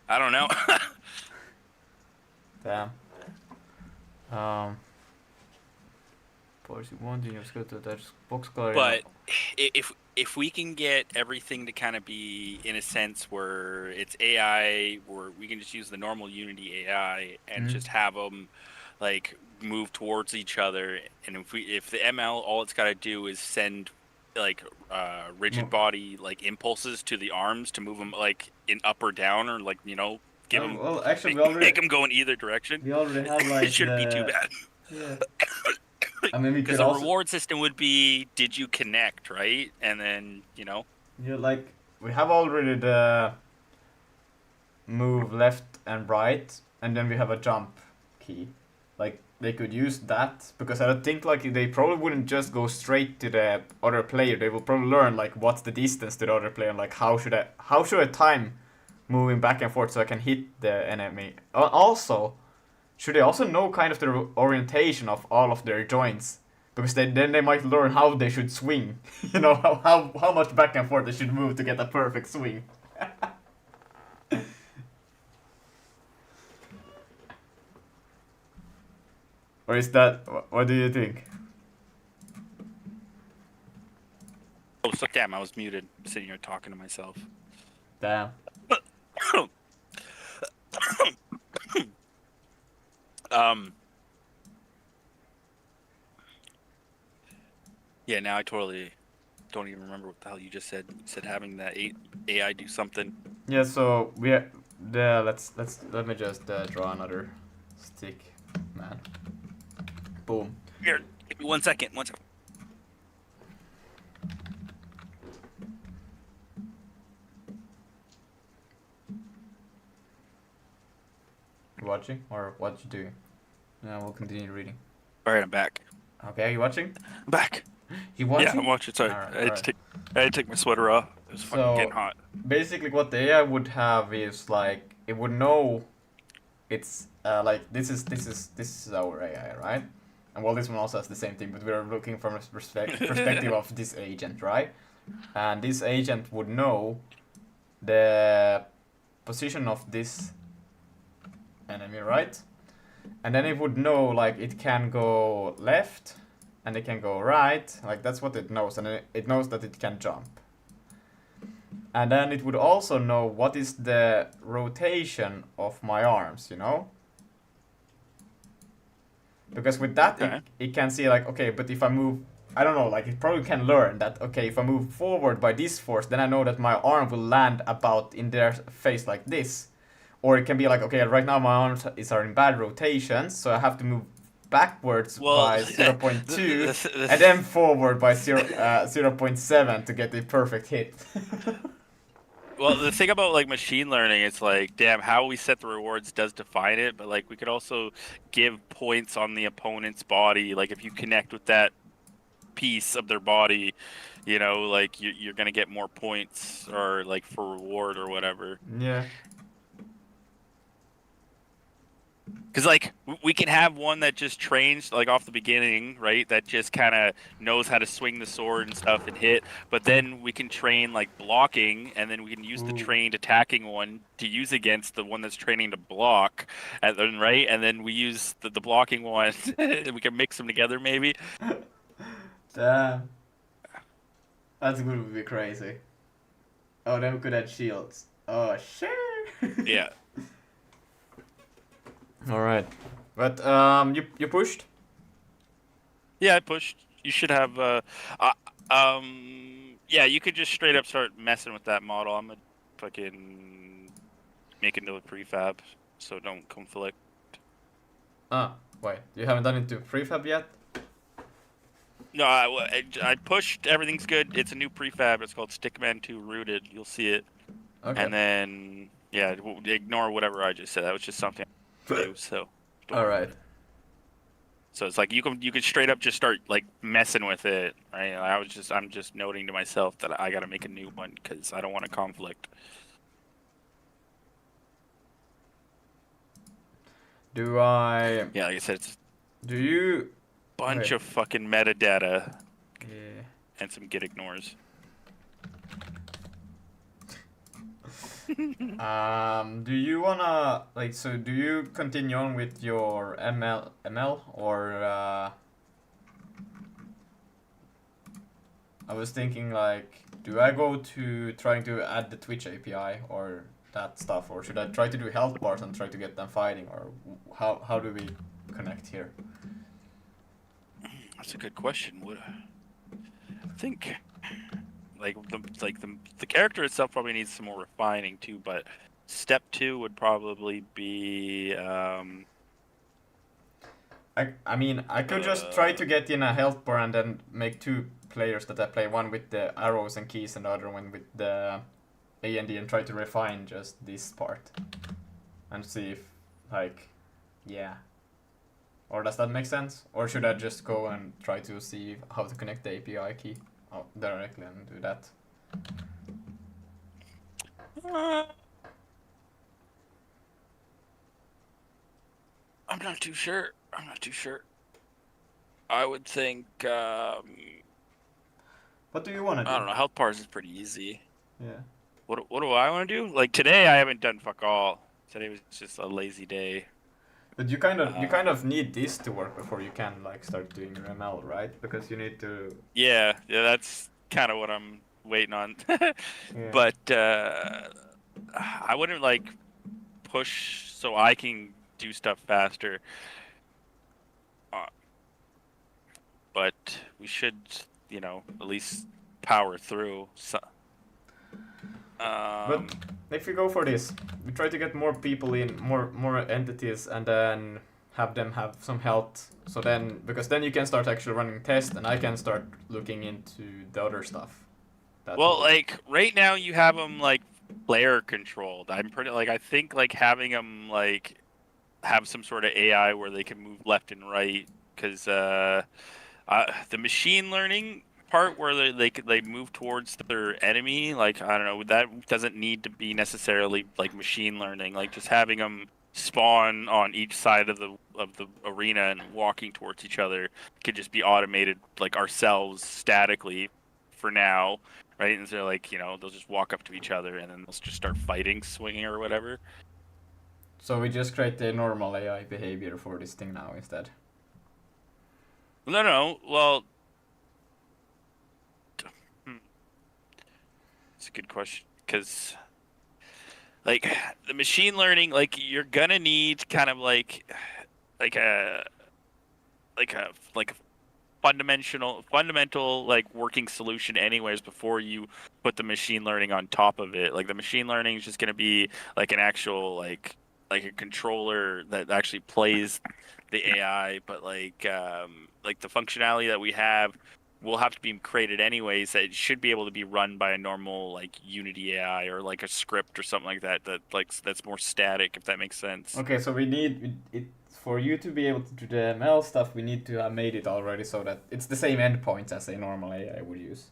I don't know. Damn. But if we can get everything to kind of be in a sense where it's AI, where we can just use the normal Unity AI and just have them like move towards each other, and if the ML, all it's got to do is send like rigid body like impulses to the arms to move them like in up or down, or like, you know, give them actually, make them go in either direction. We already have like it shouldn't be too bad. Yeah. I mean, we could because the also reward system would be, did you connect, right? And then, you know. Yeah, like we have already the move left and right, and then we have a jump key. Like they could use that, because I don't think like they probably wouldn't just go straight to the other player. They will probably learn like what's the distance to the other player, and like how should I time moving back and forth so I can hit the enemy. Also, should they also know kind of the orientation of all of their joints? Because then they might learn how they should swing. You know, how much back and forth they should move to get a perfect swing. Or is that... What do you think? Oh, so damn, I was muted, sitting here talking to myself. Damn. Yeah, now I totally don't even remember what the hell you just said. You said having that AI do something. Yeah, so let me just draw another stick, man. Boom. Here, give me 1 second. You watching or what you doing? Yeah, we'll continue reading. All right, I'm back. Okay, are you watching? I'm back. You watching? Yeah, I'm watching. Sorry, Alright, I had to take my sweater off. It was fucking getting hot. Basically, what the AI would have is like it would know it's like this is our AI, right? And well, this one also has the same thing, but we're looking from a perspective of this agent, right? And this agent would know the position of this enemy, right? And then it would know like it can go left and it can go right, like that's what it knows, and it knows that it can jump. And then it would also know what is the rotation of my arms, you know? Because with that, it can see like, okay, but if I move, I don't know, like it probably can learn that, okay, if I move forward by this force, then I know that my arm will land about in their face like this. Or it can be like, okay, right now my arms are in bad rotations, so I have to move backwards by 0.2 and then forward by 0.7 to get the perfect hit. Well, the thing about like machine learning, it's like, damn, how we set the rewards does define it, but like we could also give points on the opponent's body. Like if you connect with that piece of their body, you know, like you're gonna get more points or like for reward or whatever. Yeah. Because like we can have one that just trains like off the beginning, right? That just kind of knows how to swing the sword and stuff and hit. But then we can train like blocking, and then we can use the trained attacking one to use against the one that's training to block, and then right, and then we use the blocking one. We can mix them together, maybe. Damn. That's going to be crazy. Oh, then we could add shields. Oh, sure. Yeah. All right, but you pushed. Yeah, I pushed. You should have. Yeah, you could just straight up start messing with that model. I'm gonna fucking make it into a prefab, so don't conflict. Ah, wait, you haven't done it to prefab yet? No, I pushed. Everything's good. It's a new prefab. It's called Stickman 2 Rooted. You'll see it. Okay. And then, yeah, ignore whatever I just said. That was just something I do. So. All right. So it's like you can straight up just start like messing with it, right? I'm just noting to myself that I got to make a new one because I don't want a conflict. Do I? Yeah, like I said, it's Do you? bunch of fucking metadata Yeah. and some git ignores. Do you wanna like? So do you continue on with your ML or? I was thinking like, do I go to trying to add the Twitch API or that stuff, or should I try to do health bars and try to get them fighting, or how do we connect here? That's a good question. I think the character itself probably needs some more refining too, but step 2 would probably be I mean, I could just try to get in a health bar and then make 2 players that I play, one with the arrows and keys and the other one with the A&D, and try to refine just this part and see if, like, yeah. Or does that make sense? Or should I just go and try to see how to connect the API key directly and do that? I'm not too sure. I would think What do you want to do? I don't know. Health bars is pretty easy. Yeah. What do I want to do? Like today, I haven't done fuck all. Today was just a lazy day. But you kind of need this to work before you can like start doing your ML, right? Because you need to. Yeah, that's kind of what I'm waiting on. Yeah. But I wouldn't like push so I can do stuff faster. But we should, at least power through. So, But if we go for this, we try to get more people in, more entities, and then have them have some health. So then, because then you can start actually running tests, and I can start looking into the other stuff. Well, like right now you have them like player controlled. I think like having them like have some sort of AI where they can move left and right, because the machine learning part where they move towards their enemy, like I don't know, that doesn't need to be necessarily like machine learning. Like just having them spawn on each side of the arena and walking towards each other could just be automated like ourselves statically for now, right? And so like they'll just walk up to each other and then they'll just start fighting, swinging or whatever. So we just create the normal AI behavior for this thing now instead. No. Well, it's a good question, because like the machine learning, like you're gonna need kind of like a fundamental like working solution anyways before you put the machine learning on top of it. Like the machine learning is just gonna be like an actual like a controller that actually plays the AI, but like the functionality that we have will have to be created anyways. That it should be able to be run by a normal like Unity AI or like a script or something like that. That's more static, if that makes sense. Okay, so we need it for you to be able to do the ML stuff. We need to have made it already so that it's the same endpoints as a normal AI would use.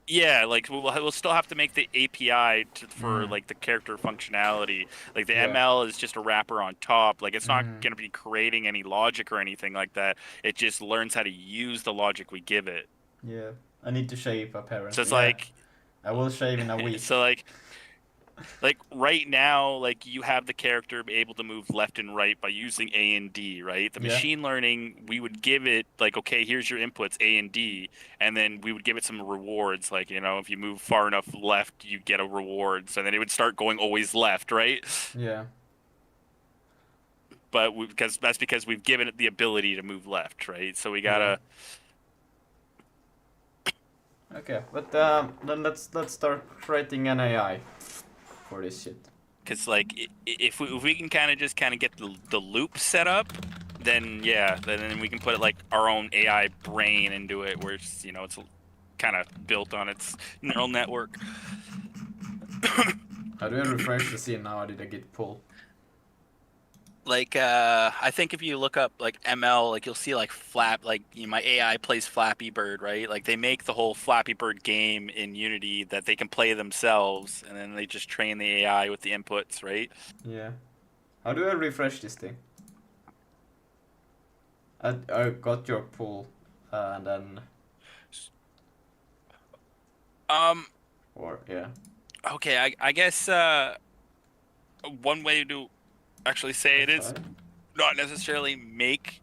Yeah, like we'll still have to make the API for like the character functionality. Like the ML is just a wrapper on top. Like it's not going to be creating any logic or anything like that. It just learns how to use the logic we give it. Yeah, I need to shave apparently. So it's yeah. like I will shave in a week. so like right now, like you have the character able to move left and right by using A and D, right? The machine learning, we would give it like, okay, here's your inputs A and D, and then we would give it some rewards, like, you know, if you move far enough left, you get a reward. So then it would start going always left, right? Yeah. But because we've given it the ability to move left, right? So we gotta. Okay, but then let's start writing an AI for this shit. Because like if we can kind of get the loop set up, then yeah, then we can put it like our own AI brain into it, where it's, you know, it's kind of built on its neural network. How do I refresh the scene now? Did I get pulled? Like I think if you look up like ML, like you'll see like my AI plays Flappy Bird, right? Like they make the whole Flappy Bird game in Unity that they can play themselves, and then they just train the AI with the inputs, right? Yeah. How do I refresh this thing? I got your pull, and then. Or yeah. Okay, I guess one way to actually say it is not necessarily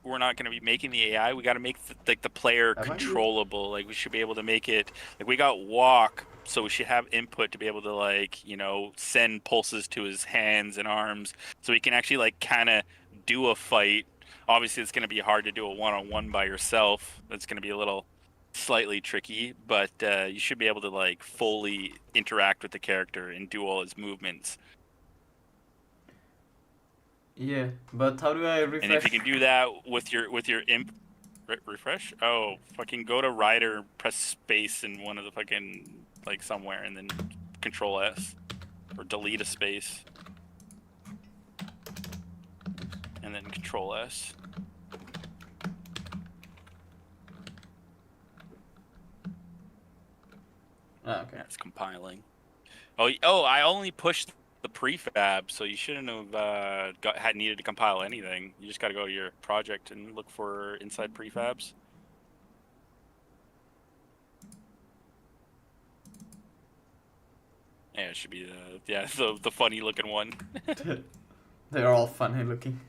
we're not going to be making the AI. We got to make the player controllable. Like we should be able to make it like we got walk, so we should have input to be able to, like, you know, send pulses to his hands and arms, so he can actually like kind of do a fight. Obviously, it's going to be hard to do a one-on-one by yourself. That's going to be a little slightly tricky, but you should be able to like fully interact with the character and do all his movements. Yeah, but how do I refresh? And if you can do that with your refresh, oh, fucking go to Rider, press space in one of the fucking like somewhere, and then Control S or delete a space, and then Control S. Ah, okay. That's compiling. Oh, I only pushed the prefab, so you shouldn't have had needed to compile anything. You just got to go to your project and look for inside prefabs. Yeah, it should be the funny looking one. They're all funny looking.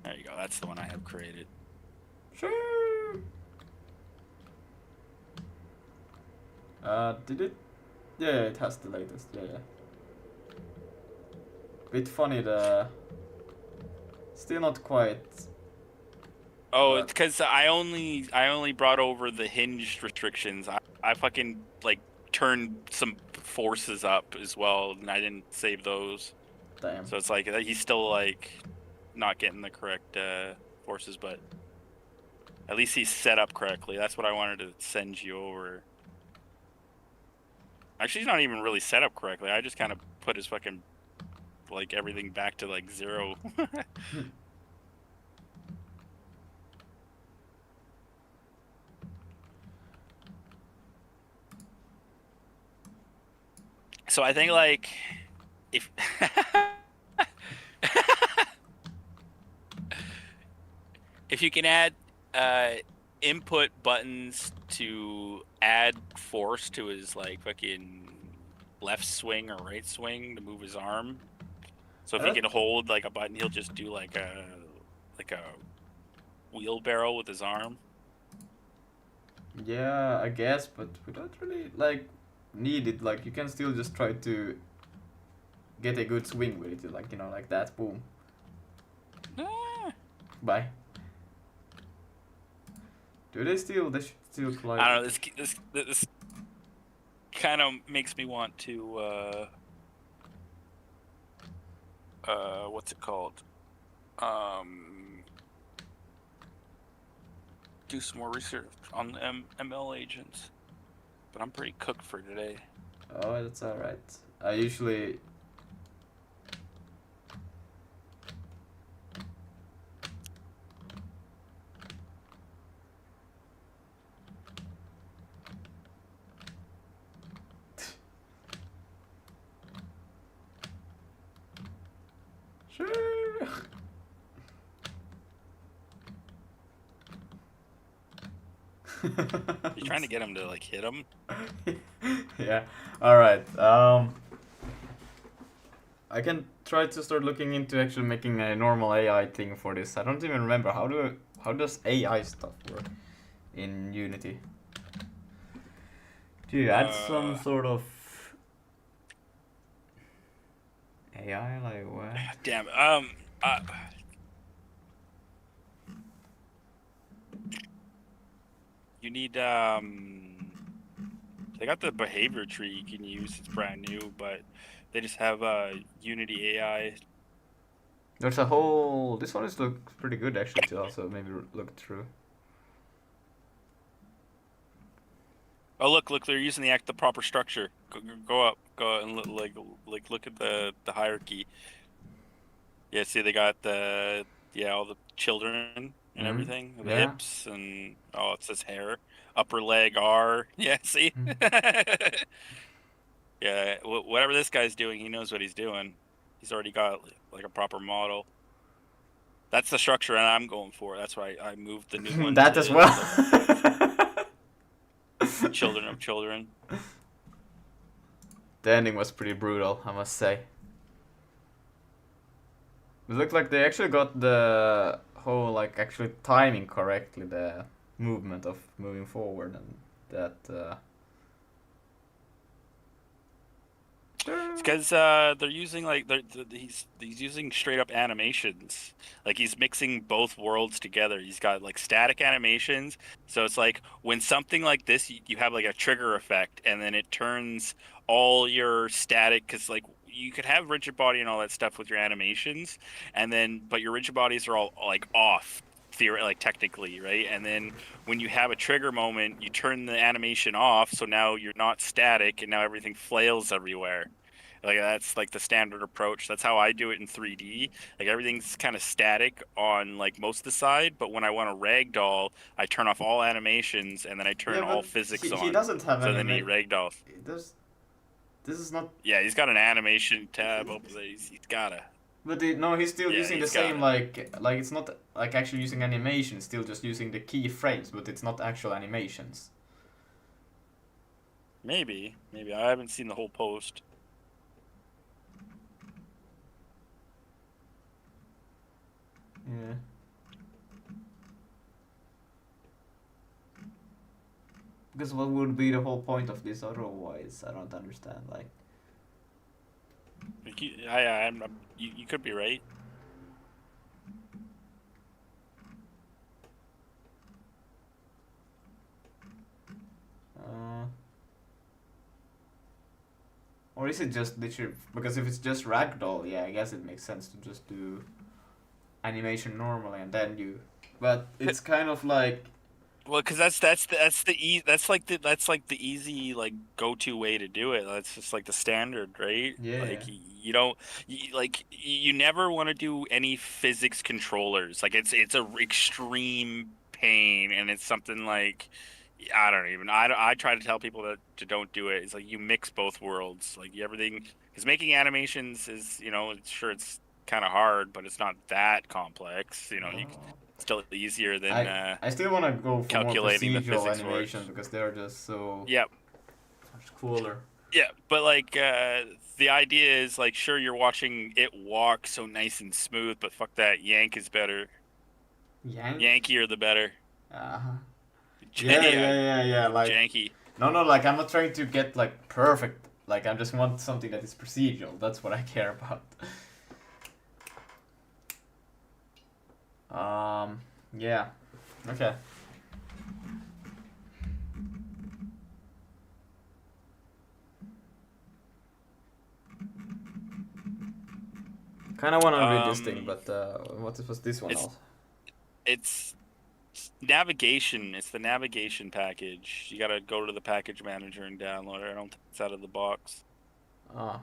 There you go. That's the one I have created. Sure. Did it? Yeah, it has the latest. Yeah. Bit funny, still not quite. Oh, it's because I only brought over the hinged restrictions. I fucking like turned some forces up as well, and I didn't save those. Damn. So it's like he's still like not getting the correct forces, but at least he's set up correctly. That's what I wanted to send you over. Actually, he's not even really set up correctly. I just kind of put his fucking, like, everything back to, like, 0. So I think, like, if... if you can add input buttons to add force to his like fucking left swing or right swing to move his arm. So if he can hold like a button, he'll just do like a wheelbarrow with his arm. Yeah, I guess, but we don't really like need it. Like you can still just try to get a good swing with it, like, you know, like that. Boom. Bye. Do they still? They should still climb. I don't know. This kind of makes me want to what's it called? Do some more research on the ML agents. But I'm pretty cooked for today. Oh, that's alright. I usually... Sure. You trying to get him to like hit him? Yeah. All right. I can try to start looking into actually making a normal AI thing for this. I don't even remember how does AI stuff work in Unity. Do you add some sort of AI like what? Damn. You need they got the behavior tree you can use. It's brand new, but they just have Unity AI. There's a whole. This one looks pretty good actually to also maybe look through. Oh look! They're using the proper structure. Go up, go and look at the hierarchy. Yeah, see they got all the children and everything, the Yeah. hips and it says hair, upper leg R. Yeah, see. Yeah, whatever this guy's doing, he knows what he's doing. He's already got like a proper model. That's the structure and I'm going for. That's why I moved the new one. That as well. Children of children. The ending was pretty brutal, I must say. It looked like they actually got the whole actually timing correctly, the movement of moving forward, and that. It's because they're using he's using straight up animations. Like he's mixing both worlds together. He's got like static animations, so it's like when something like this, you have like a trigger effect, and then it turns all your static, because like you could have rigid body and all that stuff with your animations, and then but your rigid bodies are all like off. Like technically, right? And then when you have a trigger moment, you turn the animation off, so now you're not static, and now everything flails everywhere. Like that's like the standard approach. That's how I do it in 3D. Like everything's kind of static on like most of the side, but when I want to ragdoll, I turn off all animations and then I turn all physics on. He doesn't have so then he ragdolls. This is not. Yeah, he's got an animation tab open there. He's gotta. But no, he's still using the same like it's not like actually using animation. It's still just using the keyframes, but it's not actual animations. Maybe I haven't seen the whole post. Yeah. Because what would be the whole point of this otherwise? I don't understand. Like. You could be right. Or is it just literally because if it's just ragdoll, yeah, I guess it makes sense to just do animation normally and then you. But it's kind of like. Well, because that's like the easy like go-to way to do it. That's just like the standard, right? Yeah. Like you never want to do any physics controllers. Like it's a extreme pain, and it's something like I try to tell people to don't do it. It's like you mix both worlds, like everything, because making animations is it's kind of hard, but it's not that complex. Still easier than I still want to go for calculating more the procedural physics animation works. because they're just so much cooler. Yeah, but like the idea is like sure you're watching it walk so nice and smooth, but fuck that, Yank is better. Yankier the better. Uh-huh. Yeah. Like janky. No, like I'm not trying to get like perfect. Like I just want something that is procedural. That's what I care about. Yeah. Okay. Kind of want to read this thing, but what was this one also? It's navigation. It's the navigation package. You gotta go to the package manager and download it. I don't think it's out of the box. Ah.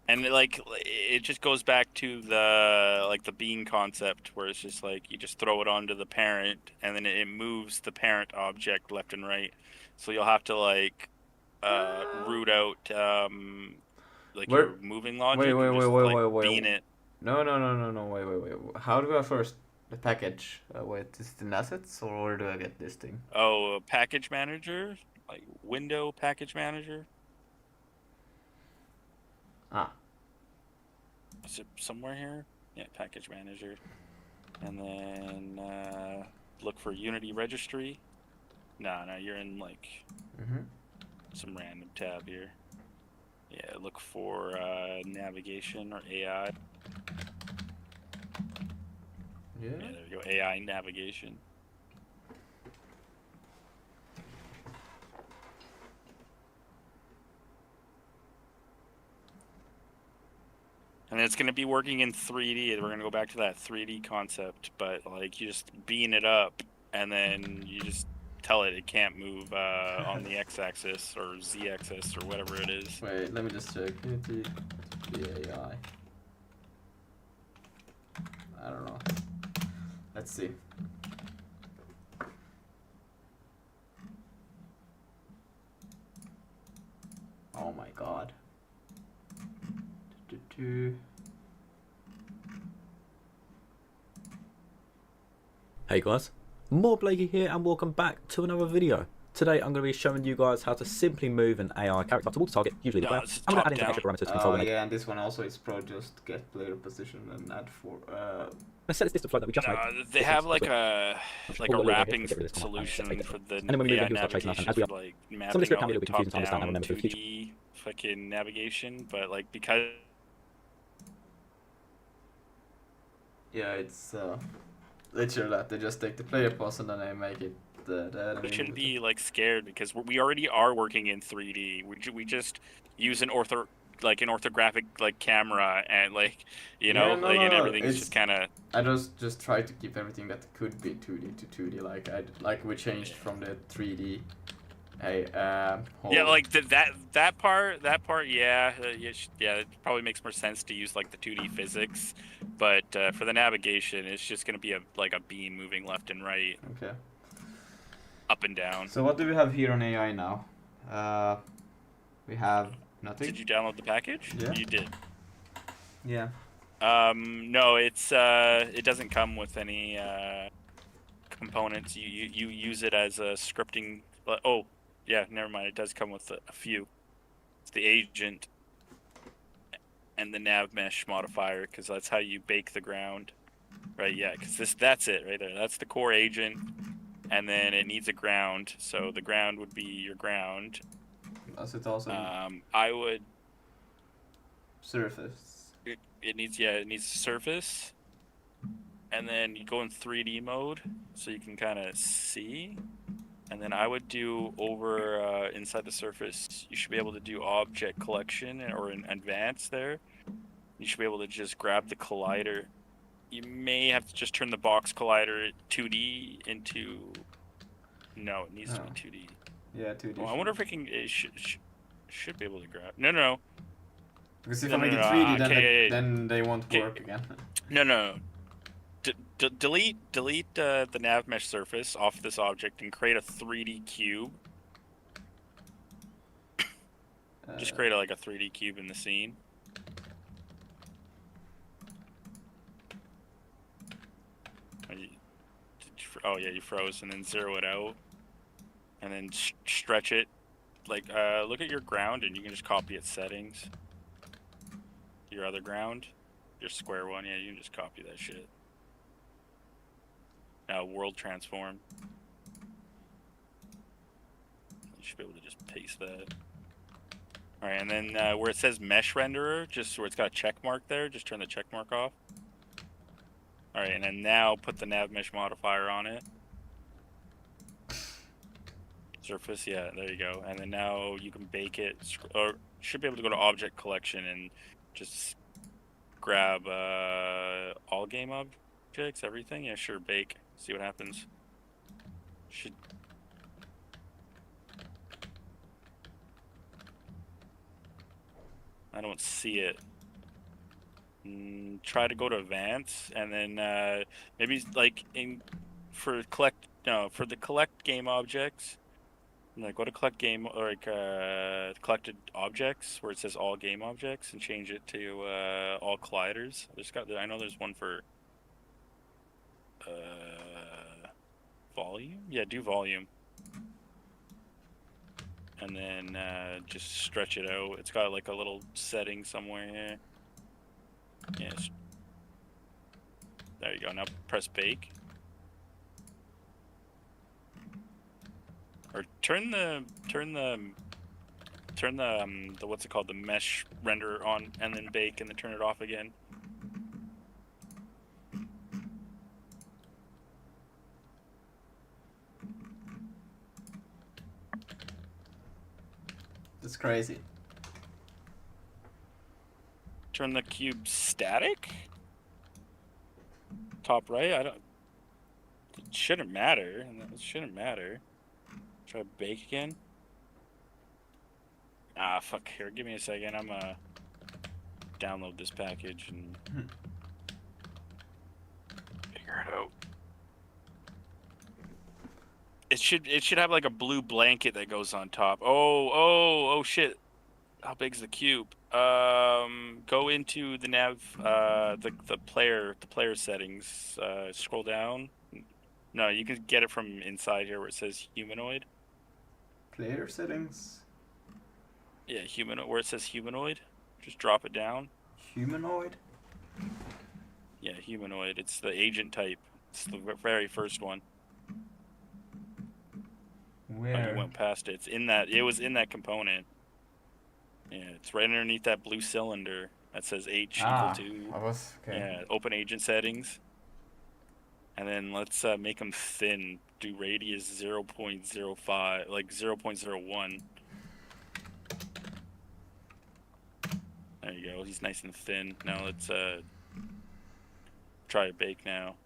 And it just goes back to the bean concept, where it's just like you just throw it onto the parent, and then it moves the parent object left and right. So you'll have to root out your moving logic and just bean it. No, wait. How do I first the package? Wait, is it in assets or where do I get this thing? Oh, package manager, like window package manager. Ah. Is it somewhere here? Yeah, package manager. And then look for Unity registry. No, you're in some random tab here. Yeah, look for navigation or AI. Yeah. Yeah, there we go. AI navigation. And it's going to be working in 3D. We're going to go back to that 3D concept, but you just bean it up, and then you just tell it can't move on the x-axis or z-axis or whatever it is. Wait, let me just check. Unity AI. I don't know. Let's see. Oh my god. Hey guys, more Blakey here and welcome back to another video. Today I'm going to be showing you guys how to simply move an AI character towards the target, usually the player. I'm going to add in some extra parameters to control the yeah, and this one also is pro just get player position and add for let's set this to float that we just made. They have a wrapping solution for the AI navigation, some of the script can be a little bit confusing to understand and remember for the future. 2D fucking navigation, but because yeah, it's literally that they just take the player pose and then they make it we shouldn't be scared because we already are working in 3D. We just use an orthographic camera and and everything's just kind of. I just try to keep everything that could be 2D to 2D. We changed from the 3D. Yeah, that part. Yeah, it probably makes more sense to use the 2D physics, but for the navigation, it's just gonna be a beam moving left and right. Okay. Up and down. So what do we have here on AI now? We have nothing. Did you download the package? Yeah. You did. Yeah. No, it doesn't come with any components. You use it as a scripting. Oh, yeah, never mind. It does come with a few. It's the agent and the nav mesh modifier, because that's how you bake the ground, right? Yeah, because that's it right there. That's the core agent. And then it needs a ground, so the ground would be your ground. Does it also? I would. Surface. It needs a surface, and then you go in 3D mode, so you can kind of see. And then I would do over inside the surface. You should be able to do object collection or in advanced there. You should be able to just grab the collider. You may have to just turn the box collider 2D into. No, it needs to be 2D. Yeah, 2D. Oh, I wonder if it can. It should be able to grab. No. Because if I make it 3D, then they won't work again. No. Delete the nav mesh surface off this object and create a 3D cube. Just create a 3D cube in the scene. Oh yeah, you froze, and then zero it out, and then stretch it. Look at your ground, and you can just copy its settings. Your other ground, your square one, yeah, you can just copy that shit. Now world transform. You should be able to just paste that. All right, and then where it says mesh renderer, just where it's got a check mark there, just turn the check mark off. All right, and then now put the nav mesh modifier on it. Surface, yeah, there you go. And then now you can bake it, or you should be able to go to object collection and Just grab all game objects, everything. Yeah, sure, bake. See what happens. Should. I don't see it. Try to go to advance, and then maybe like for the collect game objects. Like go to collect game or like collected objects where it says all game objects and change it to all colliders. I know there's one for volume. Yeah, do volume. And then just stretch it out. It's got like a little setting somewhere here. Yes. There you go. Now press bake. Or turn the what's it called, the mesh render on, and then bake, and then turn it off again. That's crazy. Turn the cube static. Top right. It shouldn't matter. It shouldn't matter. Try bake again. Ah, fuck. Here, give me a second. I'm gonna download this package and figure it out. It should have like a blue blanket that goes on top. Oh shit. How big's the cube? Go into the nav, the player settings. Scroll down. No, you can get it from inside here where it says humanoid. Player settings. Yeah, humanoid. Where it says humanoid, just drop it down. Humanoid. Yeah, humanoid. It's the agent type. It's the very first one. Where? Oh, you went past it. It's in that. It was in that component. Yeah, it's right underneath that blue cylinder that says H equal to. Okay. Yeah, open agent settings. And then let's make him thin. Do radius 0.05, like 0.01. There you go. He's nice and thin. Now let's try a bake now.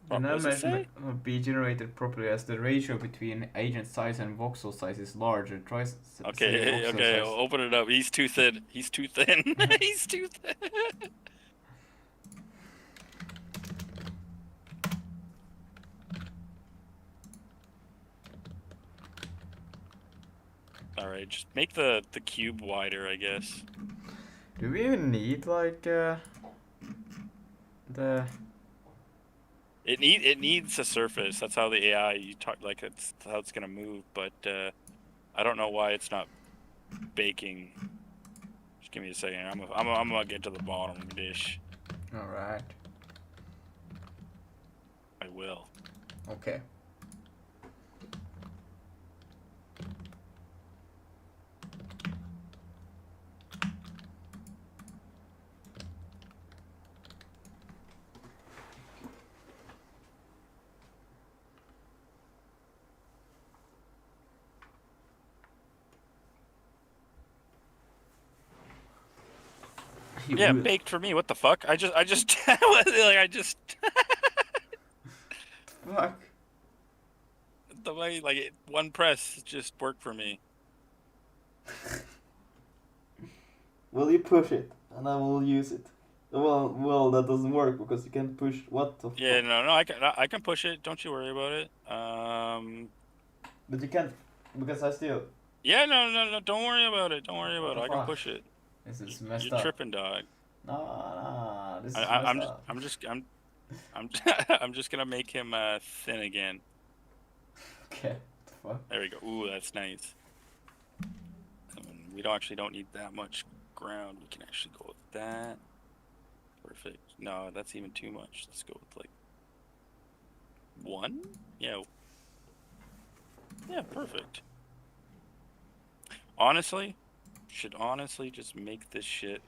The nav measurement will be generated properly as the ratio between agent size and voxel size is larger. Try okay, size. Open it up. He's too thin. He's too thin. He's too thin. Alright, just make the cube wider, I guess. Do we even need like the It needs a surface. That's how the AI it's how it's gonna move. But I don't know why it's not baking. Just give me a second. I'm gonna get to the bottom of this. All right. I will. Okay. Yeah, baked for me. What the fuck? I just Fuck. The way one press just worked for me. Will you push it, and I will use it. Well, that doesn't work because you can't push. What the? Yeah, no, I can push it. Don't you worry about it. But you can't because I still. Yeah, no. Don't worry about it. Don't worry about it. I can push it. This is messed up. You're tripping, dog. No, this is messed up. I'm just gonna make him thin again. Okay. What the fuck? There we go. Ooh, that's nice. We don't need that much ground. We can actually go with that. Perfect. No, that's even too much. Let's go with like 1. Yeah. Yeah, perfect. Should honestly just make this shit.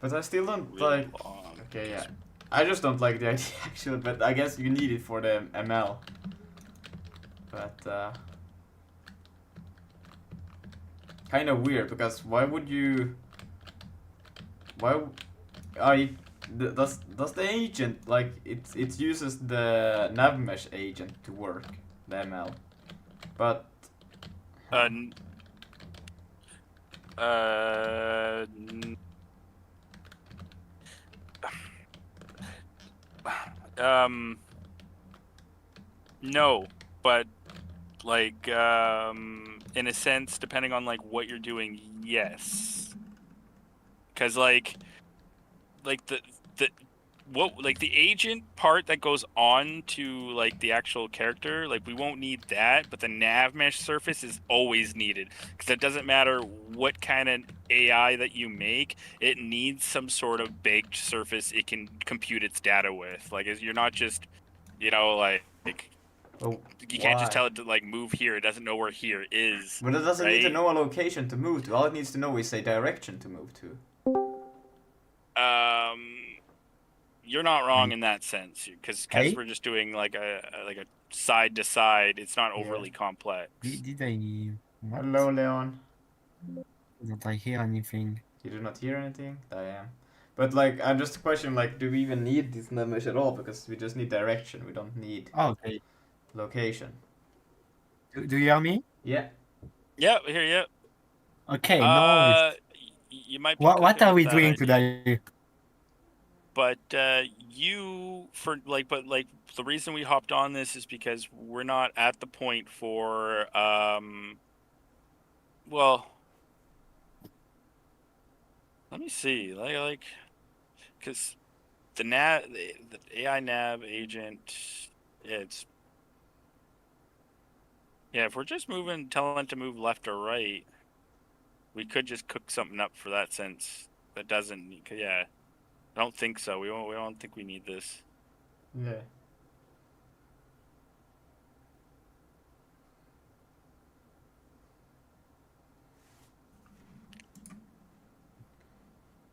But I still don't really like. Long. Okay, yeah. I just don't like the idea actually, but I guess you need it for the ML. But kind of weird because why would you? Why? Does the agent like it uses the nav mesh agent to work the ML, but n- no, but like in a sense, depending on like what you're doing, yes. Because like the what like the agent part that goes on to like the actual character, like we won't need that, but the nav mesh surface is always needed because it doesn't matter what kind of AI that you make, it needs some sort of baked surface it can compute its data with. Like you're not just, like oh, you can't just why? tell it to like move here. It doesn't know where here is. But it doesn't need to right? know a location to move to. All it needs to know is a direction to move to. You're not wrong in that sense because Hey? we're just doing like a side to side. It's not Yeah. overly complex. Did I... What? Hello, Leon. Did I hear anything? You do not hear anything? Damn. But like, I'm just questioning like, do we even need this nav mesh at all? Because we just need direction. We don't need Oh, okay. location. Do you hear me? Yeah. Yeah, here, yeah. Okay, no. You might be What cooking are with we that doing idea. today? But the reason we hopped on this is because we're not at the point for well, let me see, like because the AI nav agent, if we're just telling it to move left or right, we could just cook something up for that sense. That doesn't, I don't think so. We don't think we need this. Yeah.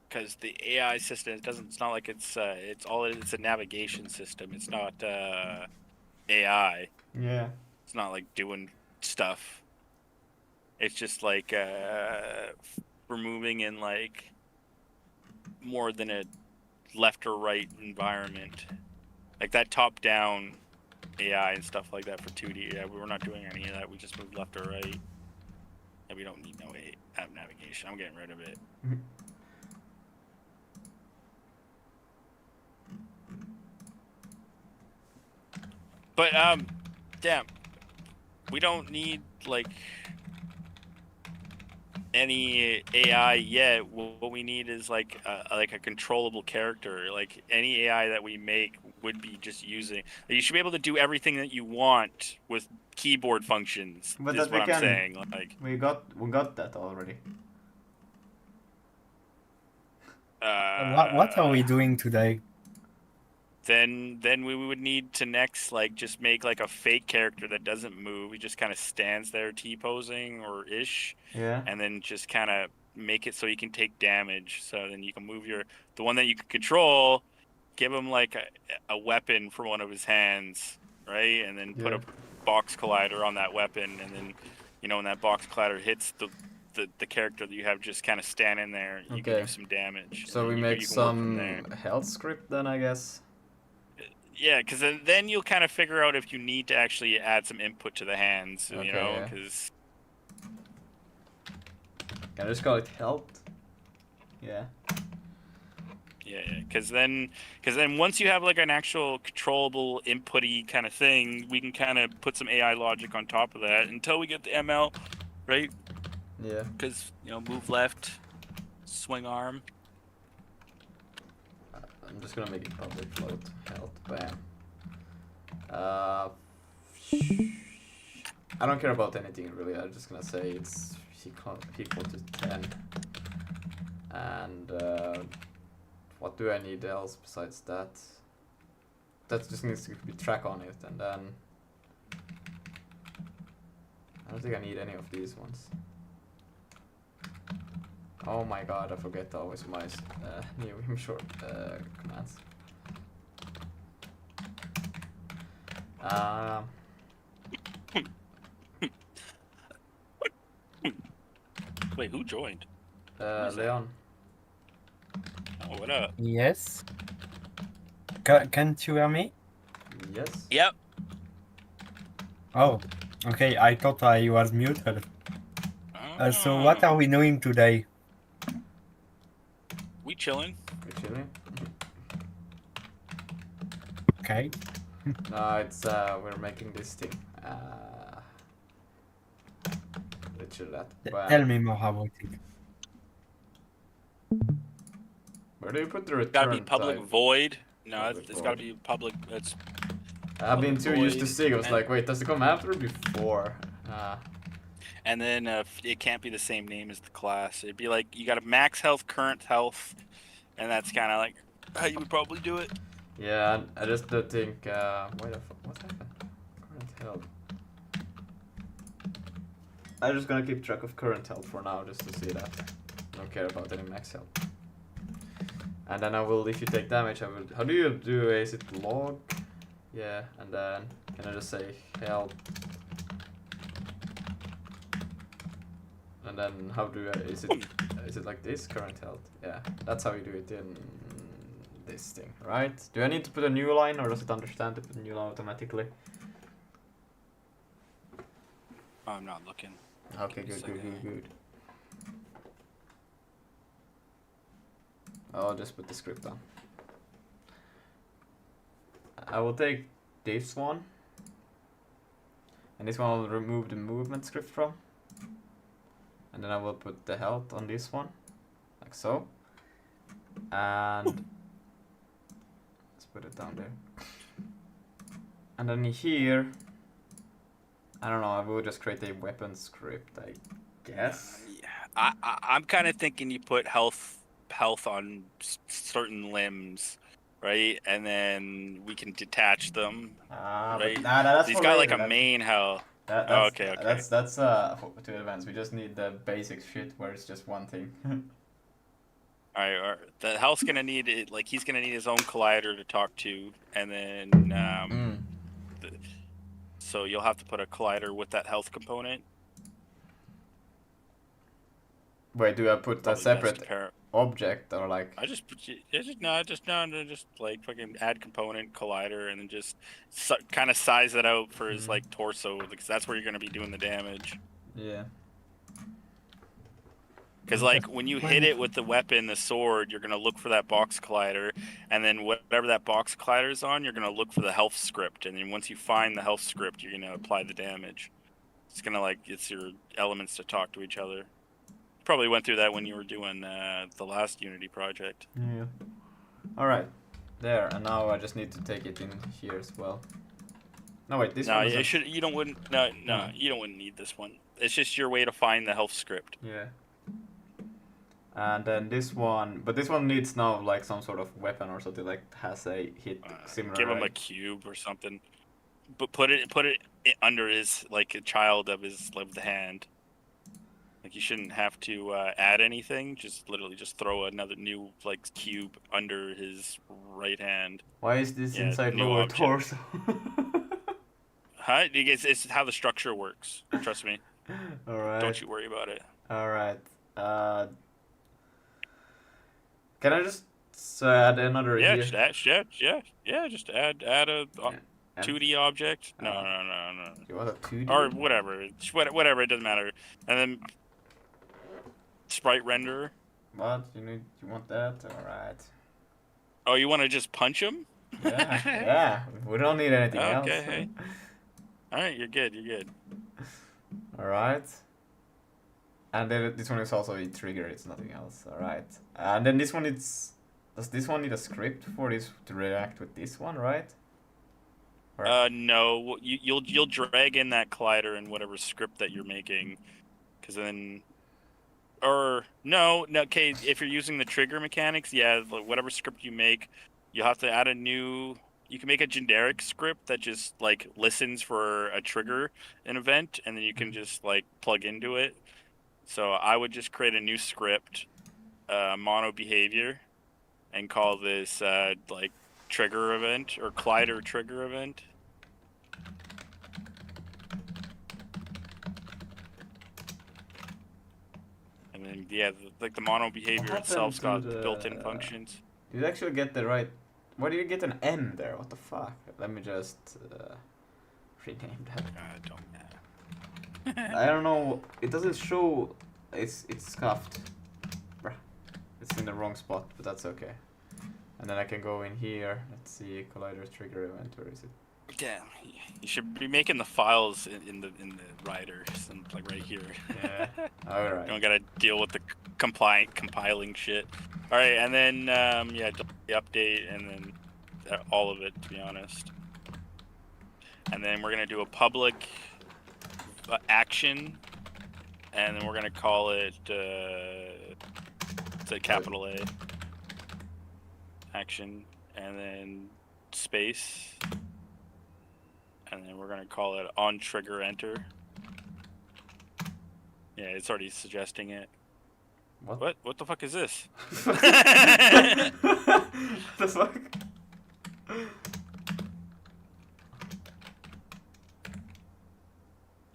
Because the AI system it's not like it's a navigation system. It's not AI. Yeah. It's not like doing stuff. It's just like we're moving in like more than a left or right environment. Like that top down AI and stuff like that for 2D. Yeah, we're not doing any of that. We just move left or right. And we don't need no app navigation. I'm getting rid of it. But damn, we don't need like any AI yet. What we need is like a controllable character. Like any AI that we make would be just using. You should be able to do everything that you want with keyboard functions. But is that what we I'm can. saying. Like We got that already. What are we doing today? Then we would need to next like just make like a fake character that doesn't move. He just kind of stands there T-posing or ish. Yeah. And then just kind of make it so he can take damage. So then you can move the one that you can control, give him like a weapon for one of his hands, right? And then put a box collider on that weapon, and then when that box collider hits the character that you have just kind of standing there, you can do some damage. So we make some health script then, I guess. Yeah, because then you'll kind of figure out if you need to actually add some input to the hands, because... Can I just call it health? Yeah. Yeah, because then once you have like an actual controllable input-y kind of thing, we can kind of put some AI logic on top of that until we get the ML, right? Yeah. Because, move left, swing arm. I'm just gonna make it public float health, bam. I don't care about anything really, I'm just gonna say it's equal to 10. And what do I need else besides that? That just needs to be track on it, and then I don't think I need any of these ones. Oh my god, I forget always my new short commands. Wait, who joined? Who's that? Leon. Oh, what up? Yes. Can't you hear me? Yes. Yep. Oh, okay. I thought I was muted. So what are we doing today? We chilling. We're chilling. Okay. No, it's we're making this thing. Literally that. But Tell me more about it. where do you put the return Gotta be public type? void. No, Public it's gotta void. be public. It's I've been too used to void, Sig. I was and- like, wait, does it come after or before? and then it can't be the same name as the class. It'd be like you got a max health, current health, and that's kind of like how you would probably do it. Yeah, I just don't think. Wait the fuck, what happened? Current health. I'm just gonna keep track of current health for now, just to see that. I don't care about any max health. And then I will, if you take damage, I will. How do you do? Is it log? Yeah, and then can I just say health? And then how do I? Is it like this? Current health? Yeah, that's how you do it in this thing, right? Do I need to put a new line, or does it understand to put a new line automatically? I'm not looking. Okay, good. I'll just put the script on. I will take this one, and this one I'll remove the movement script from, and then I will put the health on this one, like so, and let's put it down there. And then here, I don't know, I will just create a weapon script, I guess. Yeah, I'm kind of thinking you put health on certain limbs, right? And then we can detach them. Right? But that's He's for got like later, a main health. That's, Okay. That's too advanced. We just need the basic shit where it's just one thing. All right. The health's gonna need it. Like he's gonna need his own collider to talk to, and then so you'll have to put a collider with that health component. Wait, do I put Probably a separate best to pair- object or like? I just like fucking add component collider and then just kind of size it out for his like torso because that's where you're gonna be doing the damage. Yeah. Because like when you hit it with the weapon, the sword, you're gonna look for that box collider, and then whatever that box collider is on, you're gonna look for the health script, and then once you find the health script, you're gonna apply the damage. It's gonna it's your elements to talk to each other. Probably went through that when you were doing the last Unity project. Yeah. All right. There, and now I just need to take it in here as well. No wait, this No, one. you should. You don't wouldn't. No, you don't wouldn't need this one. It's just your way to find the health script. Yeah. And then this one, but this one needs now like some sort of weapon or something, like has a hit similar. Give him a cube or something. But put it under his like a child of his the hand. Like you shouldn't have to add anything. Just literally just throw another new like cube under his right hand. Why is this inside lower object. torso? Huh? It's how the structure works. Trust me. All right. Don't you worry about it. All right. Can I just add another? Yeah, here? just add a 2D object. No. You want a 2D? Or whatever. Whatever. It doesn't matter. And then sprite renderer. What? You want that? All right. Oh, you want to just punch him? Yeah. Yeah. We don't need anything else. Okay. Hey. All right. You're good. All right. And then this one is also a trigger. It's nothing else. All right. And then this one does this one need a script for this to react with this one, right? Or... No. You'll drag in that collider in whatever script that you're making, because then, or no. Okay. If you're using the trigger mechanics, yeah, whatever script you make, you'll have to add a new. You can make a generic script that just like listens for a trigger, an event, and then you can just like plug into it. So I would just create a new script, mono behavior, and call this like trigger event or collider trigger event. then yeah, like the mono behavior itself's got built-in functions. Did you actually get the right? Why did you get an M there? What the fuck? Let me just rename that. Don't. I don't know. It doesn't show. It's scuffed. Bruh. It's in the wrong spot, but that's okay. And then I can go in here. Let's see, collider trigger event. Where is it? Yeah, you should be making the files in the writer, like right here. Yeah. All right. You don't gotta deal with the compiling shit. All right, and then yeah, the update, and then all of it, to be honest. And then we're gonna do a public action, and then we're gonna call it it's a capital A action, and then space, and then we're gonna call it on trigger enter. Yeah, it's already suggesting it. What? What the fuck is this? The fuck?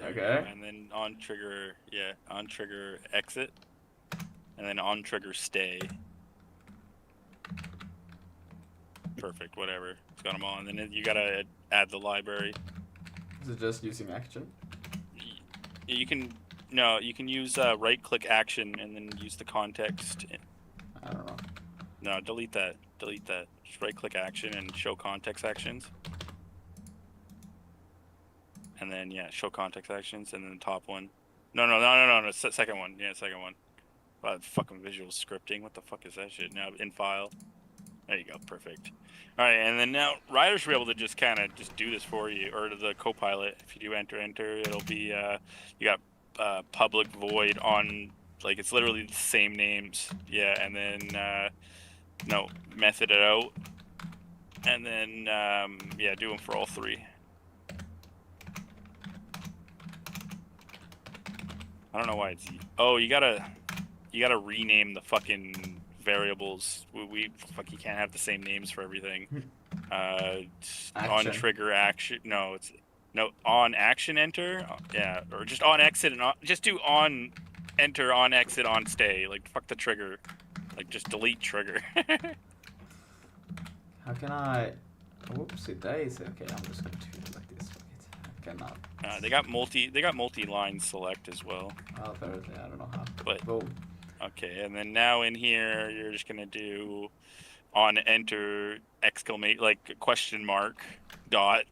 Okay. And then on trigger, yeah, on trigger exit, and then on trigger stay. Perfect, whatever. It's got them all, and then you gotta add the library. Is it just using action? You can use right-click action and then use the context. I don't know. No, delete that. Delete that. Just right-click action and show context actions. And then yeah, show context actions, and then the top one. No, second one. Yeah, second one. Fucking visual scripting. What the fuck is that shit? Now in file. There you go. Perfect. All right, and then now writers will be able to just kind of just do this for you, or the copilot. If you do enter, it'll be you got public void on, like, it's literally the same names. Yeah, and then no, method it out, and then yeah, do them for all three. I don't know why it's. Oh, you gotta rename the fucking variables. We fuck, you can't have the same names for everything. On trigger action. No, it's on action enter. Yeah, or just on exit and just do on enter, on exit, on stay. Like fuck the trigger. Like just delete trigger. How can I? Whoopsie daisy. Okay, I'm just gonna do it like this. I cannot. They got multi-line select as well. Oh, apparently I don't know how. But boom. Okay, and then now in here you're just gonna do on enter exclamation, like question mark dot.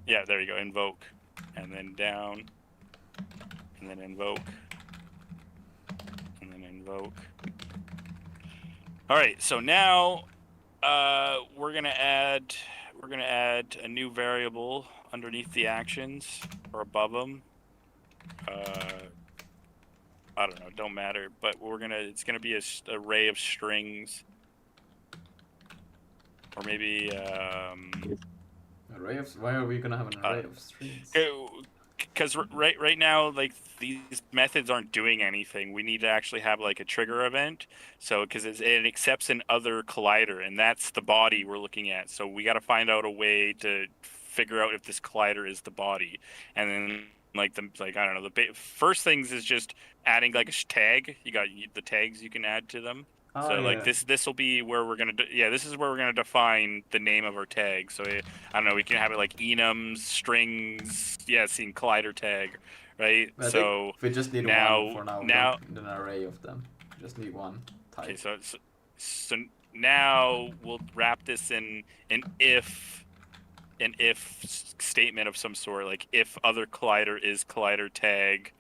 Yeah, there you go. Invoke, and then down, and then invoke, and then invoke. All right, so now we're gonna add a new variable underneath the actions or above them. I don't know, don't matter, but it's gonna be a array of strings, or maybe array of. Why are we gonna have an array of strings? Because right now, like, these methods aren't doing anything. We need to actually have like a trigger event, so because it accepts an other collider, and that's the body we're looking at. So we got to find out a way to figure out if this collider is the body, and then I don't know, the first things is just adding like a tag. You got the tags you can add to them. Oh, so yeah. like this will be where we're gonna this is where we're gonna define the name of our tag. So I don't know, we can have it like enums, strings, seeing collider tag, right? But so we just need one for now. Now an array of them. We just need one type. Okay, so now we'll wrap this in an if statement of some sort, like if other collider is collider tag.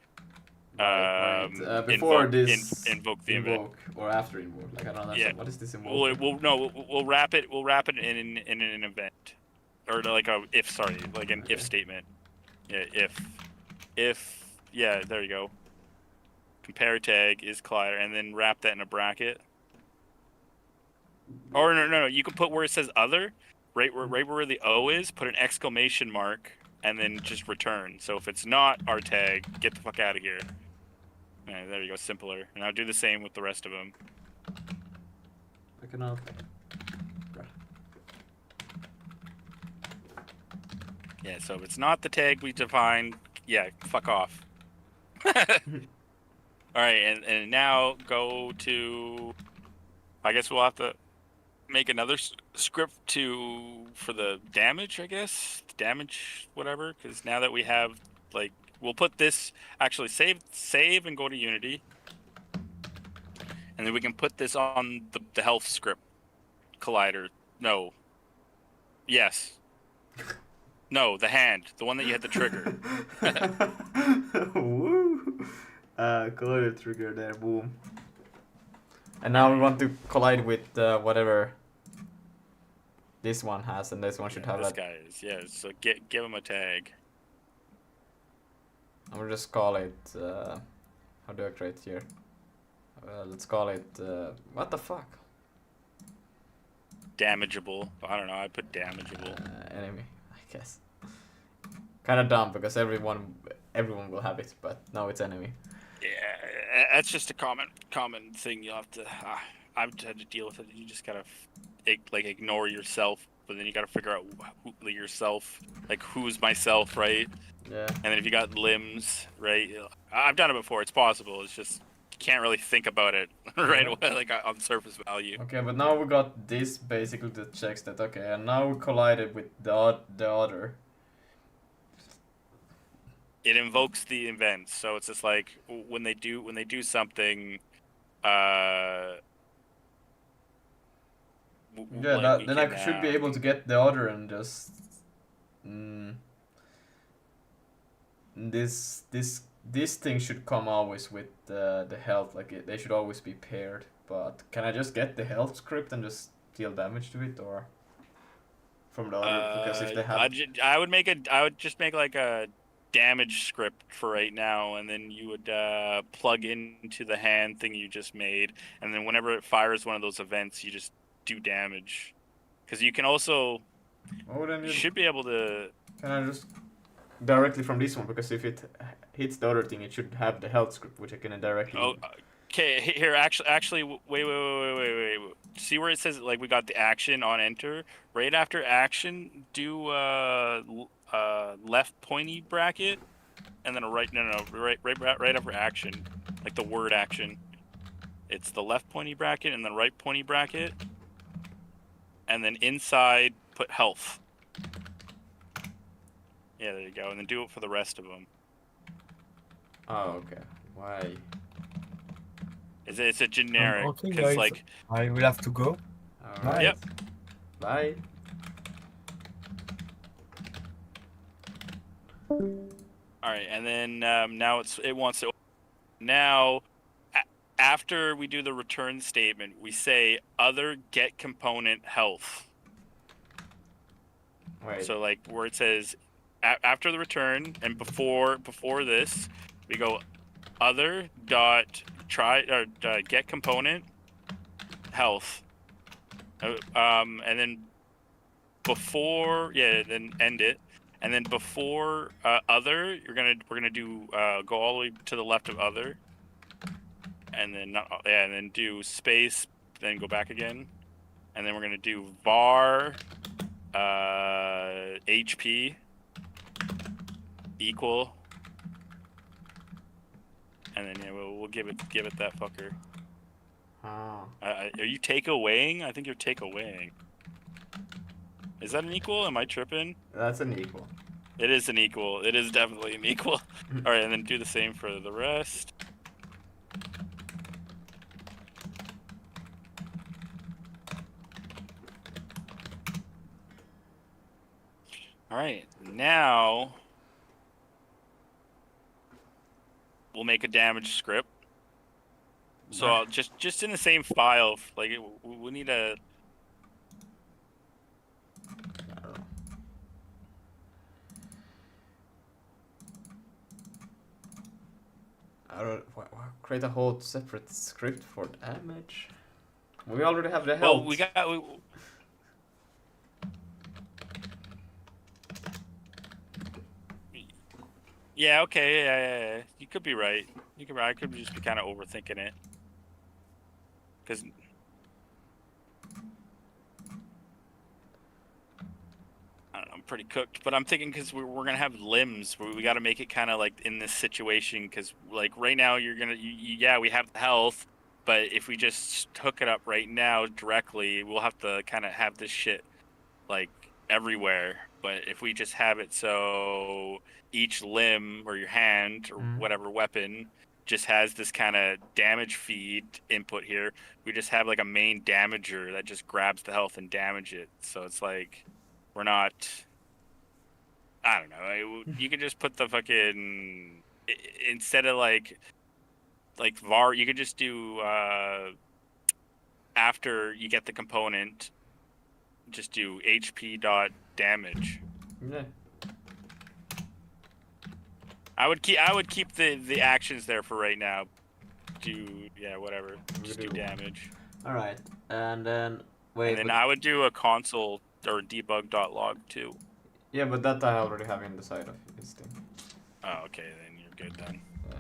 Right. Before this invoke the event, or after invoke. Like I don't know. Yeah. What is this invoke? We'll wrap it in an event, or like an if statement. Yeah, if there you go. Compare tag is collider, and then wrap that in a bracket. Or no, you can put where it says other, right where the O is, put an exclamation mark, and then just return. So if it's not our tag, get the fuck out of here. Yeah, there you go, simpler. And I'll do the same with the rest of them. I cannot. Yeah, so if it's not the tag we defined, fuck off. All right, and now go to. I guess we'll have to make another script for the damage. I guess damage whatever. Because now that we have like, we'll put this actually save and go to Unity, and then we can put this on the health script collider. No. Yes. No, the hand, the one that you had the trigger. Woo! Collider trigger there, boom. And now we want to collide with whatever this one has, and this one should have this that. guy is, yeah. So give him a tag. I'm gonna just call it. How do I create here? Let's call it. What the fuck? Damageable. I don't know. I put damageable. Enemy, I guess. Kind of dumb because everyone will have it, but now it's enemy. Yeah, that's just a common thing. You have to. I've had to deal with it. You just gotta like ignore yourself, but then you gotta figure out who yourself, like who's myself, right? Yeah. And then if you got limbs, right? I've done it before. It's possible. It's just you can't really think about it right away, like on surface value. Okay, but now we got this basically that checks that. Okay, and now we collided with the other. It invokes the events, so it's just like when they do something. Yeah, like then I should be able to get the other and just. This thing should come always with the health, like they should always be paired. But can I just get the health script and just deal damage to it, or from the other? Because if they have, I would just make like a damage script for right now, and then you would plug into the hand thing you just made, and then whenever it fires one of those events, you just do damage. Because you can also, then you should be able to. Can I just directly from this one? Because if it hits the other thing, it should have the health script, which I can directly. Oh, okay. Here, actually, wait. See where it says like we got the action on enter. Right after action, do left pointy bracket, and then a right after action, like the word action. It's the left pointy bracket and then right pointy bracket, and then inside put health. Yeah, there you go, and then do it for the rest of them. Oh, okay. Why? It's a generic. Okay, guys, like I will have to go. Right. Yep. Bye. All right, and then now it wants to. Now, after we do the return statement, we say other get component health. Wait. So like where it says after the return and before this, we go other dot get component health. And then before then end it. And then before other, we're gonna do go all the way to the left of other, and then and then do space, then go back again, and then we're gonna do var HP equal, and then we'll give it that fucker. Oh. Are you takeawaying? I think you're takeawaying. Is that an equal? Am I tripping? That's an equal. It is an equal. It is definitely an equal. All right, and then do the same for the rest. All right, now we'll make a damage script. So I'll just in the same file, like we need a. Create a whole separate script for damage. We already have the health. Well, we got. Yeah. Okay. Yeah. You could be right. I could just be kind of overthinking it. Because. I don't know. I'm pretty cooked. But I'm thinking because we're gonna have limbs, we got to make it kind of like in this situation, because like right now you're gonna yeah, we have the health, but if we just hook it up right now directly, we'll have to kind of have this shit like everywhere. But if we just have it so each limb or your hand or whatever weapon just has this kind of damage feed input here, we just have like a main damager that just grabs the health and damage it. So it's like we're not, I don't know, you could just put the fucking, instead of like var, you could just do after you get the component, just do HP dot damage. Yeah. I would keep the actions there for right now. Whatever. Just do damage. All right, and then wait. And then I would do a console or debug.log too. Yeah, but that I already have in the side of this thing. Oh, okay, then you're good then. Yeah.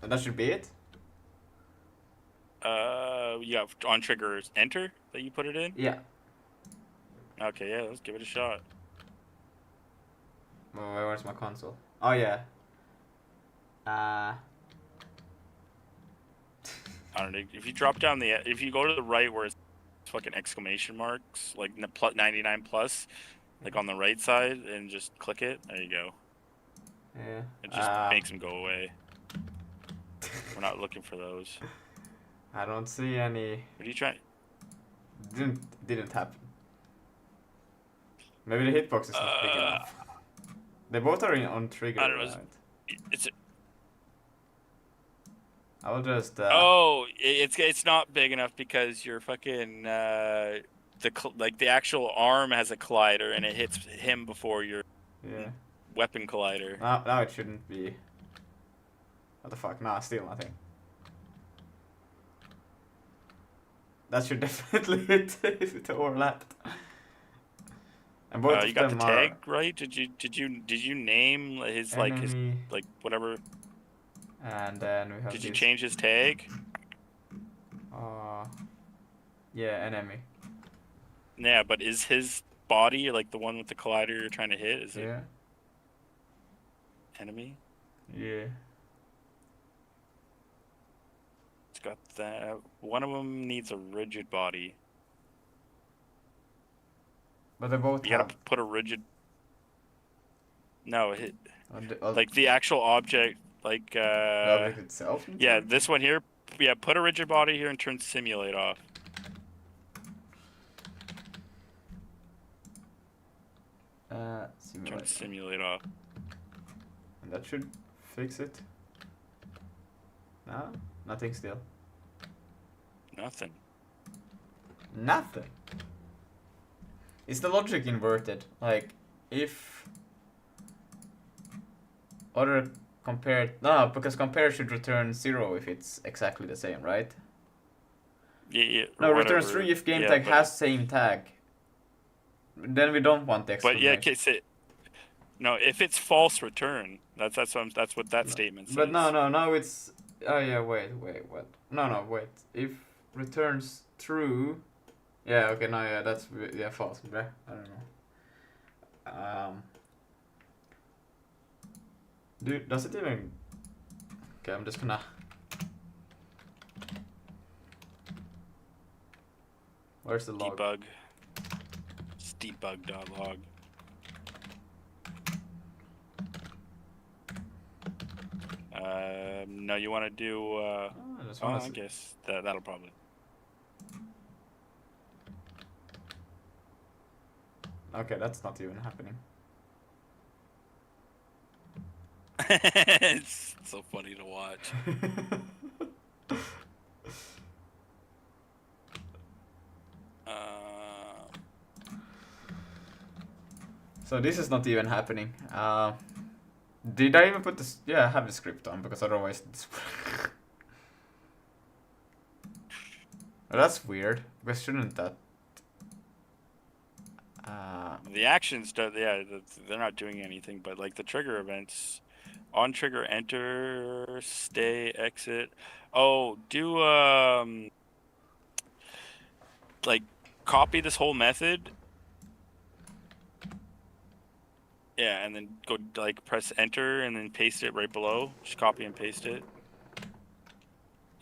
And that should be it. You have on triggers enter that you put it in. Yeah. Okay, yeah, let's give it a shot. Oh, where's my console? Oh yeah. I don't know. If you drop down if you go to the right where it's fucking exclamation marks, like 99 plus, like on the right side, and just click it. There you go. Yeah. It just makes them go away. We're not looking for those. I don't see any. What are you trying? Didn't happen. Maybe the hitbox is not big enough. They both are on trigger. I don't know. Right? It's I will just. Oh, it's not big enough because you're fucking the actual arm has a collider and it hits him before your weapon collider. Now it shouldn't be. What the fuck? Nah, still nothing. That should definitely hit if it overlapped. And both you got the tag right? Did you name his enemy, like his like whatever? And then we have. Did you change his tag? Yeah, enemy. Yeah, but is his body like the one with the collider you're trying to hit? Is it enemy? Yeah. It's got that. One of them needs a rigid body. But they both. You gotta put a rigid. No, hit. I'll like the actual object, like. The object itself. Yeah, this one here. Yeah, put a rigid body here and turn simulate off. Simulate. Turn simulate off. And that should fix it. No, nothing still. Nothing. Nothing. Is the logic inverted? Like, if other compared, no, because compare should return 0 if it's exactly the same, right? Yeah. No, returns 3 if game tag has same tag. Then we don't want the But yeah, no, if it's false return, that's what that statement says. But no, it's oh yeah, wait, what? No, wait. If returns true, yeah, okay, no, yeah, that's false. I don't know. Does it even? Okay, I'm just gonna. Where's the log? Debug. It's debug.log. No, you want to do. I guess that'll probably. Okay, that's not even happening. It's so funny to watch. So this is not even happening. Did I even put this? Yeah, I have the script on because otherwise it's that's weird. Because shouldn't that? The actions, they're not doing anything, but like the trigger events, on trigger, enter, stay, exit. Oh, do like copy this whole method Yeah, and then go like press enter and then paste it right below. Just copy and paste it.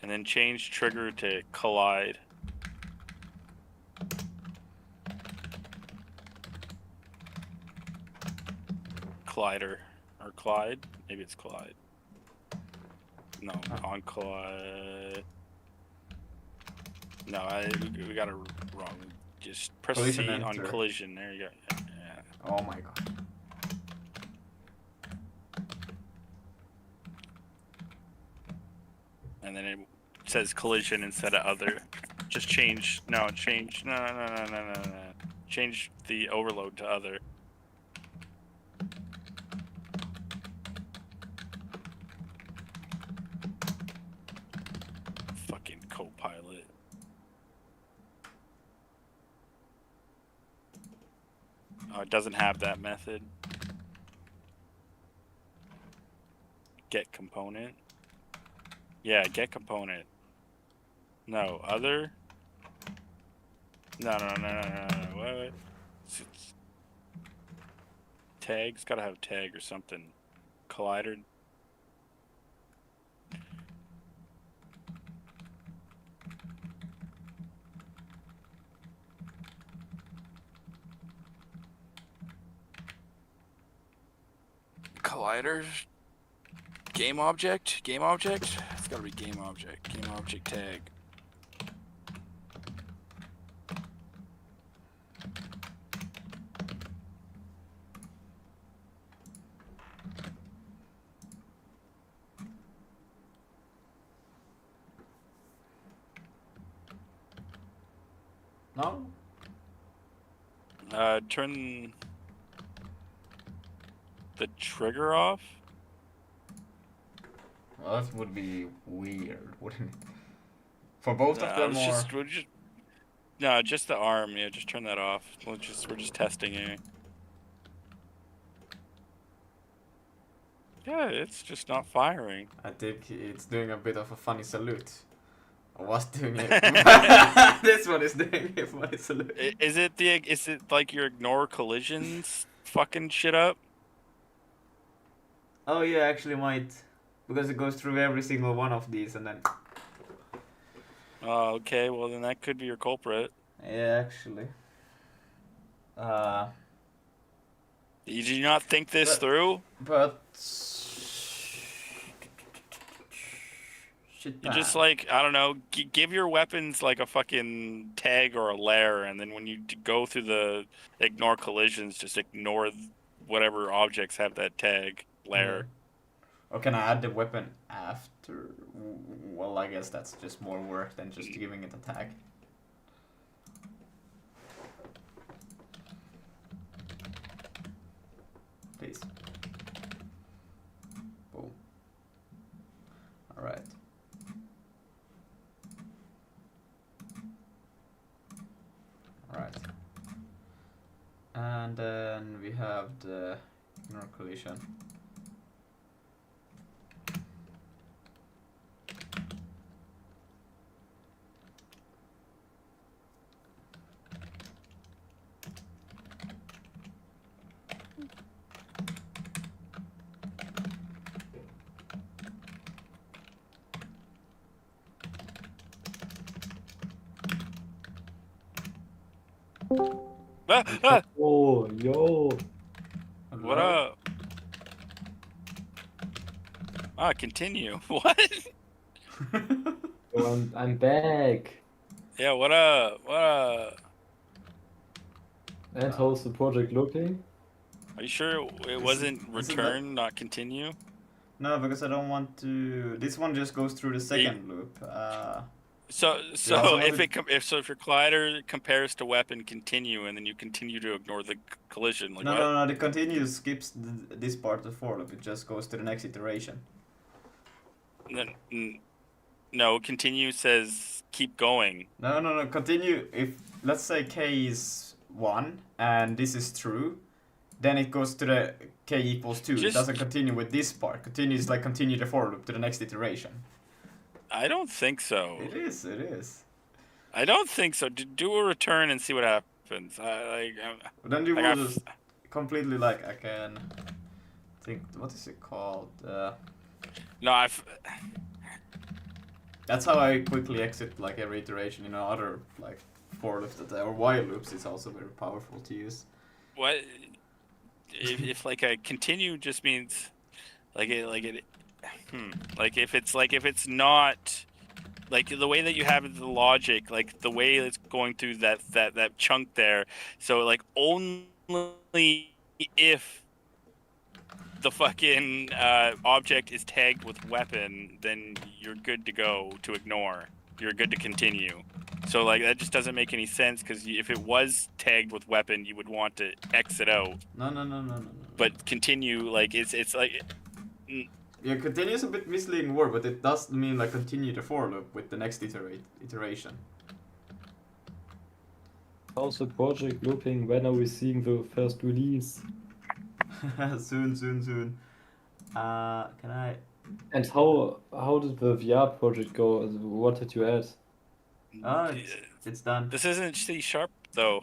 And then change trigger to collide. Collider. Or Clyde. Maybe it's Collide. No, on Collide. No, we got it wrong. Just press Collision C on enter. collision. There you go. Yeah. Oh my god. And then it says collision instead of other. Just change. No. Change the overload to other. Fucking Copilot. Oh, it doesn't have that method. Get component. Yeah, get component. No, other. No. What? Tags gotta have tag or something. Collider. Collider. Game object. It's gotta be game object. Game object tag. No? Turn the trigger off. Well, that would be weird, wouldn't it? For both of them, or no, just the arm. Yeah, just turn that off. We're just testing it. Yeah, it's just not firing. I think it's doing a bit of a funny salute. I was doing it. This one is doing a funny salute. Is it like your ignore collisions fucking shit up? Oh yeah, actually might. Because it goes through every single one of these and then... Oh, okay, well then that could be your culprit. Yeah, actually. Did you not think this through? But... Shit, You just like, I don't know, give your weapons like a fucking tag or a layer, and then when you go through the ignore collisions, just ignore whatever objects have that tag layer. Or can I add the weapon after? Well, I guess that's just more work than just giving it a tag. Please. Boom. Alright. Alright. And then we have the ignore collision. Ah! Oh, yo. What up? Ah, continue. What? Oh, I'm back. Yeah, what up? What up? And how's the project looking? Are you sure it wasn't return, not continue? No, because I don't want to. This one just goes through the second loop. So Yeah, if your collider compares to weapon continue, and then you continue to ignore the collision, like no. The continue skips this part of the for loop. It just goes to the next iteration. No, continue says keep going. No. Continue. If let's say k is 1 and this is true, then it goes to the k equals 2. It doesn't continue with this part. Continue is like continue the for loop to the next iteration. I don't think so. It is. I don't think so. Do a return and see what happens. Then you will just completely like I can think. What is it called? No, I've. That's how I quickly exit like every iteration. You know, other like for loops that or while loops is also very powerful to use. What if like a continue just means like if it's not like the way that you have the logic, like the way it's going through that chunk there. So like only if the fucking object is tagged with weapon, then you're good to go to ignore. You're good to continue. So like that just doesn't make any sense because if it was tagged with weapon, you would want to exit out. No. But continue, like it's like. Yeah, continue is a bit misleading word, but it does mean like continue the for loop with the next iteration. How's the project looking? When are we seeing the first release? soon. Can I? And how did the VR project go? What did you add? Oh, it's done. This isn't C# though.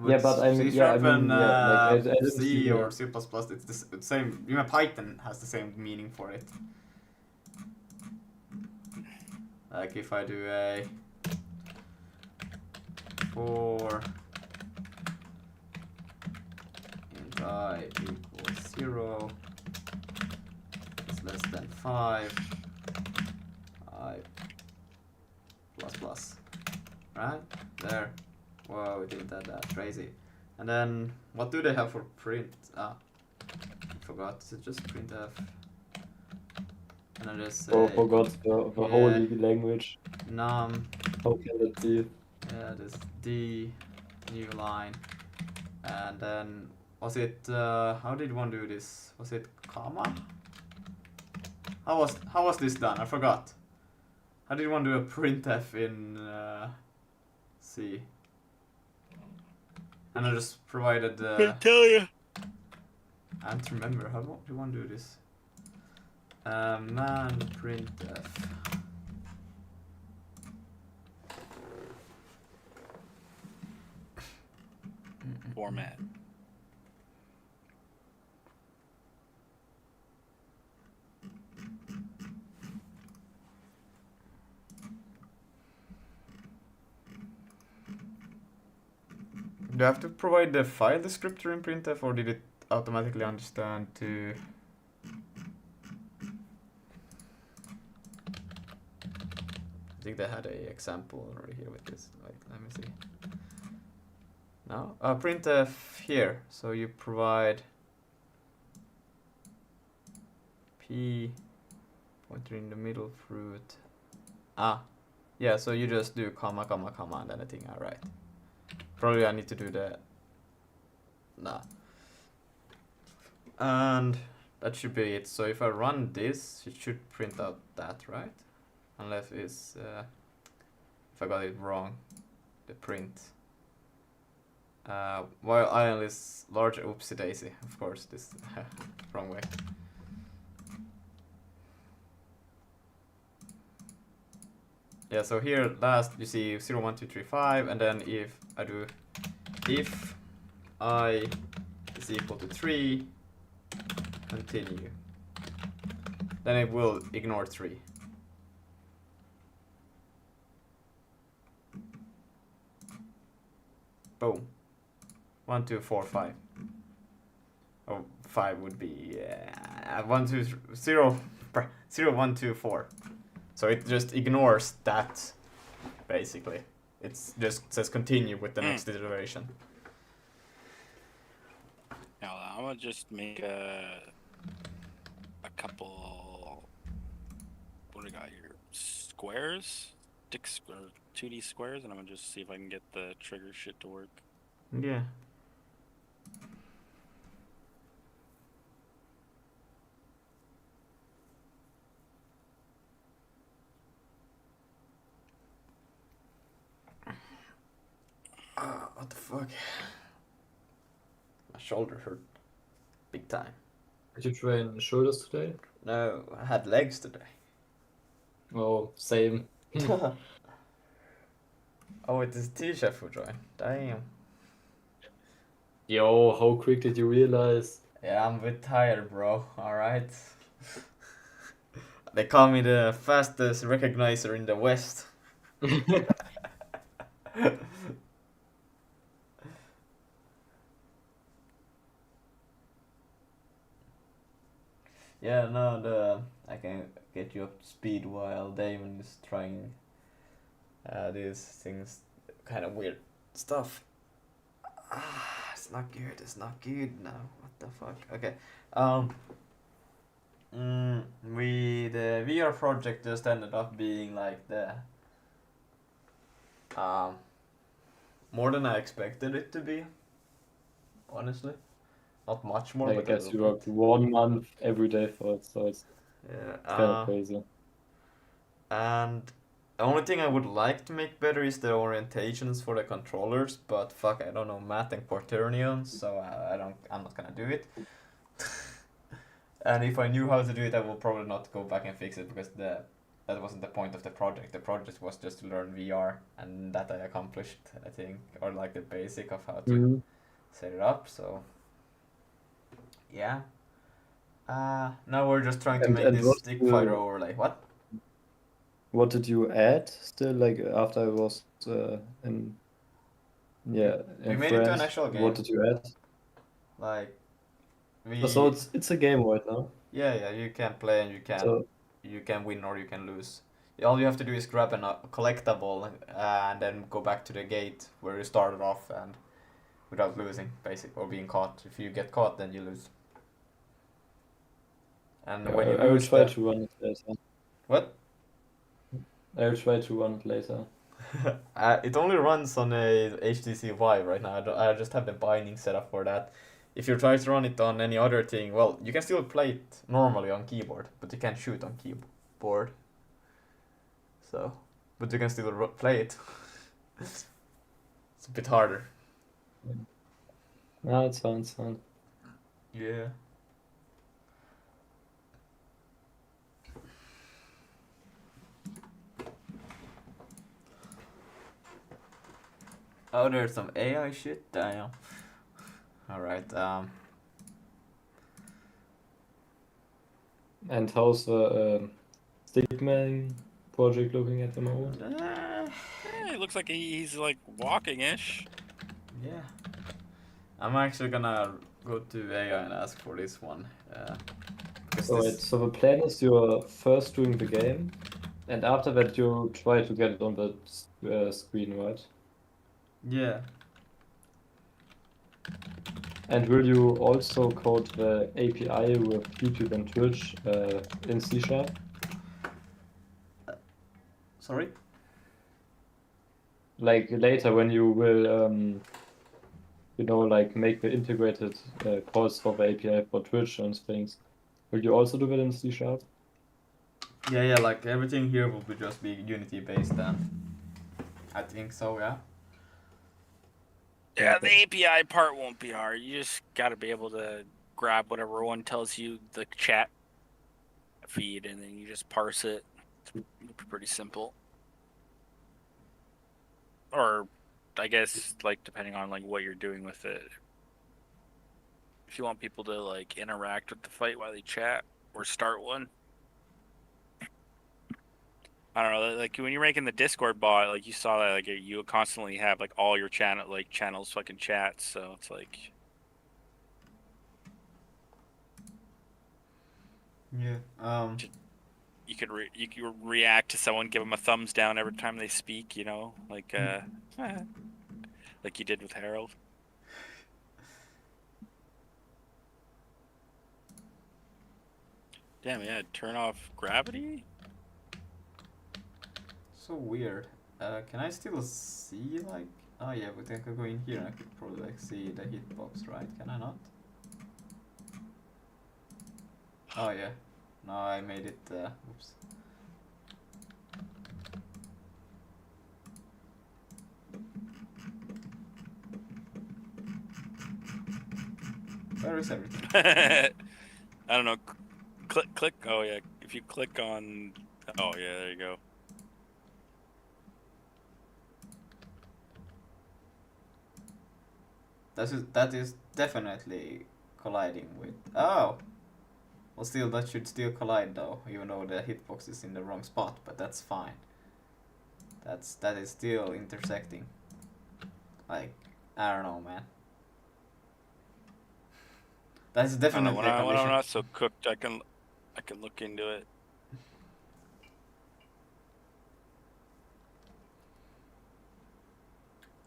With Yeah, but I mean, yeah, I mean, and yeah, like I didn't C see or the- C++, it's the same. Even Python has the same meaning for it. Like if I do a for int I equals 0 is less than 5 I plus plus, right there. Whoa, we didn't add that, crazy. And then what do they have for print? I forgot. Is it just printf? And I just say, Oh, forgot the holy language. num. How can that be? Yeah, this d new line, and then was it? How did one do this? Was it comma? How was this done? I forgot. How did one do a printf in C? And I just provided. I tell you. I don't remember. How do one do this? Man printf. Format. Do I have to provide the file descriptor in printf, or did it automatically understand to? I think they had a example already here with this. Like, let me see. No, printf here. So you provide p pointer in the middle fruit. Yeah. So you just do comma and then a thing. All right. Probably I need to do the. Nah. And that should be it. So if I run this, it should print out that, right? Unless it's if I got it wrong, the print. While IL is larger, oopsie daisy, of course, this wrong way. Yeah, so here last you see 0, 1, 2, 3, 5, and then if I do if I is equal to 3, continue, then it will ignore 3. Boom. 1, 2, 4, 5. Oh, 5 would be 1, 2, 0, 0, 1, 2, 4. So it just ignores that, basically. It just says continue with the next iteration. Now I'm gonna just make a couple. What do we got here? Squares, 2D squares, and I'm gonna just see if I can get the trigger shit to work. Yeah. What the fuck? My shoulder hurt big time. Did you train shoulders today? No, I had legs today. Oh, same. Oh, it is T-Chef who joined. Damn. Yo, how quick did you realize? Yeah, I'm a bit tired, bro. Alright. They call me the fastest recognizer in the West. Yeah, no, I can get you up to speed while Damon is trying these things, kind of weird stuff. It's not good. It's not good now. What the fuck? Okay. The VR project just ended up being like the more than I expected it to be. Honestly, not much more, I but a guess little you bit. worked 1 month every day for it, so it's Yeah. kind of crazy. And the only thing I would like to make better is the orientations for the controllers, but fuck, I don't know math and quaternions, so I'm not gonna do it. And if I knew how to do it, I will probably not go back and fix it because that wasn't the point of the project. The project was just to learn VR, and that I accomplished, I think, or like the basic of how to set it up. So yeah. Now we're just trying to make And this stick fighter overlay. What? what did you add still, like after I was in We made it to an France? actual game. What did you add? Like So we it's a game right now. yeah, you can play and So you can win or you can lose. All you have to do is grab a collectible and then go back to the gate where you started off and without losing, basically, or being caught. If you get caught, then you lose. And when you I will lose, try to run it later. what? I will try to run it later. It only runs on a HTC Vive right now. I just have the binding set up for that. If you try to run it on any other thing, well, you can still play it normally on keyboard, but you can't shoot on keyboard. So, but you can still play it. It's a bit harder. No, it's fine, it's fine. Yeah. Oh, there's some AI shit? Damn. Alright, And how's the Stickman project looking at the moment? It looks like he's like walking-ish. yeah. I'm actually gonna go to AI and ask for this one. Alright, so the plan is you're first doing the game, and after that you try to get it on the screen, right? Yeah. And will you also code the API with YouTube and Twitch in C#? Sorry? Like later when you will, like make the integrated calls for the API for Twitch and things, will you also do that in C#? Yeah, like everything here will just be Unity based then. I think so, yeah. Yeah, the API part won't be hard. You just gotta be able to grab whatever one tells you the chat feed, and then you just parse it. It's pretty simple. Or, I guess, like, depending on like what you're doing with it. If you want people to like interact with the fight while they chat or start one. I don't know, like when you're making the Discord bot, like you saw that, like you constantly have like all your channels fucking chats, so it's like. Yeah. You could react to someone, give them a thumbs down every time they speak, like like you did with Harold. Damn, yeah, turn off gravity? So weird. Can I still see like? Oh yeah, but I could go in here and I could probably like see the hitbox, right? Can I not? Oh yeah. No, I made it. Oops. Where is everything? I don't know. Click. Oh yeah, if you click on. Oh yeah, there you go. That is definitely colliding with. Oh. Well, still that should still collide though, even though the hitbox is in the wrong spot. But that's fine. That is still intersecting. Like, I don't know, man. That's definitely when a collision. when I'm not so cooked, I can look into it.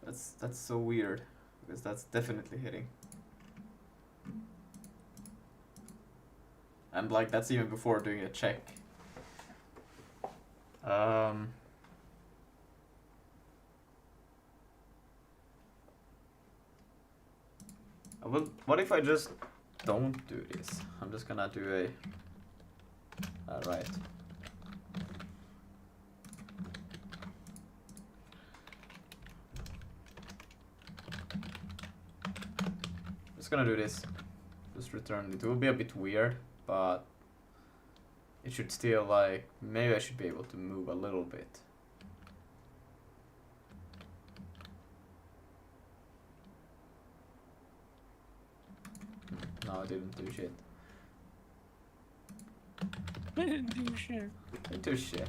That's so weird, because that's definitely hitting. And like that's even before doing a check. Well, what if I just don't do this? I'm just gonna do a... Alright. Just gonna do this. Just return. It will be a bit weird, but it should still like... Maybe I should be able to move a little bit. No, I didn't do shit. I didn't do shit. I didn't do shit.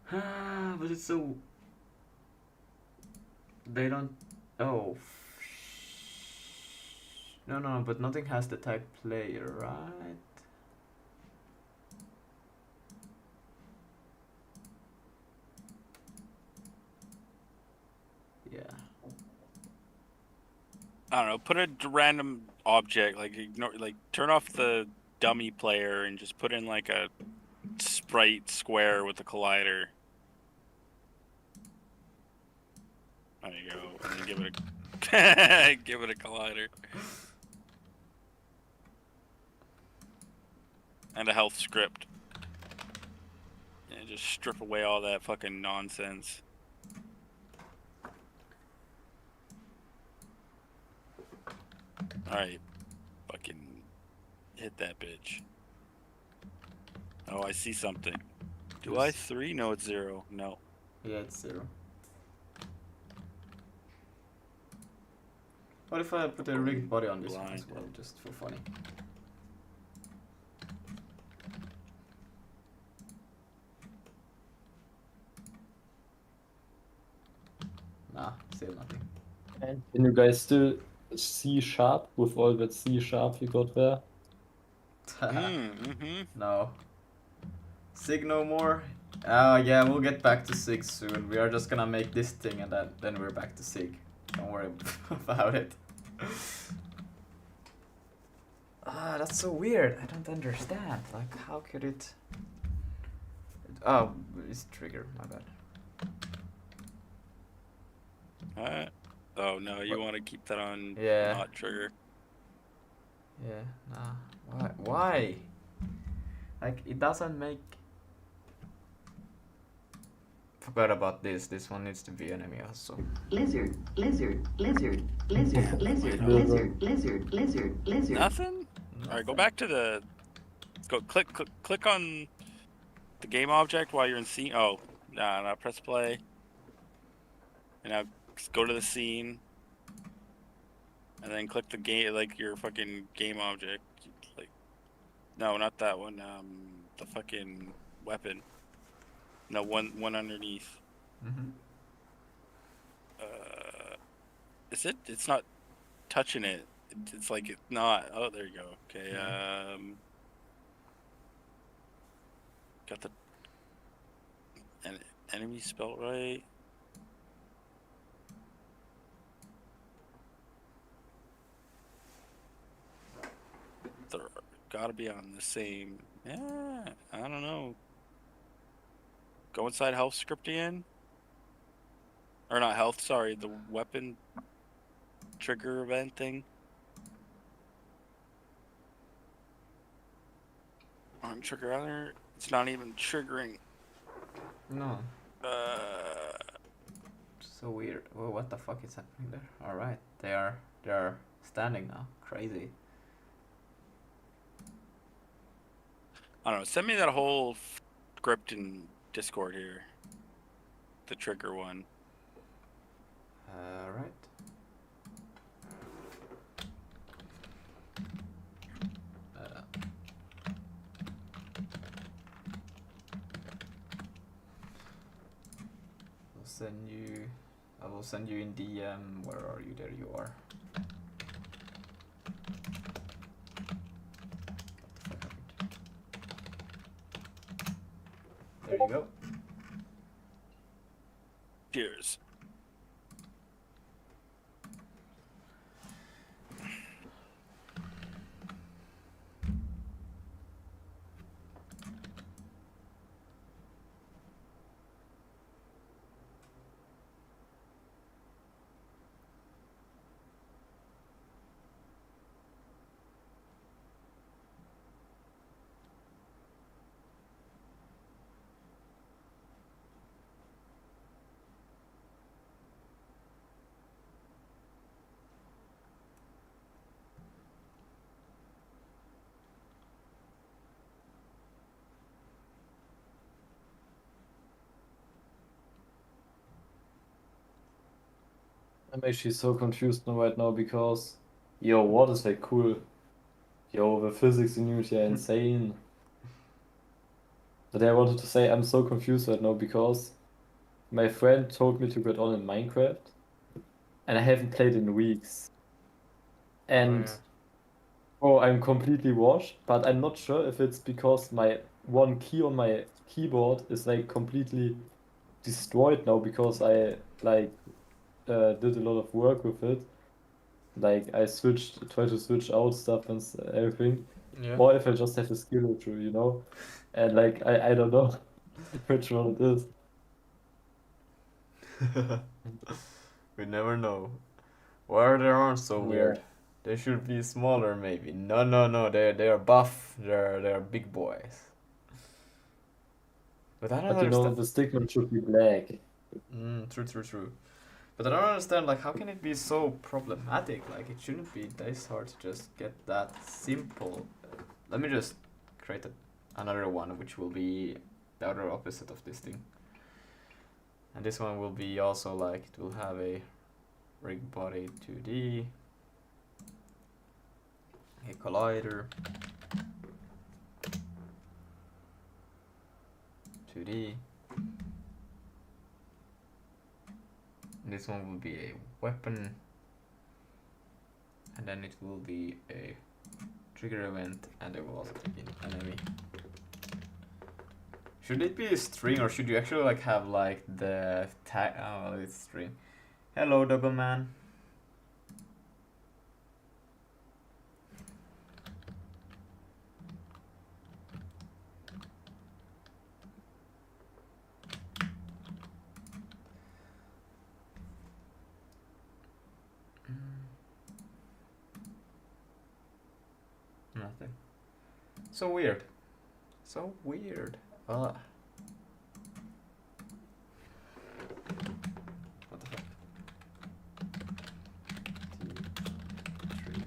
But it's so... They don't... Oh. No, but nothing has the tag player, right? Yeah. I don't know. Put a random object, like ignore, like turn off the dummy player and just put in like a sprite square with a collider. There you go. And then give it a give it a collider. And a health script. And just strip away all that fucking nonsense. Alright. Fucking hit that bitch. Oh, I see something. Do I 3? No, it's 0. No. Yeah, it's 0. What if I put a rigged body on this one as well, just for funny? Nah, still nothing. And can you guys still C# with all that C# you got there? No. Sig no more? Yeah, we'll get back to Sig soon. We are just gonna make this thing and then we're back to Sig. Don't worry about it. That's so weird. I don't understand. Like, how could it... Oh, it's trigger. My bad. Oh no, you want to keep that on not trigger. Yeah, nah. Why? Like, it doesn't make... Forgot about this. This one needs to be enemy also. Lizard, lizard, lizard, lizard, lizard, lizard, lizard, lizard, lizard. Nothing? Alright, go back to the... Go click on the game object while you're in scene. Oh, nah, press play. And now go to the scene. And then click the game, like your fucking game object. Like, no, not that one. The fucking weapon. No, one underneath. Is it? It's not touching it. It's like it's not. Oh, there you go. Okay. Got the enemy spelled right. They're gotta be on the same. Yeah, I don't know. Go inside health script again. Or not health, sorry, the weapon trigger event thing. On trigger other, it's not even triggering. No. So weird. Whoa, what the fuck is happening there? Alright, they are standing now. Crazy. I don't know, send me that whole script in Discord here. The trigger one. Alright. send you. I will send you in DM. Where are you? There you are. There you go. Cheers. I'm actually so confused right now because, yo, what is like cool? Yo, the physics in Unity are insane. But I wanted to say I'm so confused right now because my friend told me to get on in Minecraft, and I haven't played in weeks. And oh, I'm completely washed, but I'm not sure if it's because my one key on my keyboard is like completely destroyed now because I like did a lot of work with it. Like I tried to switch out stuff and everything. Yeah. Or if I just have a skill issue, you know? And like I don't know which one it is. We never know. Why are their arms so Yeah. weird? They should be smaller, maybe. No. They are buff. They're big boys. But I don't But you know, understand. the stickman should be black. True. But I don't understand. Like, how can it be so problematic? Like, it shouldn't be this hard to just get that simple. Let me just create another one, which will be the other opposite of this thing. And this one will be also like, it will have a rig body 2D, a collider, 2D. And this one will be a weapon, and then it will be a trigger event, and there will also be an enemy. Should it be a string, or should you actually like have like the tag? Oh, well, it's string. Hello, Doggo Man. Nothing. So weird. So weird. What the fuck? Trigger.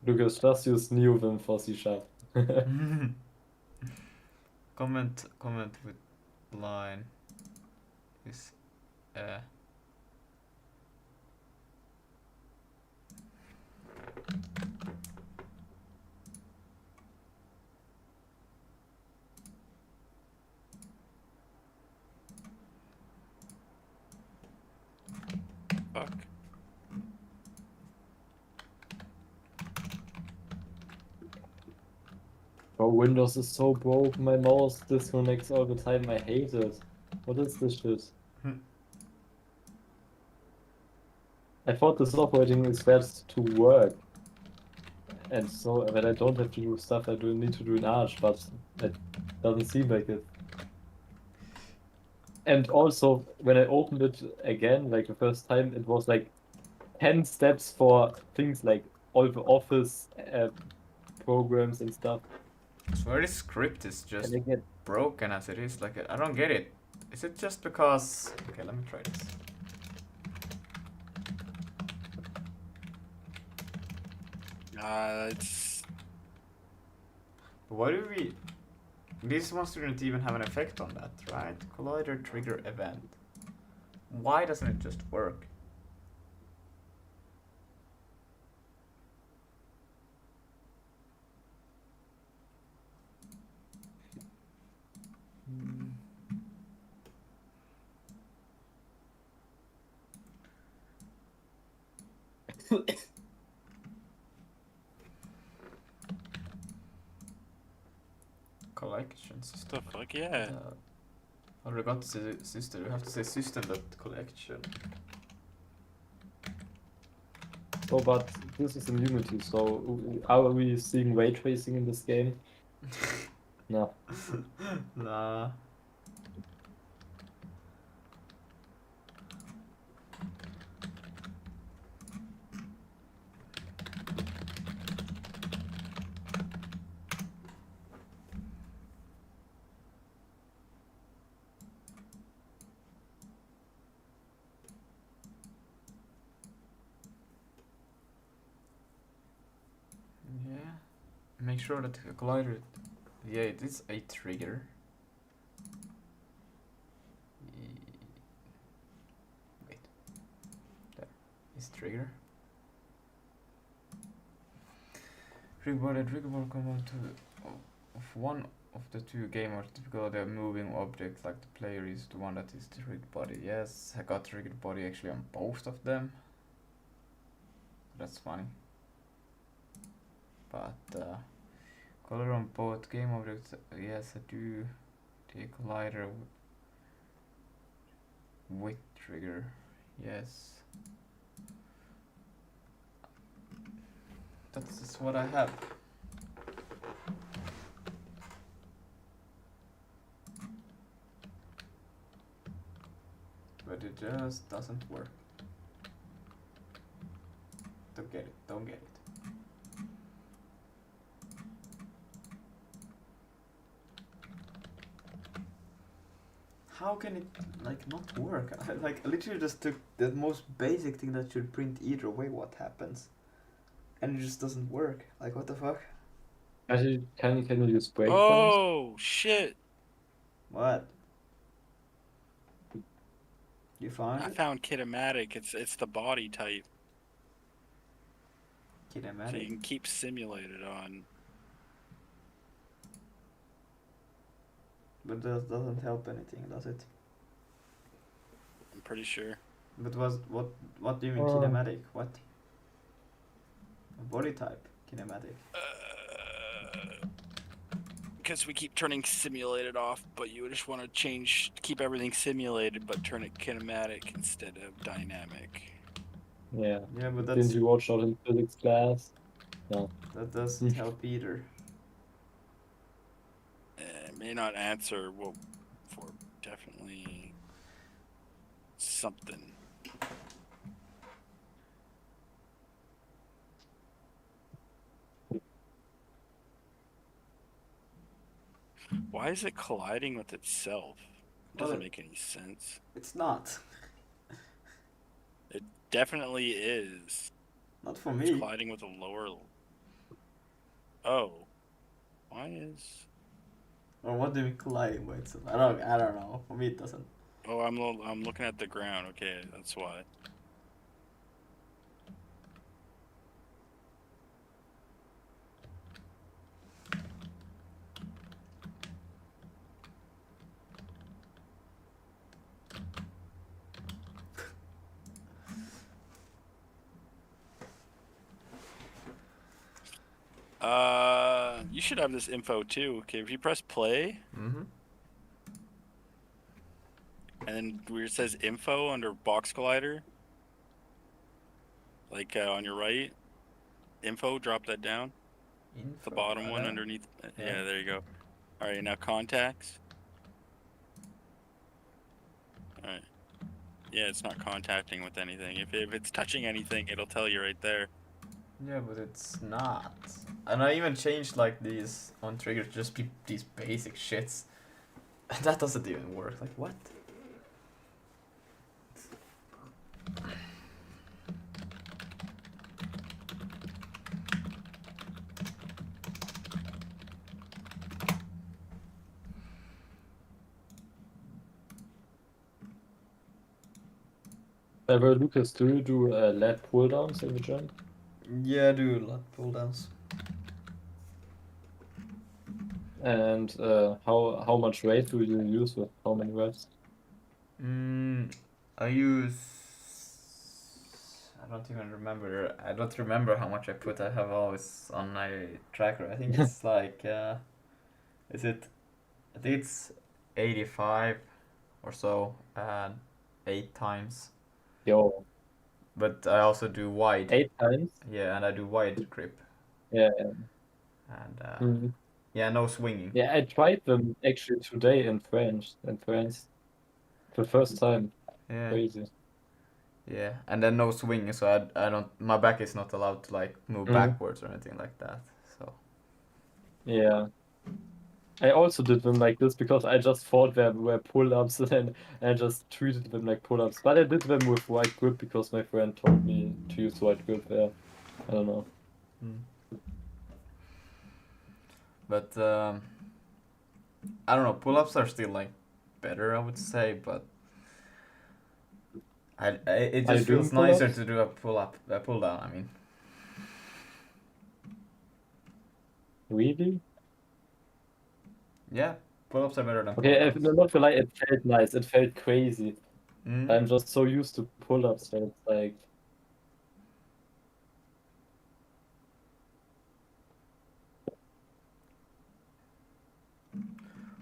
Lucas, just use new Vim for C#. comment with line is fuck? Bro, Windows is so broke. My mouse disconnects all the time. I hate it. What is this shit? I thought this operating is best to work, and so that I don't have to do stuff I do need to do in Arch, but it doesn't seem like it. And also, when I opened it again, like the first time, it was like 10 steps for things like all the office programs and stuff. So this script is just And again, broken as it is. Like, I don't get it. Is it just because... Okay, let me try this. It's... Why do we... These ones didn't even have an effect on that, right? Collider trigger event. Why doesn't it just work? Collections. The fuck, yeah. I forgot to say system. You have to say system.collection. oh, but this is in Unity, so are we seeing ray tracing in this game? No. Nah. Yeah. Make sure that the collider... Yeah, it is a trigger. Wait. There is trigger. Trigger will come on to of one of the two gamers. Typically, the moving object, like the player, is the one that is the triggered body. Yes, I got triggered body actually on both of them. That's funny. But color on both game objects. Yes, I do. The collider with trigger. Yes. That's just what I have. But it just doesn't work. Don't get it, don't get it. How can it like not work? I literally just took the most basic thing that should print either way what happens. And it just doesn't work. Like, what the fuck? Actually, can you use breakpoints? Oh, shit. What? You found I it? found kinematic. It's the body type. Kinematic. So you can keep simulated on. But that doesn't help anything, does it? I'm pretty sure. But what do you mean kinematic? What? Body type kinematic. Because we keep turning simulated off, but you just want to keep everything simulated, but turn it kinematic instead of dynamic. Yeah. Yeah, but Didn't you watch out in physics class? No. That doesn't help either. It may not answer for definitely something. Why is it colliding with itself? It doesn't make any sense. It's not. It definitely is. Not for It's me. colliding with a lower. Oh, why is? Or what do you mean colliding with itself? I don't know. For me, it doesn't. Oh, I'm looking at the ground. Okay, that's why. You should have this info too. Okay, if you press play, Mm-hmm. and then where it says info under box collider, like on your right, info, drop that down. The bottom one underneath. Yeah, there you go. All right, now contacts. All right. Yeah, it's not contacting with anything. If it's touching anything, it'll tell you right there. Yeah, but it's not. And I even changed like these on triggers, just be these basic shits. That doesn't even work. Like what? Well, Lucas, do you do lat pull downs in the gym? Yeah, I do lat pull downs. And how much weight do you use with how many reps? I use. I don't even remember. I don't remember how much I put. I have always on my tracker. I think it's like. Is it? I think it's 85 or so, and 8 times. Yo. But I also do wide. 8 times? Yeah, and I do wide grip. Yeah. And yeah, no swinging. Yeah, I tried them actually today in France. For the first time. Yeah. Crazy. Yeah, and then no swinging, so I don't. My back is not allowed to like move backwards or anything like that. So. Yeah. I also did them like this because I just thought there were pull-ups and I just treated them like pull-ups. But I did them with wide grip because my friend told me to use wide grip there. I don't know. But I don't know. Pull-ups are still like better, I would say, but it just feels nicer to do a pull down. I mean. Really? Yeah, pull-ups are better than okay, pull-downs. not gonna lie, it felt nice. It felt crazy. I'm just so used to pull-ups that it's like.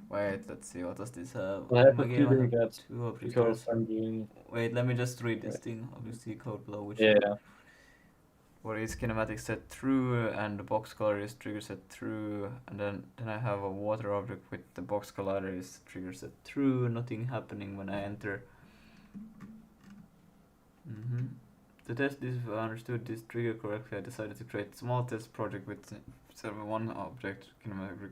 Wait, let's see. What does this have? I have a feeling that because I'm doing. Wait, let me just read this thing. Obviously, code below which. Yeah. Where is kinematic set true and the box color is trigger set true, and then I have a water object with the box collider is trigger set true. Nothing happening when I enter. To test this, if I understood this trigger correctly, I decided to create a small test project with one object kinematic.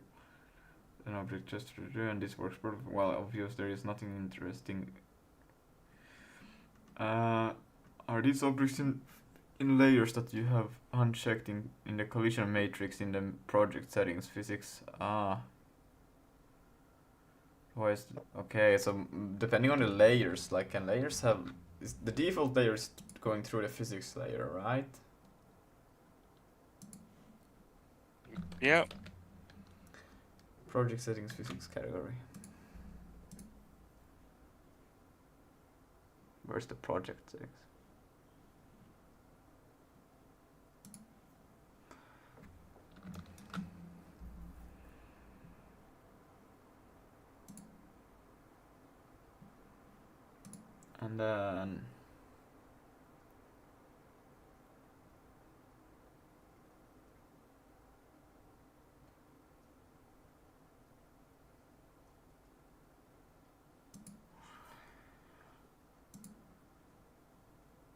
An object just to do, and this works perfectly. Well, obvious there is nothing interesting. Are these objects in layers that you have unchecked in the collision matrix in the project settings physics? Why is okay? So depending on the layers, like can layers have is the default layers going through the physics layer, right? Yeah. Project settings physics category. Where's the project settings? And then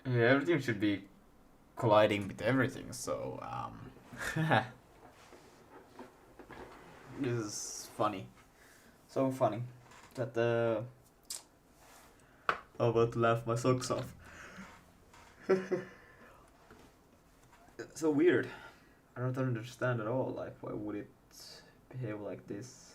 yeah, everything should be colliding with everything, so this is funny. So funny that I'm about to laugh my socks off. It's so weird. I don't understand at all, like why would it behave like this?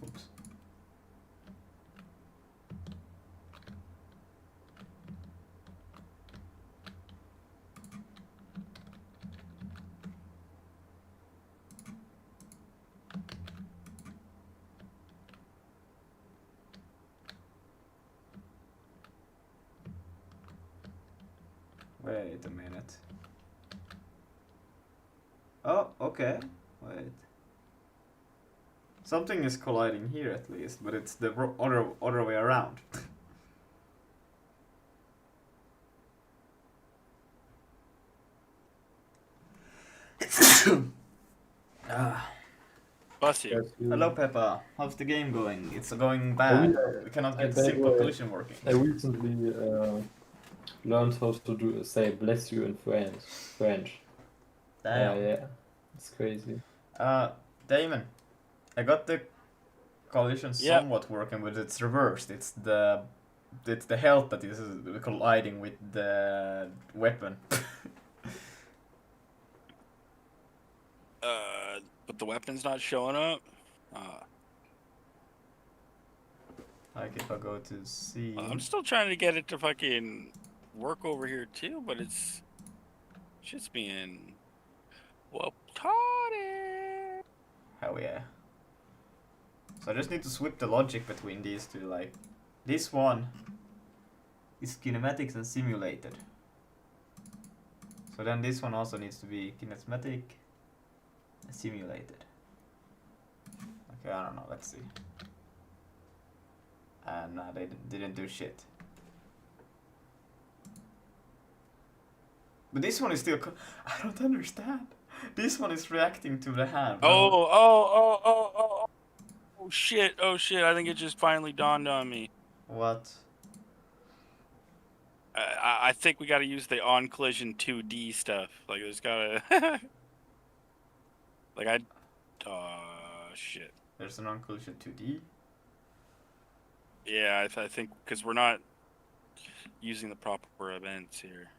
Oops. Wait a minute. Oh, okay. Wait. Something is colliding here at least, but it's the other way around. Bless you. Hello, Peppa. How's the game going? It's going bad. We cannot get simple collision working. I recently learned how to say bless you in French. Damn. Yeah. It's crazy. Damon, I got the collision somewhat working, but it's reversed. It's the health that is colliding with the weapon. But the weapon's not showing up. Like if I go to C. I'm still trying to get it to fucking work over here too, but it's just being retarded. Hell yeah. So I just need to switch the logic between these two. Like this one is kinematics and simulated. So then this one also needs to be kinematic and simulated. Okay, I don't know. Let's see. And nah, they didn't do shit. But this one is still. I don't understand. This one is reacting to the hand. Oh shit! Oh shit! I think it just finally dawned on me. What? I think we got to use the on collision 2D stuff. Like there's gotta. Like shit. There's an on collision 2D. Yeah, I think because we're not using the proper events here.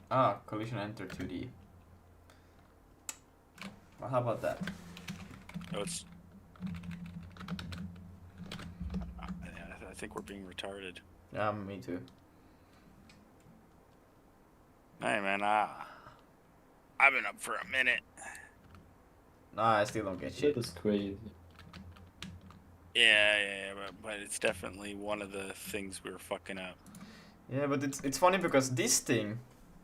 Ah, collision enter 2D. Well, how about that? Oh, it's. I think we're being retarded. Yeah, me too. Hey man, I've been up for a minute. Nah, I still don't get shit. That is crazy. Yeah, but it's definitely one of the things we were fucking up. Yeah, but it's funny because this thing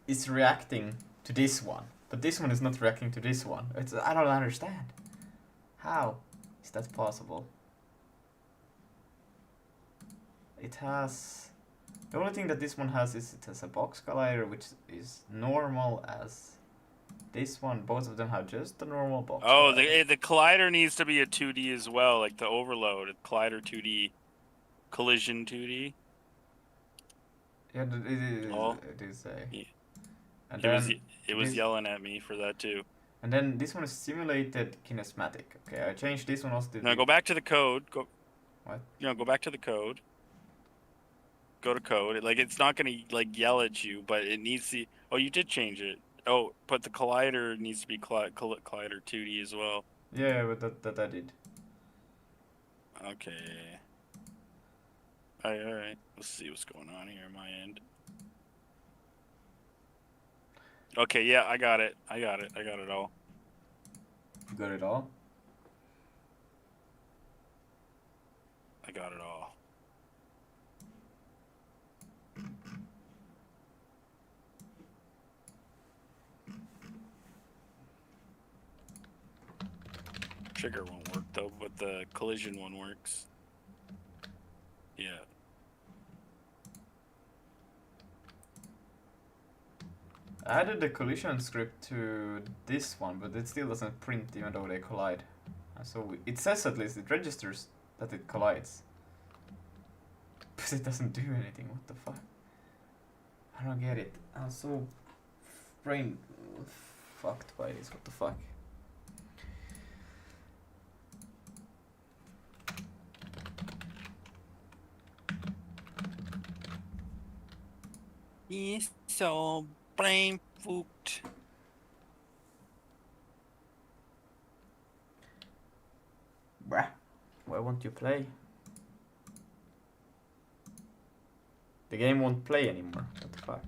is reacting to this one, but this one is not reacting to this one. I don't understand. How is that possible? It has... The only thing that this one has is it has a box collider, which is normal as this one. Both of them have just the normal box collider. The collider needs to be a 2D as well, like the overload. Collider 2D, collision 2D. Yeah, it is a... Yeah. And it was yelling at me for that too. And then this one is simulated kinesmatic. Okay, I changed this one also to... Now go back to the code. What? Go back to the code. Go to code. Like it's not gonna like yell at you, but it needs to. Oh, you did change it. Oh, but the collider needs to be collider 2D as well. Yeah, but that I did. Okay. Alright. Let's see what's going on here on my end. Okay, yeah, I got it. I got it all. You got it all? I got it all. Trigger won't work though, but the collision one works. Yeah. I added the collision script to this one, but it still doesn't print even though they collide. So it says at least, it registers that it collides. But it doesn't do anything, what the fuck? I don't get it. I'm so brain fucked by this, what the fuck? He's so brain fucked. Bruh, why won't you play? The game won't play anymore, what the fuck?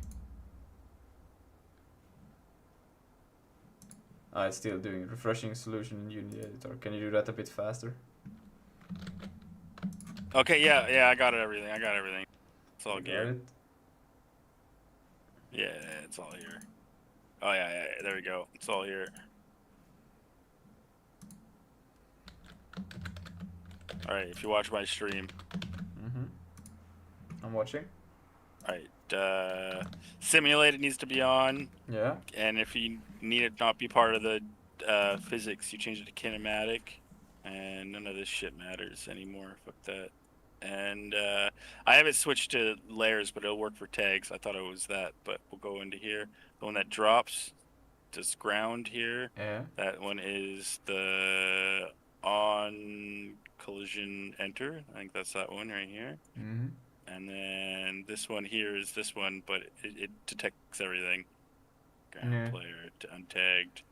Ah, it's still doing refreshing solution in Unity Editor. Can you do that a bit faster? Okay, yeah, I got it. Everything. I got everything. It's all You got gear. it? Yeah, it's all here. Oh yeah, there we go. It's all here. All right, if you watch my stream. I'm watching. All right, simulated needs to be on. Yeah. And if you need it not be part of the physics, you change it to kinematic, and none of this shit matters anymore. Fuck that. And I have it switched to layers, but it'll work for tags. I thought it was that, but we'll go into here. The one that drops, just ground here. Yeah. That one is the on collision enter. I think that's that one right here. Mm-hmm. And then this one here is this one, but it detects everything. Ground player to untagged.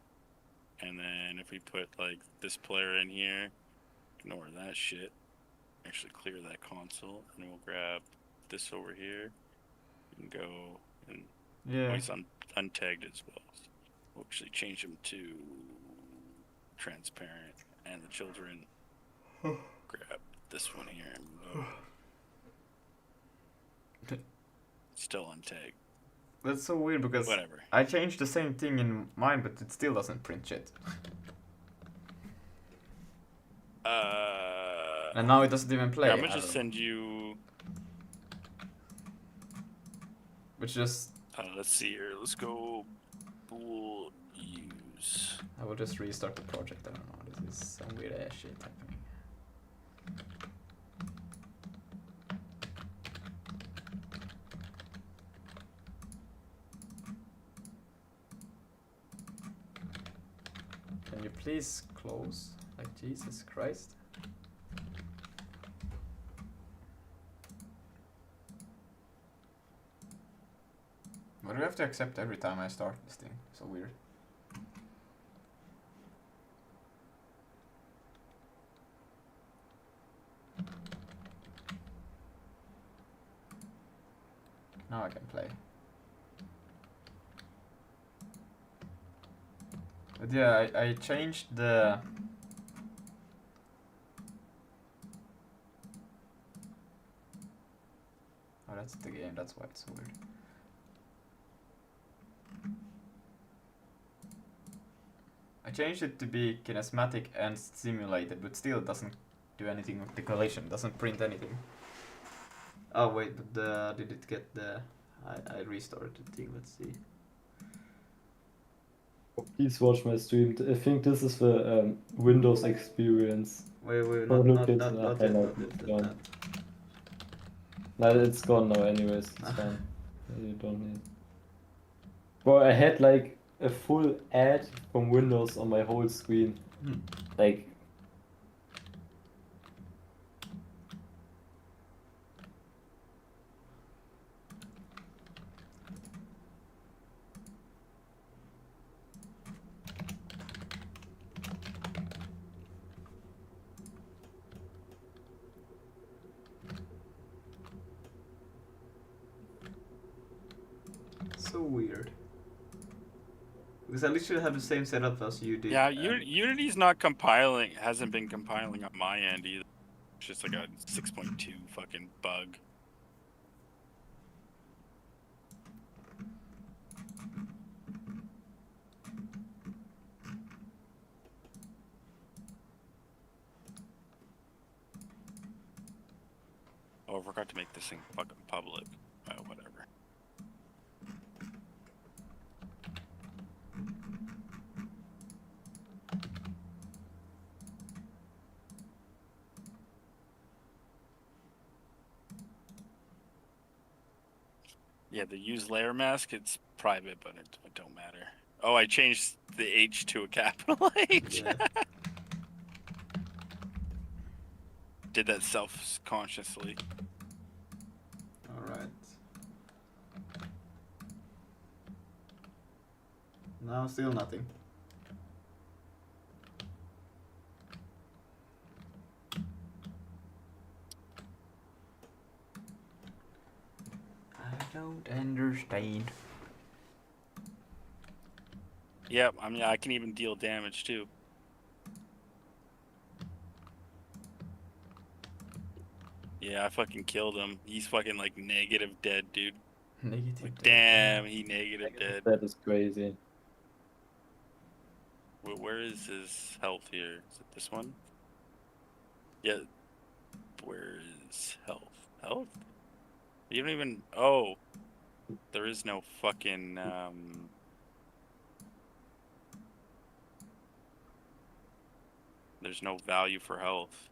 And then if we put like this player in here, ignore that shit. Actually clear that console, and we'll grab this over here and go and he's untagged as well. So we'll actually change him to transparent, and the children grab this one here and go. Still untagged. That's so weird because Whatever. I changed the same thing in mine, but it still doesn't print shit. And now it doesn't even play. Yeah, I'm gonna just send you. Which just. Let's see here. Let's go. Bool use. I will just restart the project. I don't know. This is some weird ass shit happening. Can you please close? Like Jesus Christ. Why do I have to accept every time I start this thing? So weird. Now I can play. But yeah, I changed the... Oh, that's the game, that's why it's so weird. I changed it to be kinesmatic and simulated, but still it doesn't do anything with the collision, doesn't print anything. Oh wait, but did it get the... I restarted the thing, let's see. Please watch my stream. I think this is the Windows experience. Wait, not yet. No, it's gone now anyways, it's fine. You don't need. Bro, I had like a full ad from Windows on my whole screen. Like... So weird. Because I literally have the same setup as you did. Yeah, Unity's not compiling. Hasn't been compiling on my end either. It's just like a 6.2 fucking bug. Oh, I forgot to make this thing fucking public. Oh, whatever. Yeah, the use layer mask, it's private, but it don't matter. Oh, I changed the H to a capital H. Yeah. Did that self-consciously. Alright. Now still nothing. I don't understand. Yep, I mean, I can even deal damage too. Yeah, I fucking killed him. He's fucking like negative dead, dude. Negative Like, dead. damn, he negative dead. That is crazy. Where is his health here? Is it this one? Yeah. Where is health? Health? You don't even. Oh, there is no fucking. There's no value for health.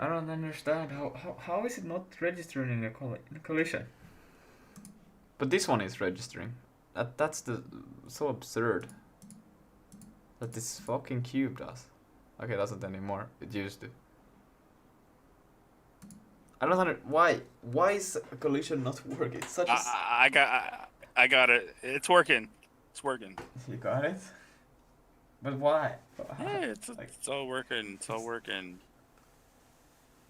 I don't understand how is it not registering in a collision? But this one is registering. That's so absurd. That this fucking cube does. Okay, doesn't anymore. It used to. I don't understand why is a collision not working? It's such a. I got it. It's working. It's working. You got it. But why? Yeah, it's like, it's all working. It's all working.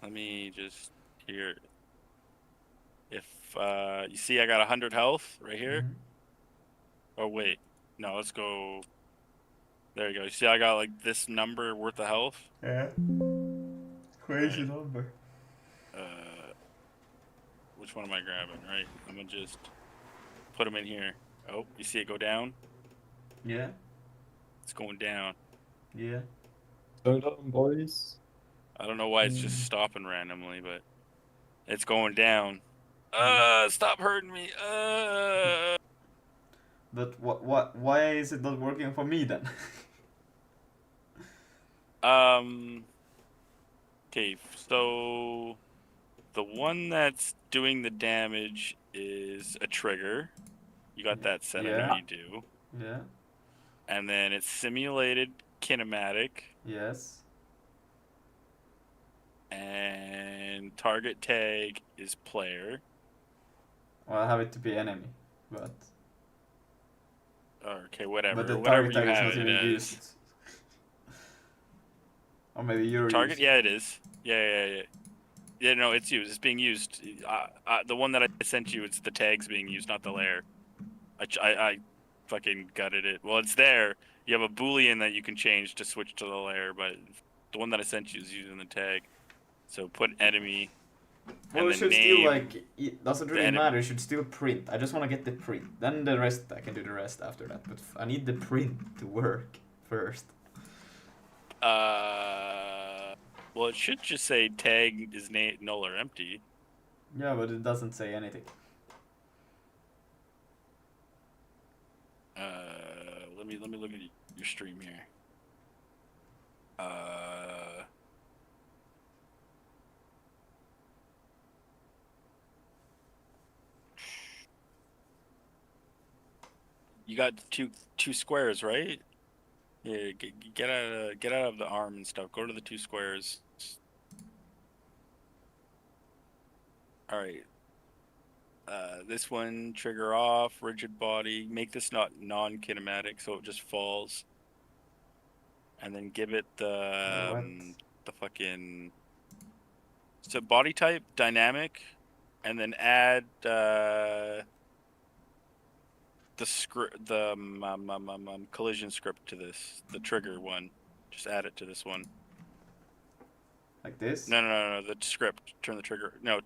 Let me just here. If you see, I got 100 health right here. Oh wait, no, let's go. There you go. You see, I got like this number worth of health. Yeah. Crazy number. Which one am I grabbing? Right, I'm gonna just put them in here. Oh, you see it go down? Yeah. It's going down. Yeah. Hold on, boys. I don't know why it's just stopping randomly, but it's going down. Stop hurting me. But why is it not working for me then? Okay, so the one that's doing the damage is a trigger. You got that set, I know you do. Yeah. And then it's simulated kinematic. Yes. And target tag is player. Well, I have it to be enemy, but. Okay, whatever. But the whatever target tag you is have not it even as. used. Or maybe you're Target? used. Yeah, it is. Yeah. Yeah, no, it's used. It's being used. The one that I sent you, it's the tags being used, not the layer. I fucking gutted it. Well, it's there. You have a boolean that you can change to switch to the layer, but the one that I sent you is using the tag. So put enemy. Well, and it should name still like it doesn't really enemy. matter. It should still print. I just want to get the print. Then the rest I can do the rest after that. But I need the print to work first. Well, it should just say tag is null or empty. Yeah, but it doesn't say anything. Let me look at your stream here. You got two squares, right? Yeah, get out of the arm and stuff. Go to the two squares. All right. This one, trigger off, rigid body. Make this not non-kinematic, so it just falls. And then give it the fucking. So body type dynamic, and then add the script, the collision script to this, the trigger one. Just add it to this one. Like this? No. The script. Turn the trigger. No.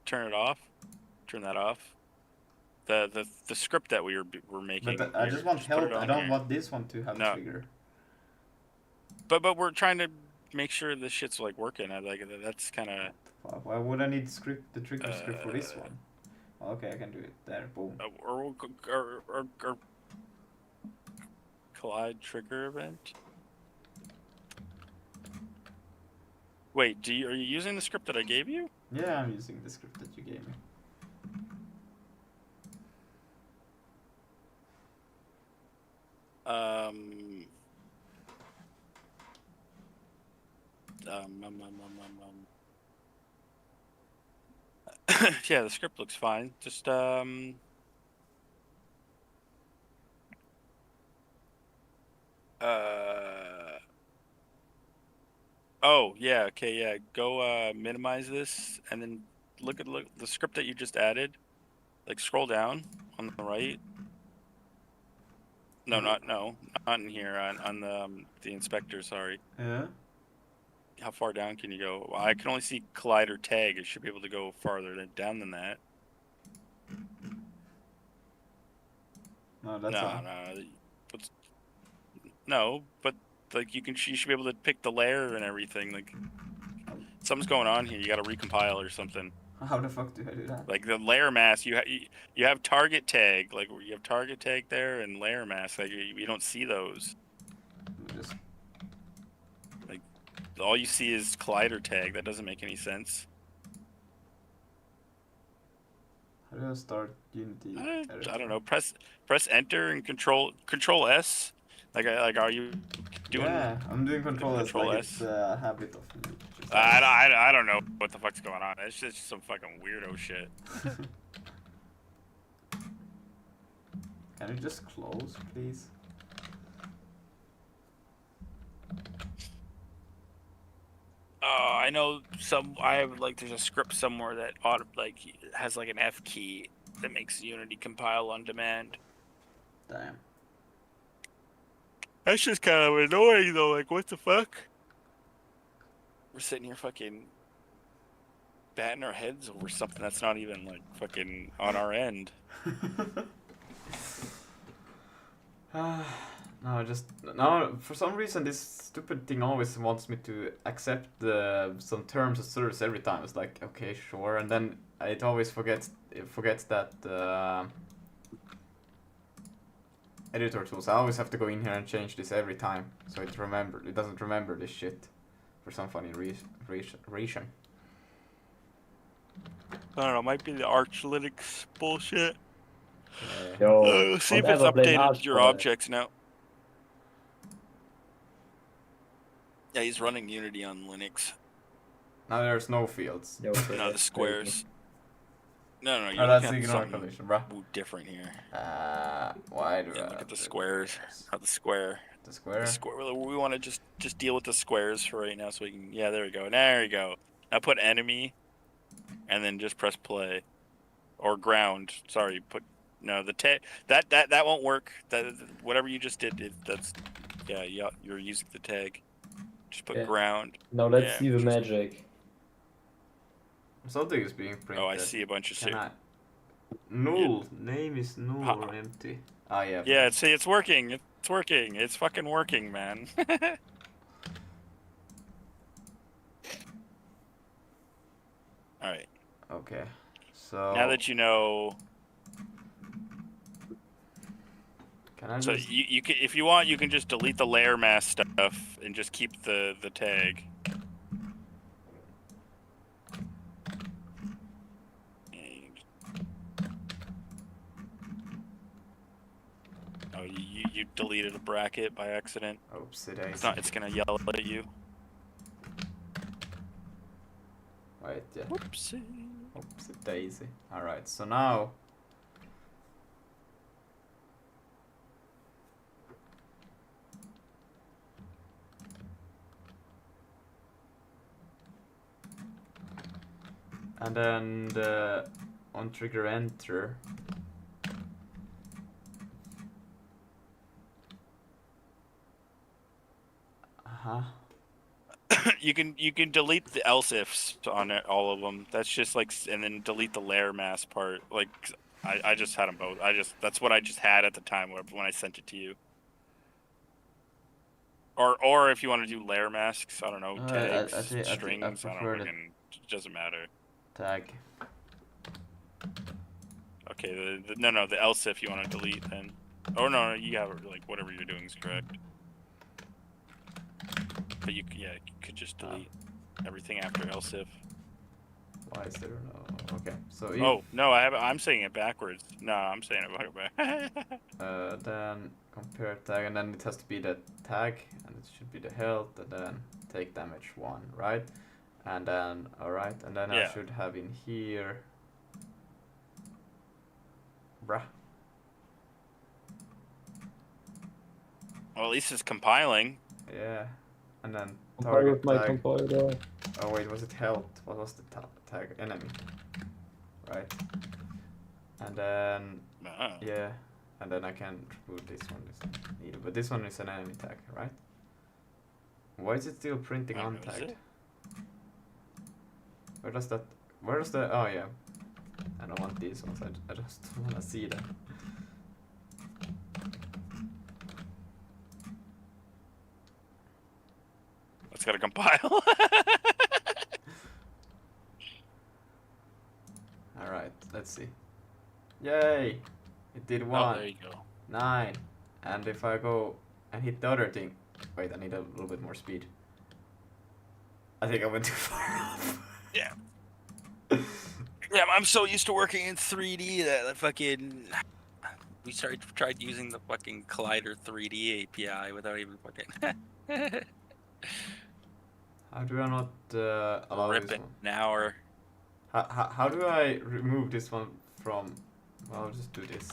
Turn it off. Turn that off. The script that we were making. But I just want help. I don't want this one to have a trigger. But we're trying to make sure this shit's like working. Like that's kind of. Why would I need the trigger script for this one? Okay, I can do it there. Boom. Or collide trigger event. Wait, are you using the script that I gave you? Yeah, I'm using the script that you gave me. Yeah, the script looks fine. Just oh yeah, okay, yeah. Go minimize this and then look the script that you just added. Like scroll down on the right. not in here on the inspector. Sorry. Yeah. How far down can you go? Well, I can only see collider tag. It should be able to go farther down than that. No, that's no, but like you should be able to pick the layer and everything. Like something's going on here. You got to recompile or something. How the fuck do I do that? Like the layer mask, you have target tag. Like you have target tag there and layer mask. Like you don't see those. Just... Like all you see is collider tag. That doesn't make any sense. How do I start Unity? I don't know. Press enter and control S. Like are you doing? Yeah, I'm doing control S. Like S. It's a habit of me. I don't know what the fuck's going on. It's just some fucking weirdo shit. Can you just close, please? I know I have there's a script somewhere that has like an F key that makes Unity compile on demand. Damn. That's just kind of annoying though. Like what the fuck? We're sitting here fucking batting our heads over something that's not even like fucking on our end. No, for some reason this stupid thing always wants me to accept some terms of service every time. It's like, okay, sure, and then it always forgets that editor tools. I always have to go in here and change this every time, so it doesn't remember this shit for some funny reason. I don't know, might be the Arch Linux bullshit. Yo, See if it's updated your objects now. Yeah, he's running Unity on Linux. Now there's no fields. Yo, No, the squares. No, you're that's looking the at ignore something condition, bro. different here. Why do I Look at the squares. The square. The square? The square. We want to just deal with the squares for right now, so we can. Yeah, there we go. There we go. Now put enemy, and then just press play, or ground. Sorry, put no the tag. That won't work. That whatever you just did. That's yeah. You're using the tag. Just put ground. Now let's see the magic. Something is being printed. Oh, I see a bunch of shit. Null. Name is null or empty. Ah, yeah. Yeah, see, it's working. It's working. It's fucking working, man. Alright. Okay. So... Now that you know... Can I so just... you can, if you want, you can just delete the layer mask stuff and just keep the tag. Oh, you deleted a bracket by accident. Oopsie daisy. It's gonna yell at you. Wait, yeah. Whoopsie. Oopsie daisy. Alright, so now... And then on trigger enter. You can delete the else ifs on it, all of them. That's just like, and then delete the layer mask part. Like I just had them both. That's what I just had at the time when I sent it to you. Or if you want to do layer masks, I don't know, tags, strings, I don't know, it doesn't matter. Tag. Okay, no, the else if you want to delete then. Oh no, you have like whatever you're doing is correct. But you could just delete everything after else if. Why is there no? Okay, so. Oh no, I'm saying it backwards. No, I'm saying it back. Then compare tag, and then it has to be the tag, and it should be the health, and then take damage 1, right? And then alright, and then I should have in here. Bruh. Well, at least it's compiling. Yeah, and then target my compiler. Oh wait, was it health? What was the tag? Enemy. Right. And then yeah, And then I can remove this one. Needed. But this one is an enemy tag, right? Why is it still printing untagged? Where does the... Oh yeah. I don't want these ones, I just want to see them. It's gotta compile. Alright, let's see. Yay! It did 1. Oh, there you go. 9. And if I go and hit the other thing... Wait, I need a little bit more speed. I think I went too far off. Yeah. Yeah, I'm so used to working in 3D that I fucking... We tried using the fucking Collider 3D API without even fucking... How do I not allow Rip this it one? now or... How do I remove this one from... Well, I'll just do this.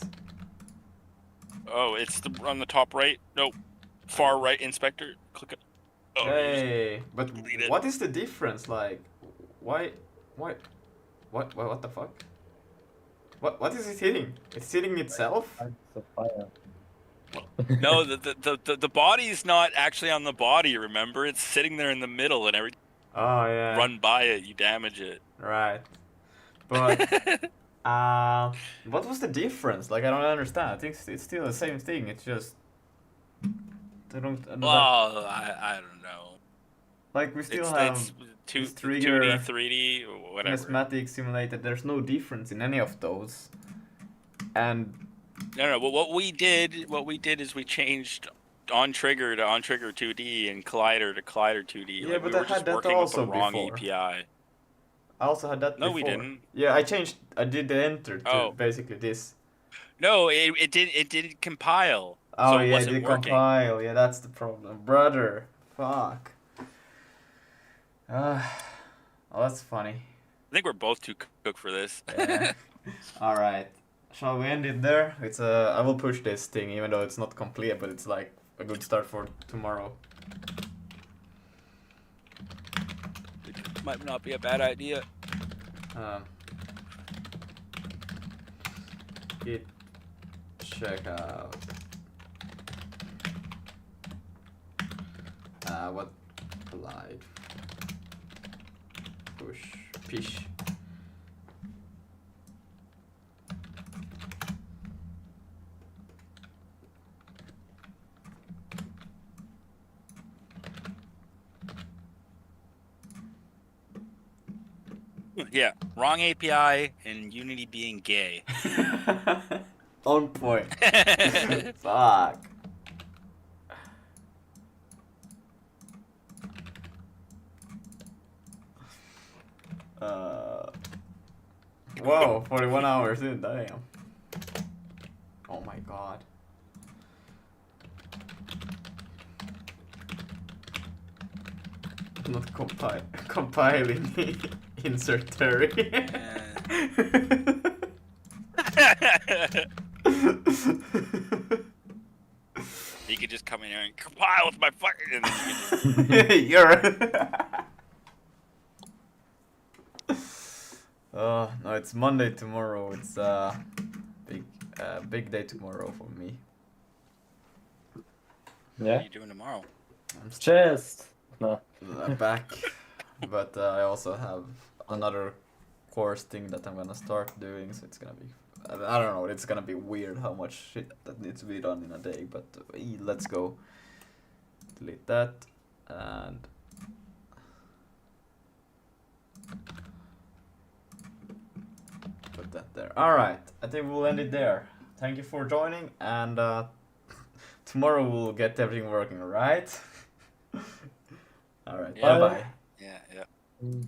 Oh, it's on the top right? No, far right inspector. Click it. Oh, Hey, but delete it. what is the difference? Like, why, what the fuck? What is it hitting? It's hitting itself? It's a fire. No, the body's not actually on the body, remember? It's sitting there in the middle and every Oh yeah. run by it, you damage it. Right. But what was the difference? Like, I don't understand. I think it's still the same thing. It's just I don't Well, I don't know. like we still It's have 2D, 3D, or whatever. Mathematic simulated. There's no difference in any of those. And No. Well, what we did is we changed on trigger to on trigger 2D and collider to collider 2D. Yeah, like, but we I were had just that working also with the wrong before. API. I also had that No, before. we didn't. Yeah, I did the enter to basically this. No, it didn't compile. Oh so it yeah, wasn't it did working. compile. Yeah, that's the problem, brother. Fuck. Oh, that's funny. I think we're both too cooked for this. Yeah. All right. Shall we end it there? It's I will push this thing even though it's not complete, but it's like a good start for tomorrow. It might not be a bad idea. Git check out. What applied? Pish. Yeah, wrong API and Unity being gay. On point. Fuck. Whoa, 41 hours in, damn. Oh my god. Not compiling insert Terry. You could just come in here and compile with my fucking. And then you can You're. No, it's Monday tomorrow. It's big day tomorrow for me. What Yeah. are you doing tomorrow? Chest. No. I'm back, but I also have another course thing that I'm gonna start doing. So it's gonna be. I don't know. It's gonna be weird how much shit that needs to be done in a day. But let's go. Delete that and. Put that there. Alright, I think we'll end it there. Thank you for joining, and tomorrow we'll get everything working, alright? Alright, Yeah. bye bye. Yeah. Mm.